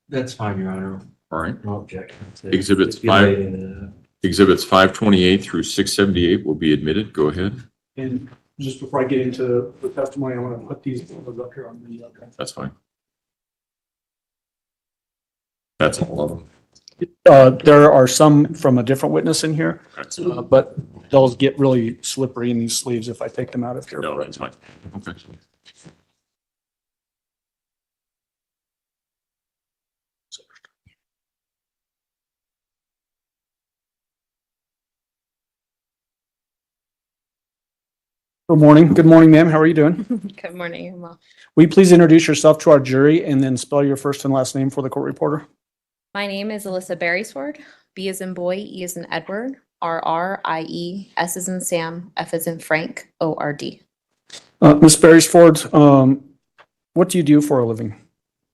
That's fine, Your Honor. All right. No objection. Exhibits 528 through 678 will be admitted. Go ahead. And just before I get into the testimony, I want to put these photos up here on the. That's fine. That's all of them. There are some from a different witness in here, but those get really slippery in these sleeves if I take them out of here. No, that's fine. Okay. Good morning. Good morning, ma'am. How are you doing? Good morning. I'm well. Will you please introduce yourself to our jury and then spell your first and last name for the court reporter? My name is Alyssa Berry-Scherer. B as in boy, E as in Edward, R-R-I-E, S as in Sam, F as in Frank, O-R-D. Ms. Berry-Scherer, what do you do for a living?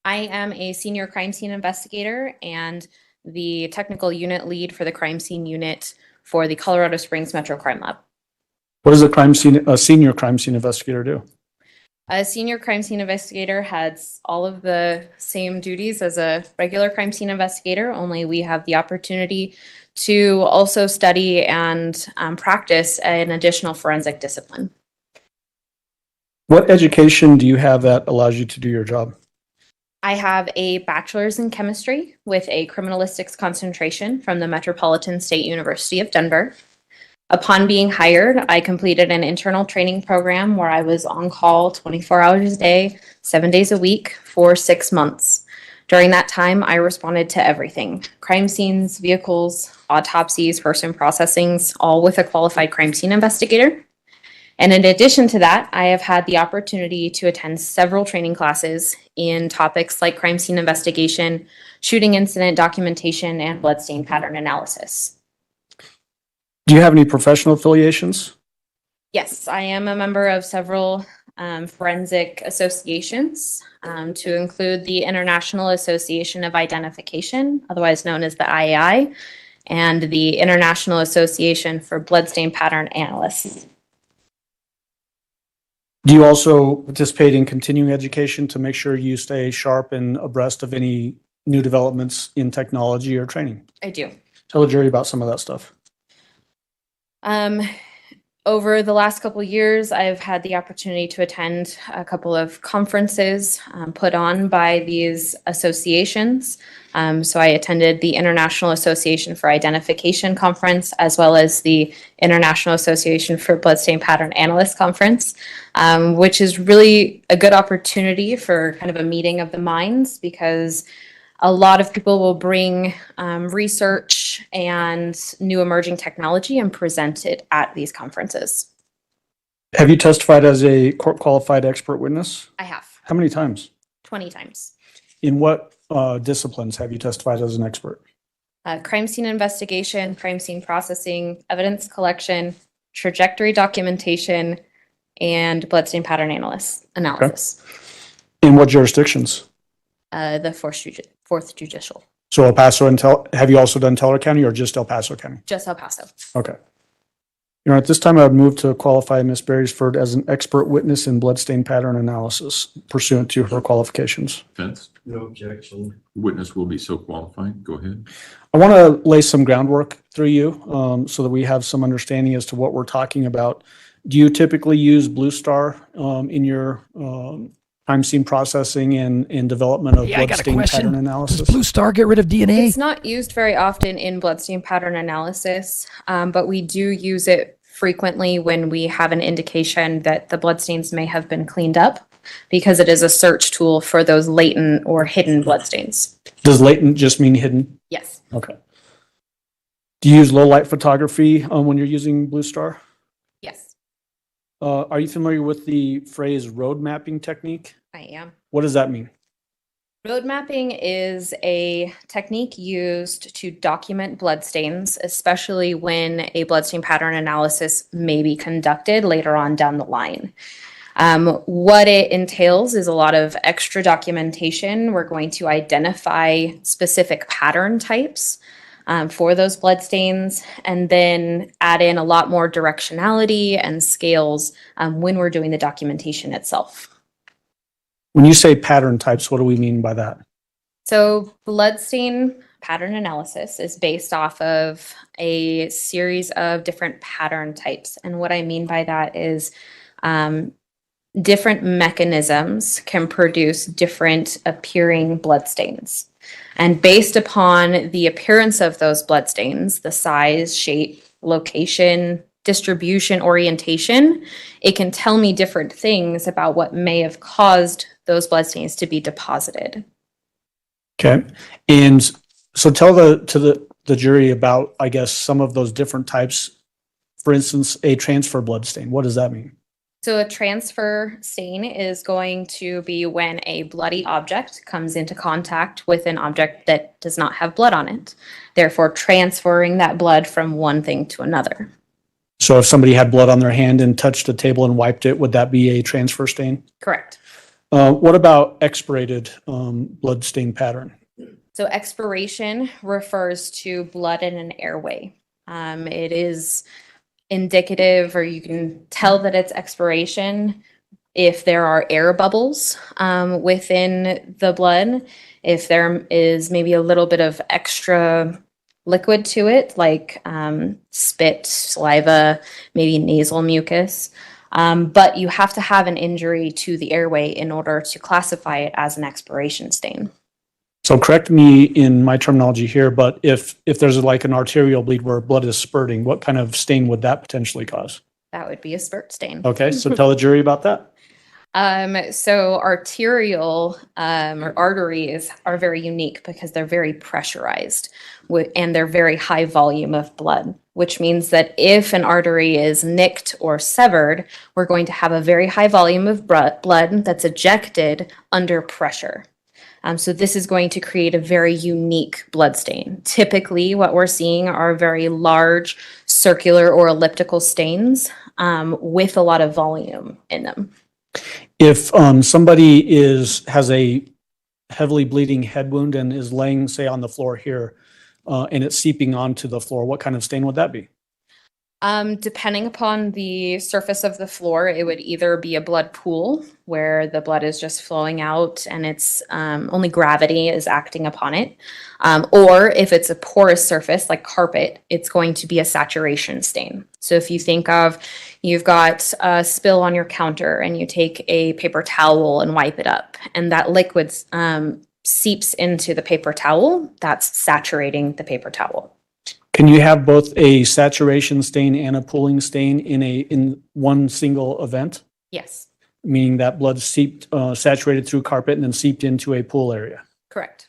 I am a senior crime scene investigator and the technical unit lead for the crime scene unit for the Colorado Springs Metro Crime Lab. What does a senior crime scene investigator do? A senior crime scene investigator has all of the same duties as a regular crime scene investigator, only we have the opportunity to also study and practice an additional forensic discipline. What education do you have that allows you to do your job? I have a bachelor's in chemistry with a criminalistics concentration from the Metropolitan State University of Denver. Upon being hired, I completed an internal training program where I was on call 24 hours a day, 7 days a week for 6 months. During that time, I responded to everything: crime scenes, vehicles, autopsies, person processings, all with a qualified crime scene investigator. And in addition to that, I have had the opportunity to attend several training classes in topics like crime scene investigation, shooting incident documentation, and bloodstain pattern analysis. Do you have any professional affiliations? Yes, I am a member of several forensic associations, to include the International Association of Identification, otherwise known as the IAI, and the International Association for Bloodstain Pattern Analysts. Do you also participate in continuing education to make sure you stay sharp and abreast of any new developments in technology or training? I do. Tell the jury about some of that stuff. Over the last couple of years, I've had the opportunity to attend a couple of conferences put on by these associations. So I attended the International Association for Identification Conference, as well as the International Association for Bloodstain Pattern Analyst Conference, which is really a good opportunity for kind of a meeting of the minds, because a lot of people will bring research and new emerging technology and present it at these conferences. Have you testified as a court qualified expert witness? I have. How many times? 20 times. In what disciplines have you testified as an expert? Crime scene investigation, crime scene processing, evidence collection, trajectory documentation, and bloodstain pattern analysis. Okay. In what jurisdictions? The fourth judicial. So El Paso and have you also done Teller County or just El Paso County? Just El Paso. Okay. At this time, I would move to qualify Ms. Berry-Scherer as an expert witness in bloodstain pattern analysis pursuant to her qualifications. Defense? No objection. Witness will be so qualified. Go ahead. I want to lay some groundwork through you so that we have some understanding as to what we're talking about. Do you typically use Blue Star in your crime scene processing and development of bloodstain pattern analysis? Does Blue Star get rid of DNA? It's not used very often in bloodstain pattern analysis, but we do use it frequently when we have an indication that the bloodstains may have been cleaned up, because it is a search tool for those latent or hidden bloodstains. Does latent just mean hidden? Yes. Okay. Do you use low light photography when you're using Blue Star? Yes, Are you familiar with the phrase road mapping technique? I am. What does that mean? Road mapping is a technique used to document bloodstains, especially when a bloodstain pattern analysis may be conducted later on down the line. What it entails is a lot of extra documentation. We're going to identify specific pattern types for those bloodstains, and then add in a lot more directionality and scales when we're doing the documentation itself. When you say pattern types, what do we mean by that? So bloodstain pattern analysis is based off of a series of different pattern types. And what I mean by that is different mechanisms can produce different appearing bloodstains. And based upon the appearance of those bloodstains, the size, shape, location, distribution, orientation, it can tell me different things about what may have caused those bloodstains to be deposited. Okay. And so tell the jury about, I guess, some of those different types. For instance, a transfer blood stain. What does that mean? So a transfer stain is going to be when a bloody object comes into contact with an object that does not have blood on it, therefore transferring that blood from one thing to another. So if somebody had blood on their hand and touched a table and wiped it, would that be a transfer stain? Correct. What about expirated blood stain pattern? So expiration refers to blood in an airway. It is indicative, or you can tell that it's expiration if there are air bubbles within the blood, if there is maybe a little bit of extra liquid to it, like spit, saliva, maybe nasal mucus. But you have to have an injury to the airway in order to classify it as an expiration stain. So correct me in my terminology here, but if there's like an arterial bleed where blood is spurting, what kind of stain would that potentially cause? That would be a spurt stain. Okay, so tell the jury about that. So arterial or arteries are very unique because they're very pressurized and they're very high volume of blood, which means that if an artery is nicked or severed, we're going to have a very high volume of blood that's ejected under pressure. So this is going to create a very unique blood stain. Typically, what we're seeing are very large circular or elliptical stains with a lot of volume in them. If somebody has a heavily bleeding head wound and is laying, say, on the floor here, and it's seeping onto the floor, what kind of stain would that be? Depending upon the surface of the floor, it would either be a blood pool where the blood is just flowing out and it's only gravity is acting upon it. Or if it's a porous surface like carpet, it's going to be a saturation stain. So if you think of, you've got a spill on your counter and you take a paper towel and wipe it up, and that liquid seeps into the paper towel, that's saturating the paper towel. Can you have both a saturation stain and a pooling stain in one single event? Yes, Meaning that blood seeped, saturated through carpet and then seeped into a pool area. correct.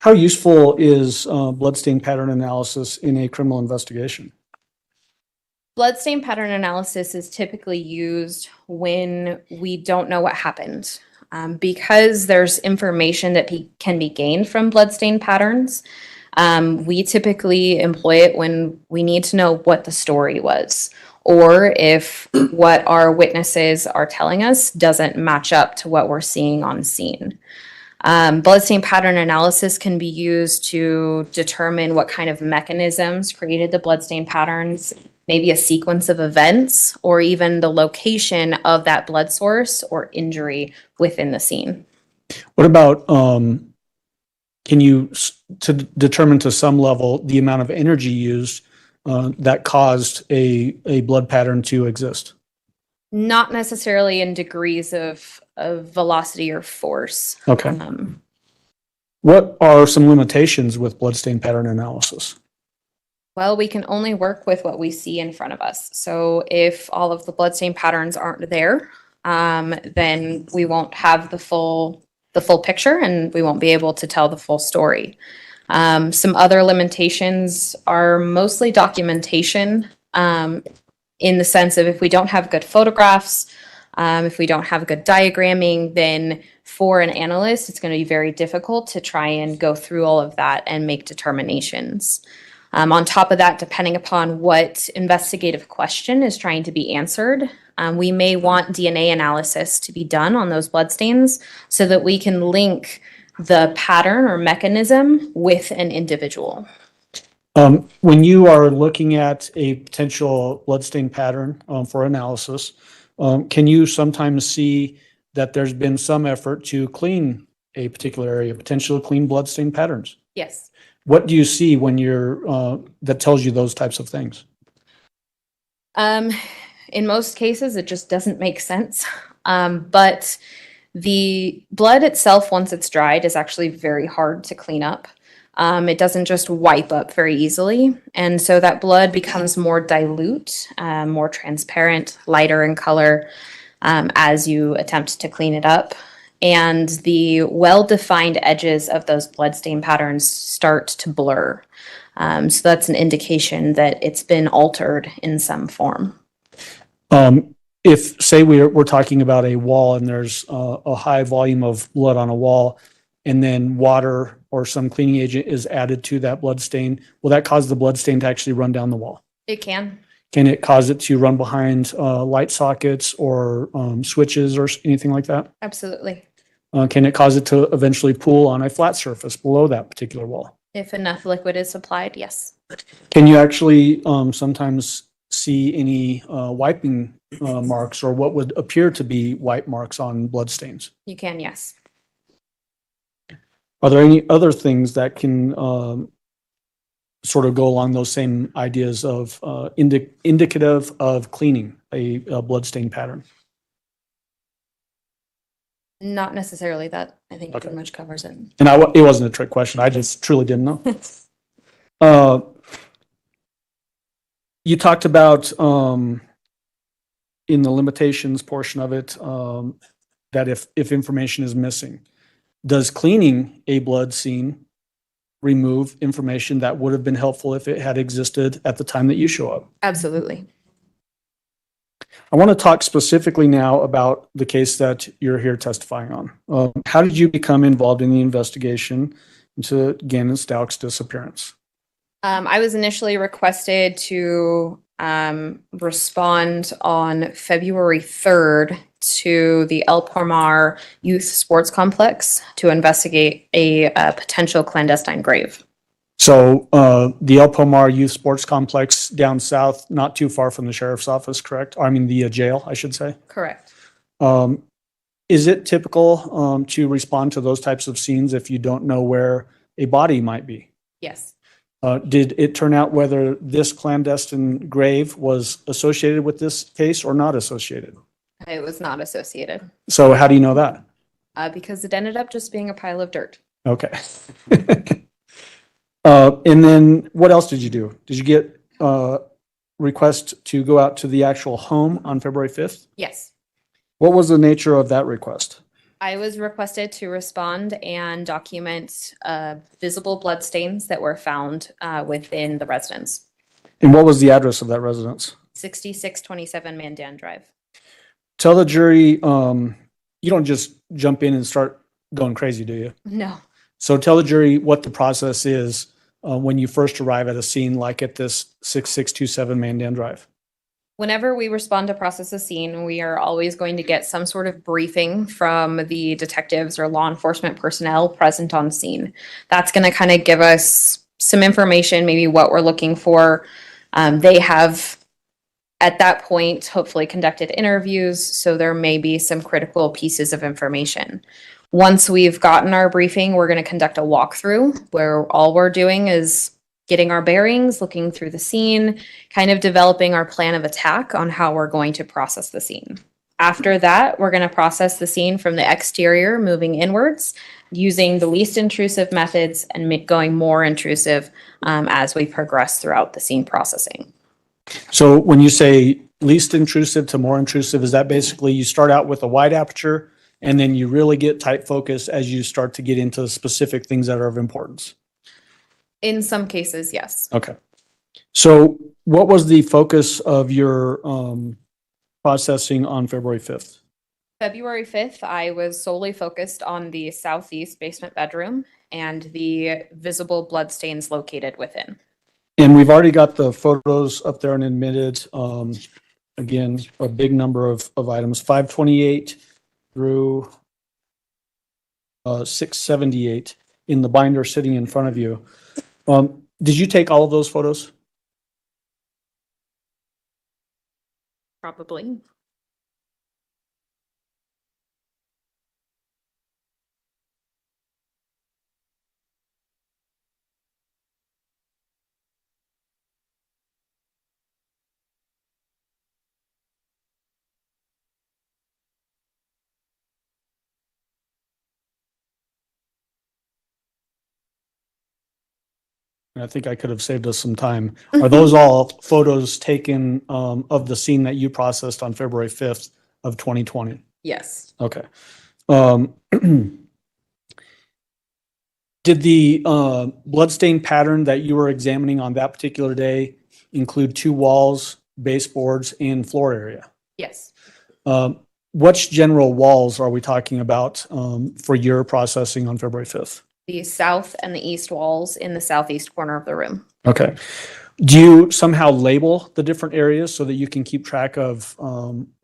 How useful is bloodstain pattern analysis in a criminal investigation? Bloodstain pattern analysis is typically used when we don't know what happened. Because there's information that can be gained from bloodstain patterns, we typically employ it when we need to know what the story was, or if what our witnesses are telling us doesn't match up to what we're seeing on scene. Bloodstain pattern analysis can be used to determine what kind of mechanisms created the bloodstain patterns, maybe a sequence of events, or even the location of that blood source or injury within the scene. What about, can you to determine to some level the amount of energy used that caused a blood pattern to exist? Not necessarily in degrees of velocity or force. Okay. What are some limitations with bloodstain pattern analysis? Well, we can only work with what we see in front of us. So if all of the bloodstain patterns aren't there, then we won't have the full picture and we won't be able to tell the full story. Some other limitations are mostly documentation, in the sense of if we don't have good photographs, if we don't have good diagramming, then for an analyst, it's going to be very difficult to try and go through all of that and make determinations. On top of that, depending upon what investigative question is trying to be answered, we may want DNA analysis to be done on those bloodstains so that we can link the pattern or mechanism with an individual. When you are looking at a potential bloodstain pattern for analysis, can you sometimes see that there's been some effort to clean a particular area, potentially clean bloodstain patterns? Yes. What do you see when you're that tells you those types of things? In most cases, it just doesn't make sense. But the blood itself, once it's dried, is actually very hard to clean up. It doesn't just wipe up very easily. And so that blood becomes more dilute, more transparent, lighter in color as you attempt to clean it up. And the well-defined edges of those bloodstain patterns start to blur. So that's an indication that it's been altered in some form. If, say, we're talking about a wall and there's a high volume of blood on a wall, and then water or some cleaning agent is added to that blood stain, will that cause the blood stain to actually run down the wall? It can. Can it cause it to run behind light sockets or switches or anything like that? Absolutely. Can it cause it to eventually pool on a flat surface below that particular wall? If enough liquid is applied, yes. Can you actually sometimes see any wiping marks or what would appear to be wipe marks on blood stains? You can, yes. Are there any other things that can sort of go along those same ideas of indicative of cleaning a bloodstain pattern? Not necessarily. That I think pretty much covers it. And it wasn't a trick question. I just truly didn't know. You talked about in the limitations portion of it that if information is missing, does cleaning a blood scene remove information that would have been helpful if it had existed at the time that you show up? Absolutely. I want to talk specifically now about the case that you're here testifying on. How did you become involved in the investigation into Gannon Stauch's disappearance? I was initially requested to respond on February 3rd to the El Palmar Youth Sports Complex to investigate a potential clandestine grave. So the El Palmar Youth Sports Complex down south, not too far from the sheriff's office, correct? I mean the jail, I should say. Correct. Is it typical to respond to those types of scenes if you don't know where a body might be? Yes. Did it turn out whether this clandestine grave was associated with this case or not associated? It was not associated. So how do you know that? Because it ended up just being a pile of dirt. Okay. And then what else did you do? Did you get request to go out to the actual home on February 5th? Yes. What was the nature of that request? I was requested to respond and document visible blood stains that were found within the residence. And what was the address of that residence? 6627 Mandan Drive. Tell the jury, you don't just jump in and start going crazy, do you? No. So tell the jury what the process is when you first arrive at a scene like at this 6627 Mandan Drive. Whenever we respond to process a scene, we are always going to get some sort of briefing from the detectives or law enforcement personnel present on scene. That's going to kind of give us some information, maybe what we're looking for. They have, at that point, hopefully conducted interviews, so there may be some critical pieces of information. Once we've gotten our briefing, we're going to conduct a walkthrough where all we're doing is getting our bearings, looking through the scene, kind of developing our plan of attack on how we're going to process the scene. After that, we're going to process the scene from the exterior, moving inwards, using the least intrusive methods and going more intrusive as we progress throughout the scene processing. So when you say least intrusive to more intrusive, is that basically you start out with a wide aperture and then you really get tight focus as you start to get into specific things that are of importance? In some cases, yes. Okay. So what was the focus of your processing on February 5th? February 5th, I was solely focused on the southeast basement bedroom and the visible bloodstains located within. And we've already got the photos up there and admitted, again, a big number of items, 528 through 678 in the binder sitting in front of you. Did you take all of those photos? Probably. I think I could have saved us some time. Are those all photos taken of the scene that you processed on February 5th of 2020? Yes. Okay. Did the bloodstain pattern that you were examining on that particular day include two walls, baseboards, and floor area? Yes. Which general walls are we talking about for your processing on February 5th? The south and the east walls in the southeast corner of the room. Okay. Do you somehow label the different areas so that you can keep track of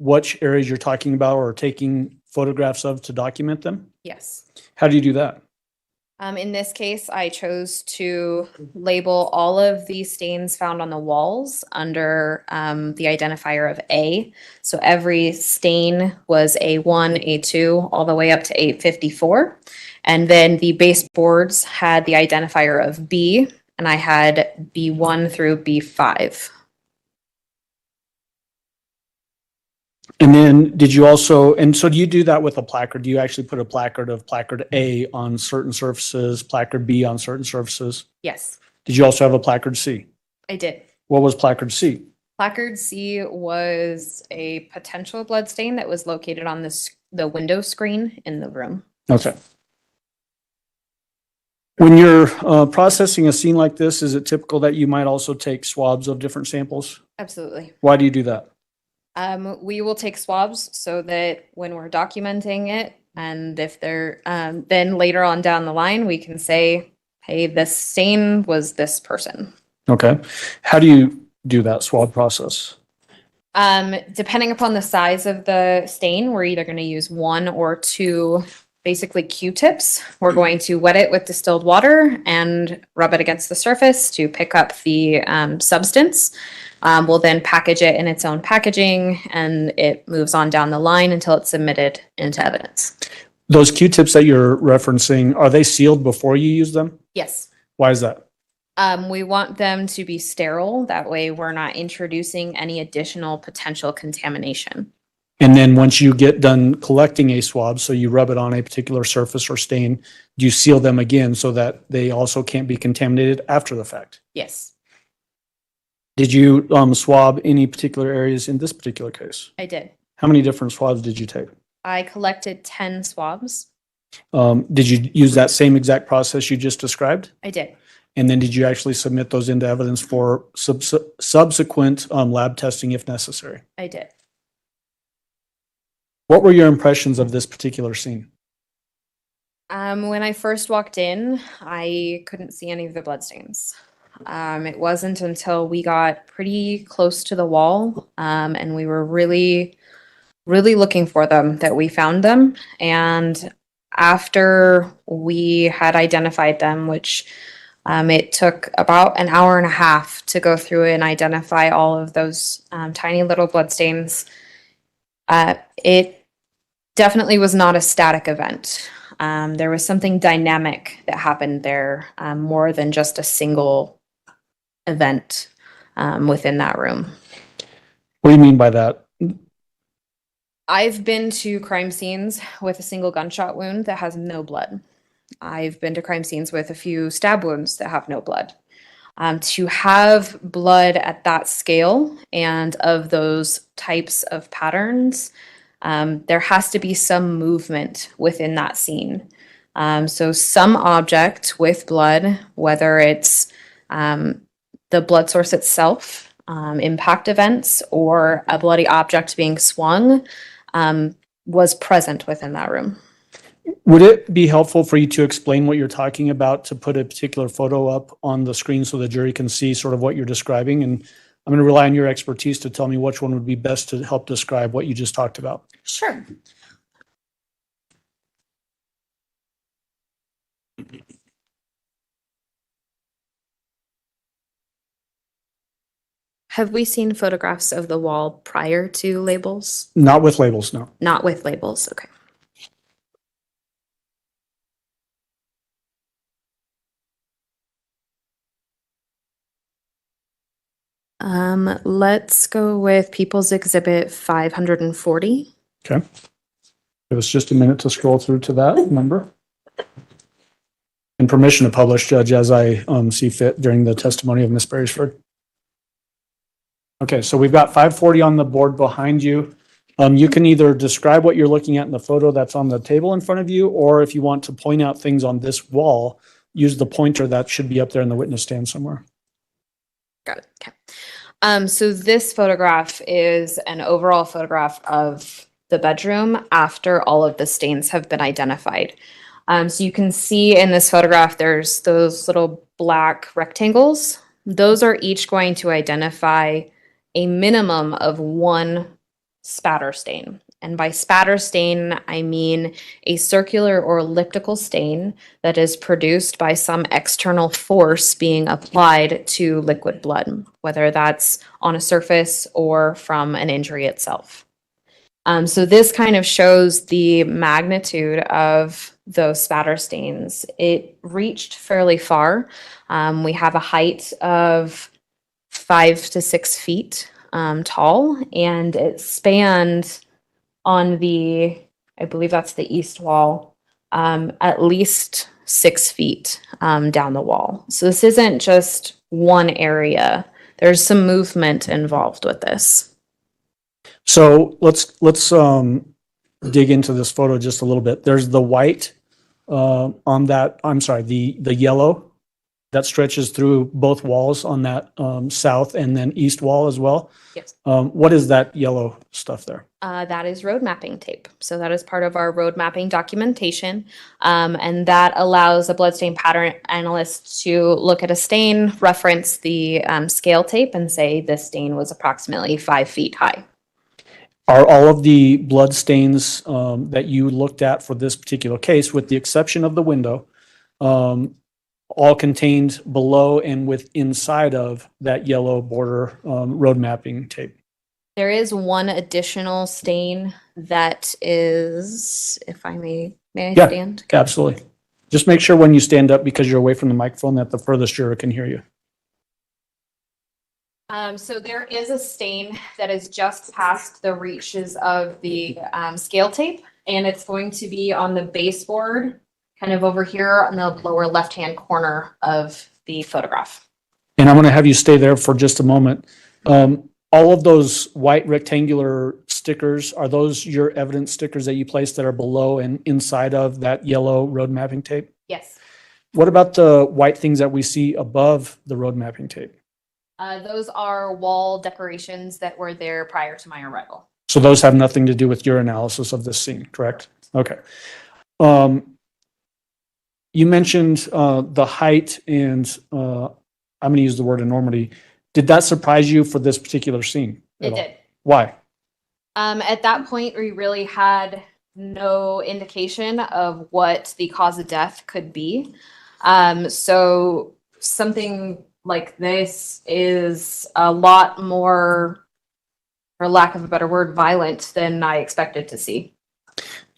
which areas you're talking about or taking photographs of to document them? Yes. How do you do that? In this case, I chose to label all of the stains found on the walls under the identifier of A. So every stain was A1, A2, all the way up to 854. And then the baseboards had the identifier of B, and I had B1 through B5. And then did you also, and so do you do that with a placard? Do you actually put a placard of placard A on certain surfaces, placard B on certain surfaces? Yes, Did you also have a placard C? I did. What was placard C? Placard C was a potential blood stain that was located on the window screen in the room. Okay. When you're processing a scene like this, is it typical that you might also take swabs of different samples? Absolutely. Why do you do that? We will take swabs so that when we're documenting it, and if they're then later on down the line, we can say, hey, this stain was this person. Okay. How do you do that swab process? Depending upon the size of the stain, we're either going to use one or two basically Q-tips. We're going to wet it with distilled water and rub it against the surface to pick up the substance. We'll then package it in its own packaging, and it moves on down the line until it's submitted into evidence. Those Q-tips that you're referencing, are they sealed before you use them? Yes. Why is that? We want them to be sterile. That way we're not introducing any additional potential contamination. And then once you get done collecting a swab, so you rub it on a particular surface or stain, do you seal them again so that they also can't be contaminated after the fact? Yes, Did you swab any particular areas in this particular case? I did. How many different swabs did you take? I collected 10 swabs. Did you use that same exact process you just described? I did. And then did you actually submit those into evidence for subsequent lab testing if necessary? I did. What were your impressions of this particular scene? When I first walked in, I couldn't see any of the bloodstains. It wasn't until we got pretty close to the wall and we were really looking for them that we found them. And after we had identified them, which it took about an hour and a half to go through and identify all of those tiny little bloodstains, it definitely was not a static event. There was something dynamic that happened there, more than just a single event within that room. What do you mean by that? I've been to crime scenes with a single gunshot wound that has no blood. I've been to crime scenes with a few stab wounds that have no blood. To have blood at that scale and of those types of patterns, there has to be some movement within that scene. So some object with blood, whether it's the blood source itself, impact events, or a bloody object being swung, was present within that room. Would it be helpful for you to explain what you're talking about, to put a particular photo up on the screen so the jury can see sort of what you're describing? And I'm going to rely on your expertise to tell me which one would be best to help describe what you just talked about. Sure. Have we seen photographs of the wall prior to labels? Not with labels, no. Not with labels, okay. Let's go with People's Exhibit 540. Okay. Give us just a minute to scroll through to that number. And permission to publish, Judge, as I see fit during the testimony of Ms. Berry-Scherer. Okay, so we've got 540 on the board behind you. You can either describe what you're looking at in the photo that's on the table in front of you, or if you want to point out things on this wall, use the pointer that should be up there in the witness stand somewhere. Got it. Okay. So this photograph is an overall photograph of the bedroom after all of the stains have been identified. So you can see in this photograph, there's those little black rectangles. Those are each going to identify a minimum of one spatter stain. And by spatter stain, I mean a circular or elliptical stain that is produced by some external force being applied to liquid blood, whether that's on a surface or from an injury itself. So this kind of shows the magnitude of those spatter stains. It reached fairly far. We have a height of 5 to 6 feet tall, and it spanned on the, I believe that's the east wall, at least 6 feet down the wall. So this isn't just one area. There's some movement involved with this. So let's dig into this photo just a little bit. There's the white on that, I'm sorry, the yellow that stretches through both walls on that south and then east wall as well. Yes. What is that yellow stuff there? That is road mapping tape. So that is part of our road mapping documentation. And that allows a bloodstain pattern analyst to look at a stain, reference the scale tape, and say this stain was approximately 5 feet high. Are all of the blood stains that you looked at for this particular case, with the exception of the window, all contained below and inside of that yellow border road mapping tape? There is one additional stain that is, if I may I stand? Yeah, absolutely. Just make sure when you stand up, because you're away from the microphone, that the furthest juror can hear you. So there is a stain that is just past the reaches of the scale tape, and it's going to be on the baseboard, kind of over here on the lower left-hand corner of the photograph. And I'm going to have you stay there for just a moment. All of those white rectangular stickers, are those your evidence stickers that you placed that are below and inside of that yellow road mapping tape? Yes. What about the white things that we see above the road mapping tape? Those are wall decorations that were there prior to my arrival. So those have nothing to do with your analysis of this scene, correct? Okay. You mentioned the height and I'm going to use the word enormity. Did that surprise you for this particular scene? It did. Why? At that point, we really had no indication of what the cause of death could be. So something like this is a lot more, for lack of a better word, violent than I expected to see.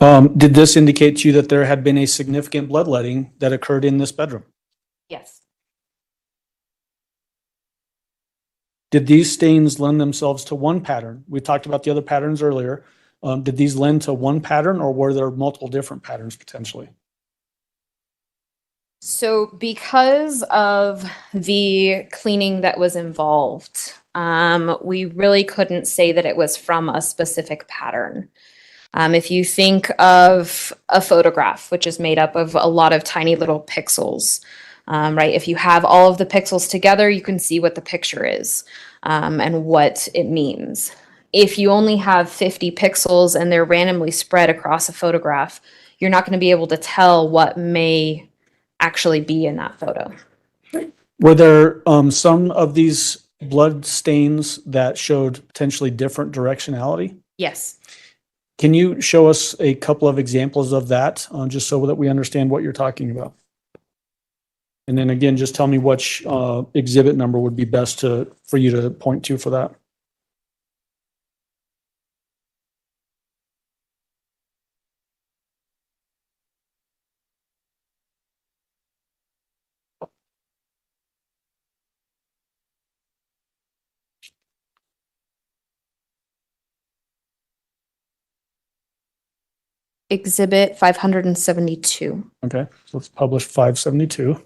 Did this indicate to you that there had been a significant bloodletting that occurred in this bedroom? Yes. Did these stains lend themselves to one pattern? We talked about the other patterns earlier. Did these lend to one pattern, or were there multiple different patterns potentially? So because of the cleaning that was involved, we really couldn't say that it was from a specific pattern. If you think of a photograph, which is made up of a lot of tiny little pixels, right? If you have all of the pixels together, you can see what the picture is and what it means. If you only have 50 pixels and they're randomly spread across a photograph, you're not going to be able to tell what may actually be in that photo. Were there some of these blood stains that showed potentially different directionality? Yes. Can you show us a couple of examples of that, just so that we understand what you're talking about? And then again, just tell me which exhibit number would be best for you to point to for that. Exhibit 572. Okay, so let's publish 572.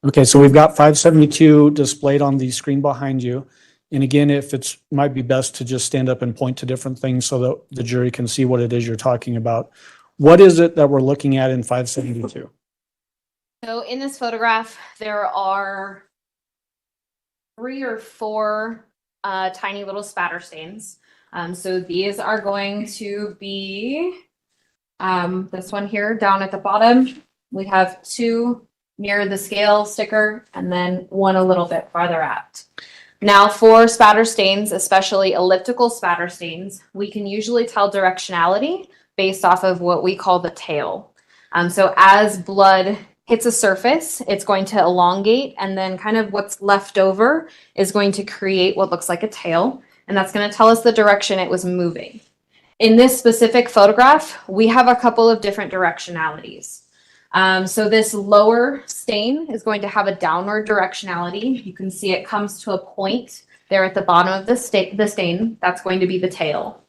Okay, so we've got 572 displayed on the screen behind you. And again, if it's might be best to just stand up and point to different things so that the jury can see what it is you're talking about. What is it that we're looking at in 572? So in this photograph, there are 3 or 4 tiny little spatter stains. So these are going to be this one here down at the bottom. We have 2 near the scale sticker and then 1 a little bit farther out. Now for spatter stains, especially elliptical spatter stains, we can usually tell directionality based off of what we call the tail. So as blood hits a surface, it's going to elongate, and then kind of what's left over is going to create what looks like a tail, and that's going to tell us the direction it was moving. In this specific photograph, we have a couple of different directionalities. So this lower stain is going to have a downward directionality. You can see it comes to a point there at the bottom of the stain. That's going to be the tail.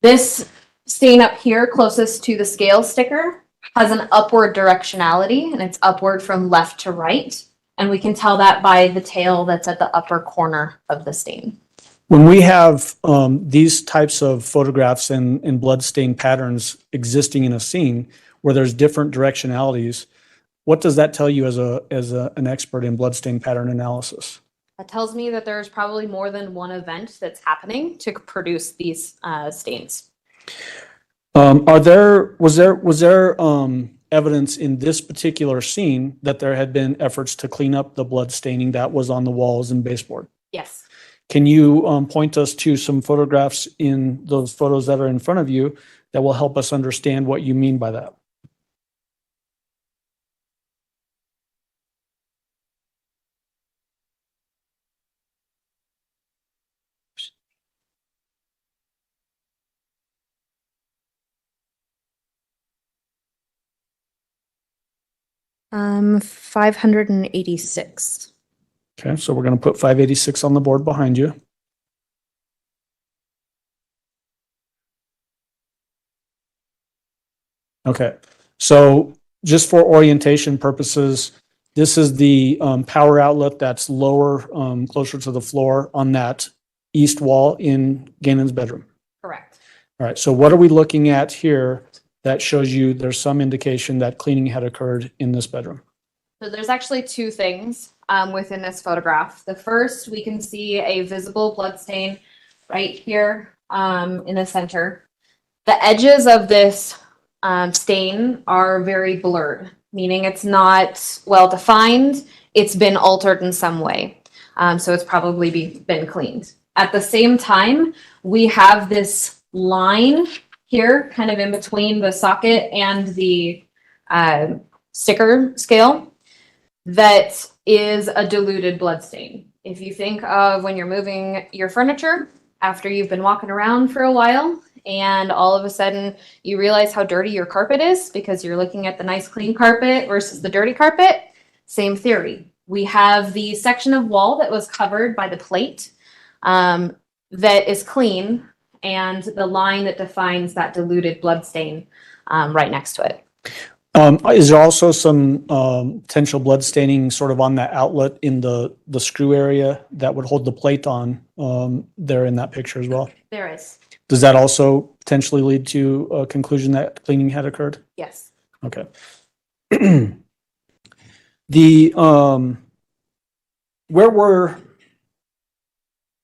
This stain up here closest to the scale sticker has an upward directionality, and it's upward from left to right. And we can tell that by the tail that's at the upper corner of the stain. When we have these types of photographs and blood stain patterns existing in a scene where there's different directionalities, what does that tell you as an expert in blood stain pattern analysis? That tells me that there's probably more than one event that's happening to produce these stains. Was there evidence in this particular scene that there had been efforts to clean up the blood staining that was on the walls and baseboard? Yes. Can you point us to some photographs in those photos that are in front of you that will help us understand what you mean by that? Um, 586. Okay, so we're going to put 586 on the board behind you. Okay, so just for orientation purposes, this is the power outlet that's lower, closer to the floor on that east wall in Gannon's bedroom. Correct. All right, so what are we looking at here that shows you there's some indication that cleaning had occurred in this bedroom? So there's actually 2 things within this photograph. The first, we can see a visible blood stain right here in the center. The edges of this stain are very blurred, meaning it's not well defined. It's been altered in some way. So it's probably been cleaned. At the same time, we have this line here, kind of in between the socket and the sticker scale, that is a diluted blood stain. If you think of when you're moving your furniture after you've been walking around for a while and all of a sudden you realize how dirty your carpet is because you're looking at the nice clean carpet versus the dirty carpet, same theory. We have the section of wall that was covered by the plate that is clean, and the line that defines that diluted blood stain right next to it. Is there also some potential blood staining sort of on that outlet in the screw area that would hold the plate on there in that picture as well? There is. Does that also potentially lead to a conclusion that cleaning had occurred? Yes. Okay. The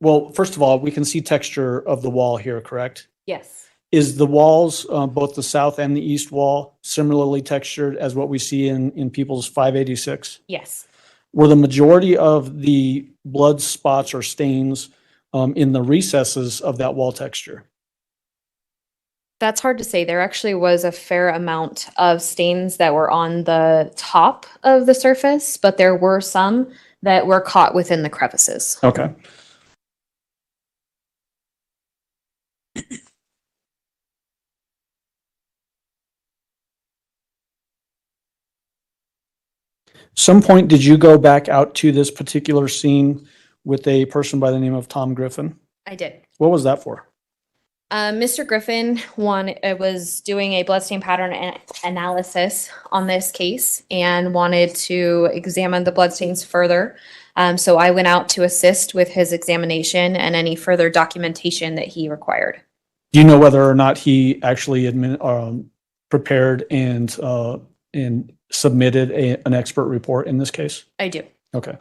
well, first of all, we can see texture of the wall here, correct? Yes. Is the walls, both the south and the east wall, similarly textured as what we see in people's 586? Yes. Were the majority of the blood spots or stains in the recesses of that wall texture? That's hard to say. There actually was a fair amount of stains that were on the top of the surface, but there were some that were caught within the crevices. Okay. Some point, did you go back out to this particular scene with a person by the name of Tom Griffin? I did. What was that for? Mr. Griffin was doing a bloodstain pattern analysis on this case and wanted to examine the bloodstains further. So I went out to assist with his examination and any further documentation that he required. Do you know whether or not he actually prepared and submitted an expert report in this case? I do. Okay.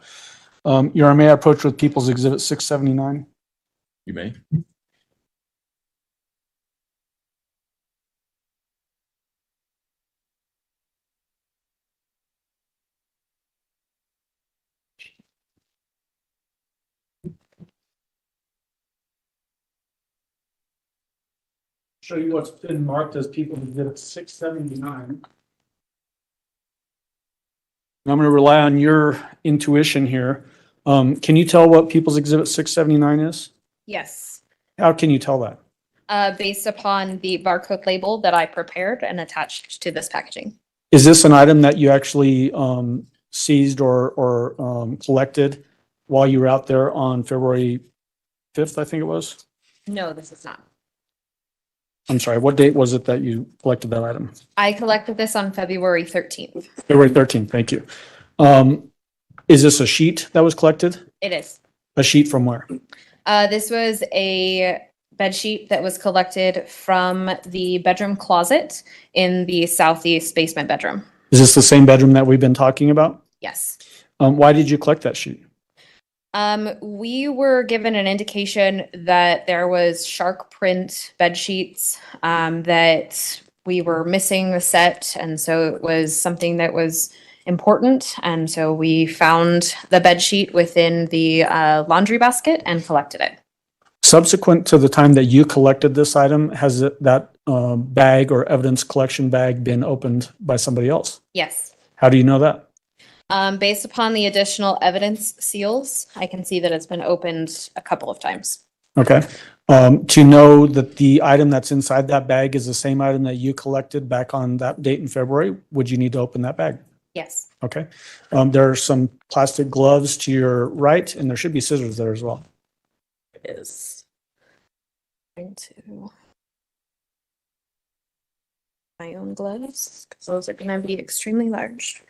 Your Honor, may I approach with People's Exhibit 679? You may. Show you what's been marked as People's Exhibit 679. I'm going to rely on your intuition here. Can you tell what People's Exhibit 679 is? Yes. How can you tell that? Based upon the barcode label that I prepared and attached to this packaging. Is this an item that you actually seized or collected while you were out there on February 5th, I think it was? No, this is not. I'm sorry, what date was it that you collected that item? I collected this on February 13th. February 13th, thank you. Is this a sheet that was collected? It is. A sheet from where? This was a bed sheet that was collected from the bedroom closet in the southeast basement bedroom. Is this the same bedroom that we've been talking about? Yes. Why did you collect that sheet? We were given an indication that there was shark print bed sheets, that we were missing the set, and so it was something that was important, and so we found the bed sheet within the laundry basket and collected it. Subsequent to the time that you collected this item, has that bag or evidence collection bag been opened by somebody else? Yes. How do you know that? Based upon the additional evidence seals, I can see that it's been opened a couple of times. Okay. To know that the item that's inside that bag is the same item that you collected back on that date in February, would you need to open that bag? Yes. Okay. There are some plastic gloves to your right, and there should be scissors there as well. It is. Going to my own gloves, because those are going to be extremely large.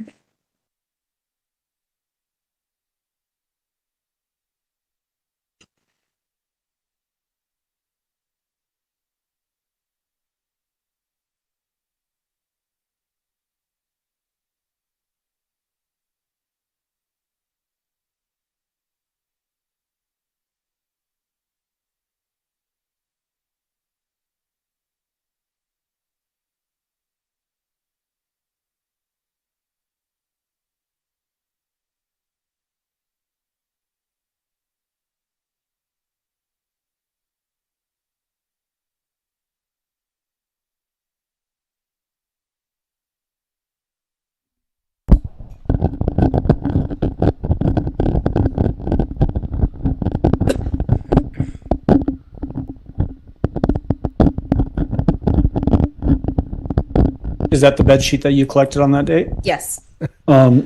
Is that the bed sheet that you collected on that date? Yes,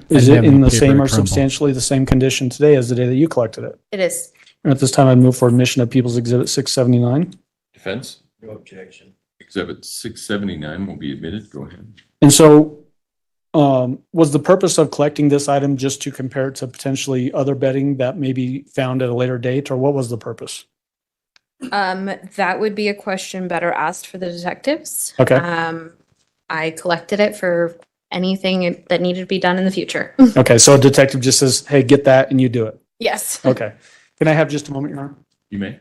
Is it in the paper same or crumble. substantially the same condition today as the day that you collected it? it is. And at this time, I move for admission of People's Exhibit 679. Defense? No objection. Exhibit 679 will be admitted. Go ahead. And so Was the purpose of collecting this item just to compare it to potentially other bedding that may be found at a later date, or what was the purpose? That would be a question better asked for the detectives. Okay. I collected it for anything that needed to be done in the future. Okay, so a detective just says, hey, get that, and you do it. Yes. Okay. Can I have just a moment, Your Honor? You may.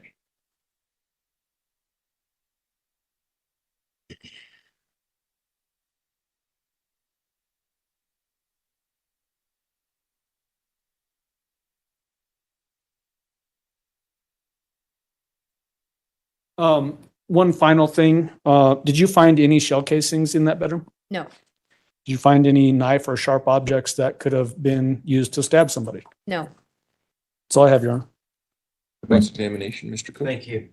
One final thing. Did you find any shell casings in that bedroom? No, Did you find any knife or sharp objects that could have been used to stab somebody? no. That's all I have, Your Honor. Cross-examination, Mr. Cook. Thank you.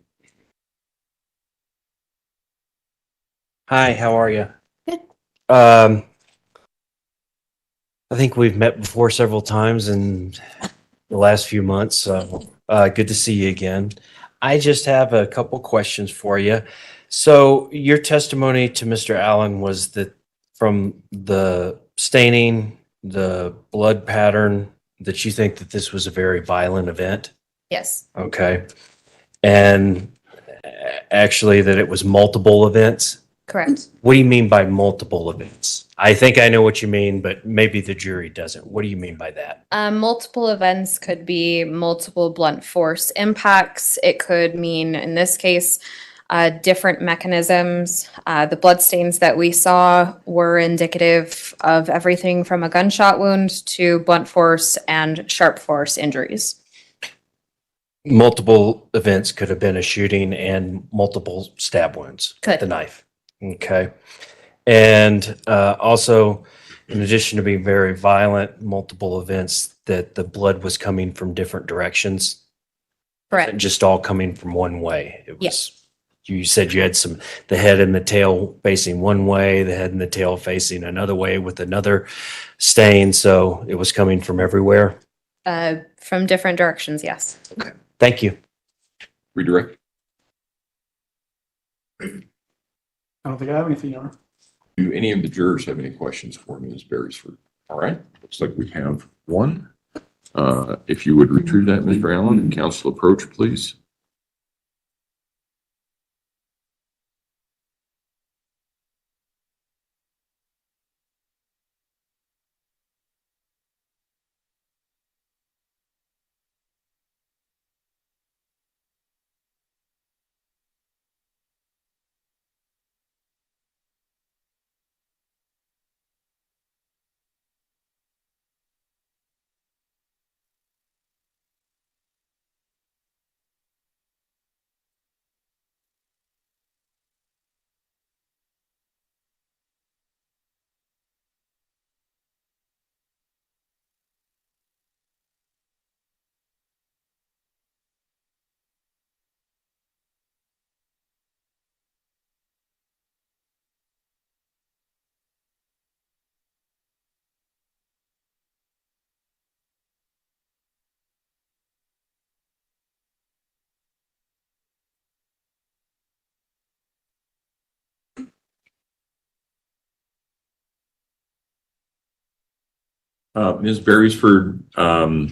Hi, how are you? Good. I think we've met before several times in the last few months, so good to see you again. I just have a couple questions for you. So your testimony to Mr. Allen was that from the staining, the blood pattern, that you think that this was a very violent event? Yes. Okay. And actually that it was multiple events? Correct. What do you mean by multiple events? I think I know what you mean, but maybe the jury doesn't. What do you mean by that? Multiple events could be multiple blunt force impacts. It could mean, in this case, different mechanisms. The bloodstains that we saw were indicative of everything from a gunshot wound to blunt force and sharp force injuries. Multiple events could have been a shooting and multiple stab wounds with Could. the knife. Okay. And also, in addition to being very violent, multiple events that the blood was coming from different directions. Correct. Just all coming from one way. It was, Yes. You said you had the head and the tail facing one way, the head and the tail facing another way with another stain. So it was coming from everywhere. From different directions, yes. Okay. Thank you. Redirect. I don't think I have anything, Your Honor. Do any of the jurors have any questions for Ms. Beresford? All right, looks like we have one. If you would retrieve that, Mr. Allen, and counsel approach, please. Ms. Beresford, we're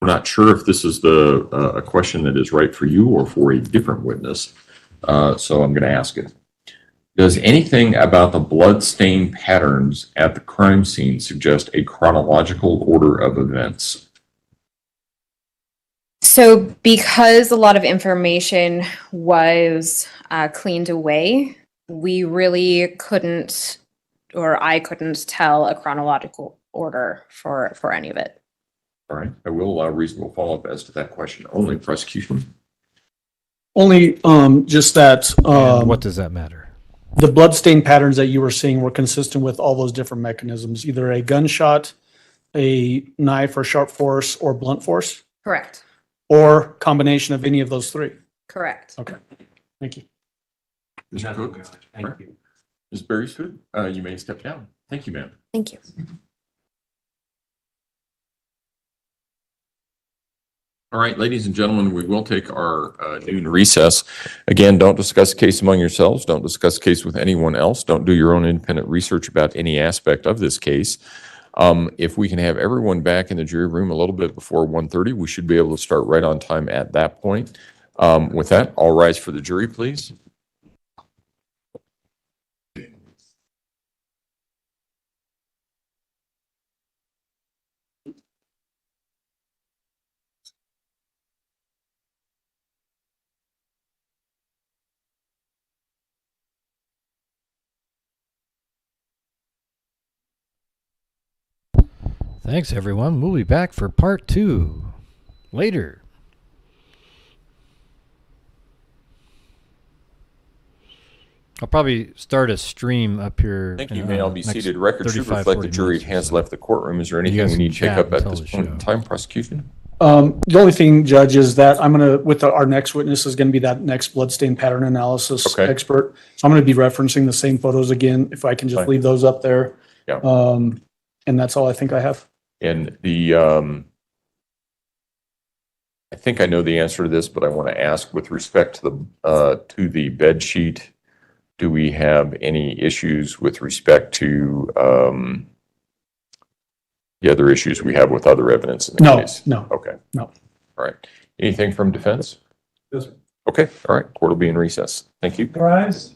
not sure if this is a question that is right for you or for a different witness, so I'm going to ask it. Does anything about the blood stain patterns at the crime scene suggest a chronological order of events? So because a lot of information was cleaned away, we really couldn't, or I couldn't tell a chronological order for any of it. All right, I will allow reasonable follow-up as to that question. Only prosecution. Only just that. What does that matter? The bloodstain patterns that you were seeing were consistent with all those different mechanisms, either a gunshot, a knife or sharp force, or blunt force, Correct. or combination of any of those three. Correct. Okay, thank you. Mr. Cook? Thank you. Ms. Beresford, you may step down. Thank you, ma'am. Thank you. All right, ladies and gentlemen, we will take our noon recess. Again, don't discuss the case among yourselves. Don't discuss the case with anyone else. Don't do your own independent research about any aspect of this case. If we can have everyone back in the jury room a little bit before 1:30, we should be able to start right on time at that point. With that, all rise for the jury, please. Thanks, everyone. We'll be back for part 2 later. I'll probably start a stream up here. Thank you. May all be seated. Record should reflect the jury has left the courtroom. Is there You anything guys we need to can take up chat at this until point the in show. time, prosecution? The only thing, Judge, is that I'm going to, with our next witness is going to be that next bloodstain pattern analysis Okay. expert. So I'm going to be referencing the same photos again, if I can just Fine. leave those up there. Yeah. And that's all I think I have. And the, I think I know the answer to this, but I want to ask with respect to the bed sheet, do we have any issues with respect to the other issues we have with other evidence in the No, case? no. Okay. No. All right. Anything from defense? Yes, sir. Okay. All right. Court will be in recess. Thank you. Rise.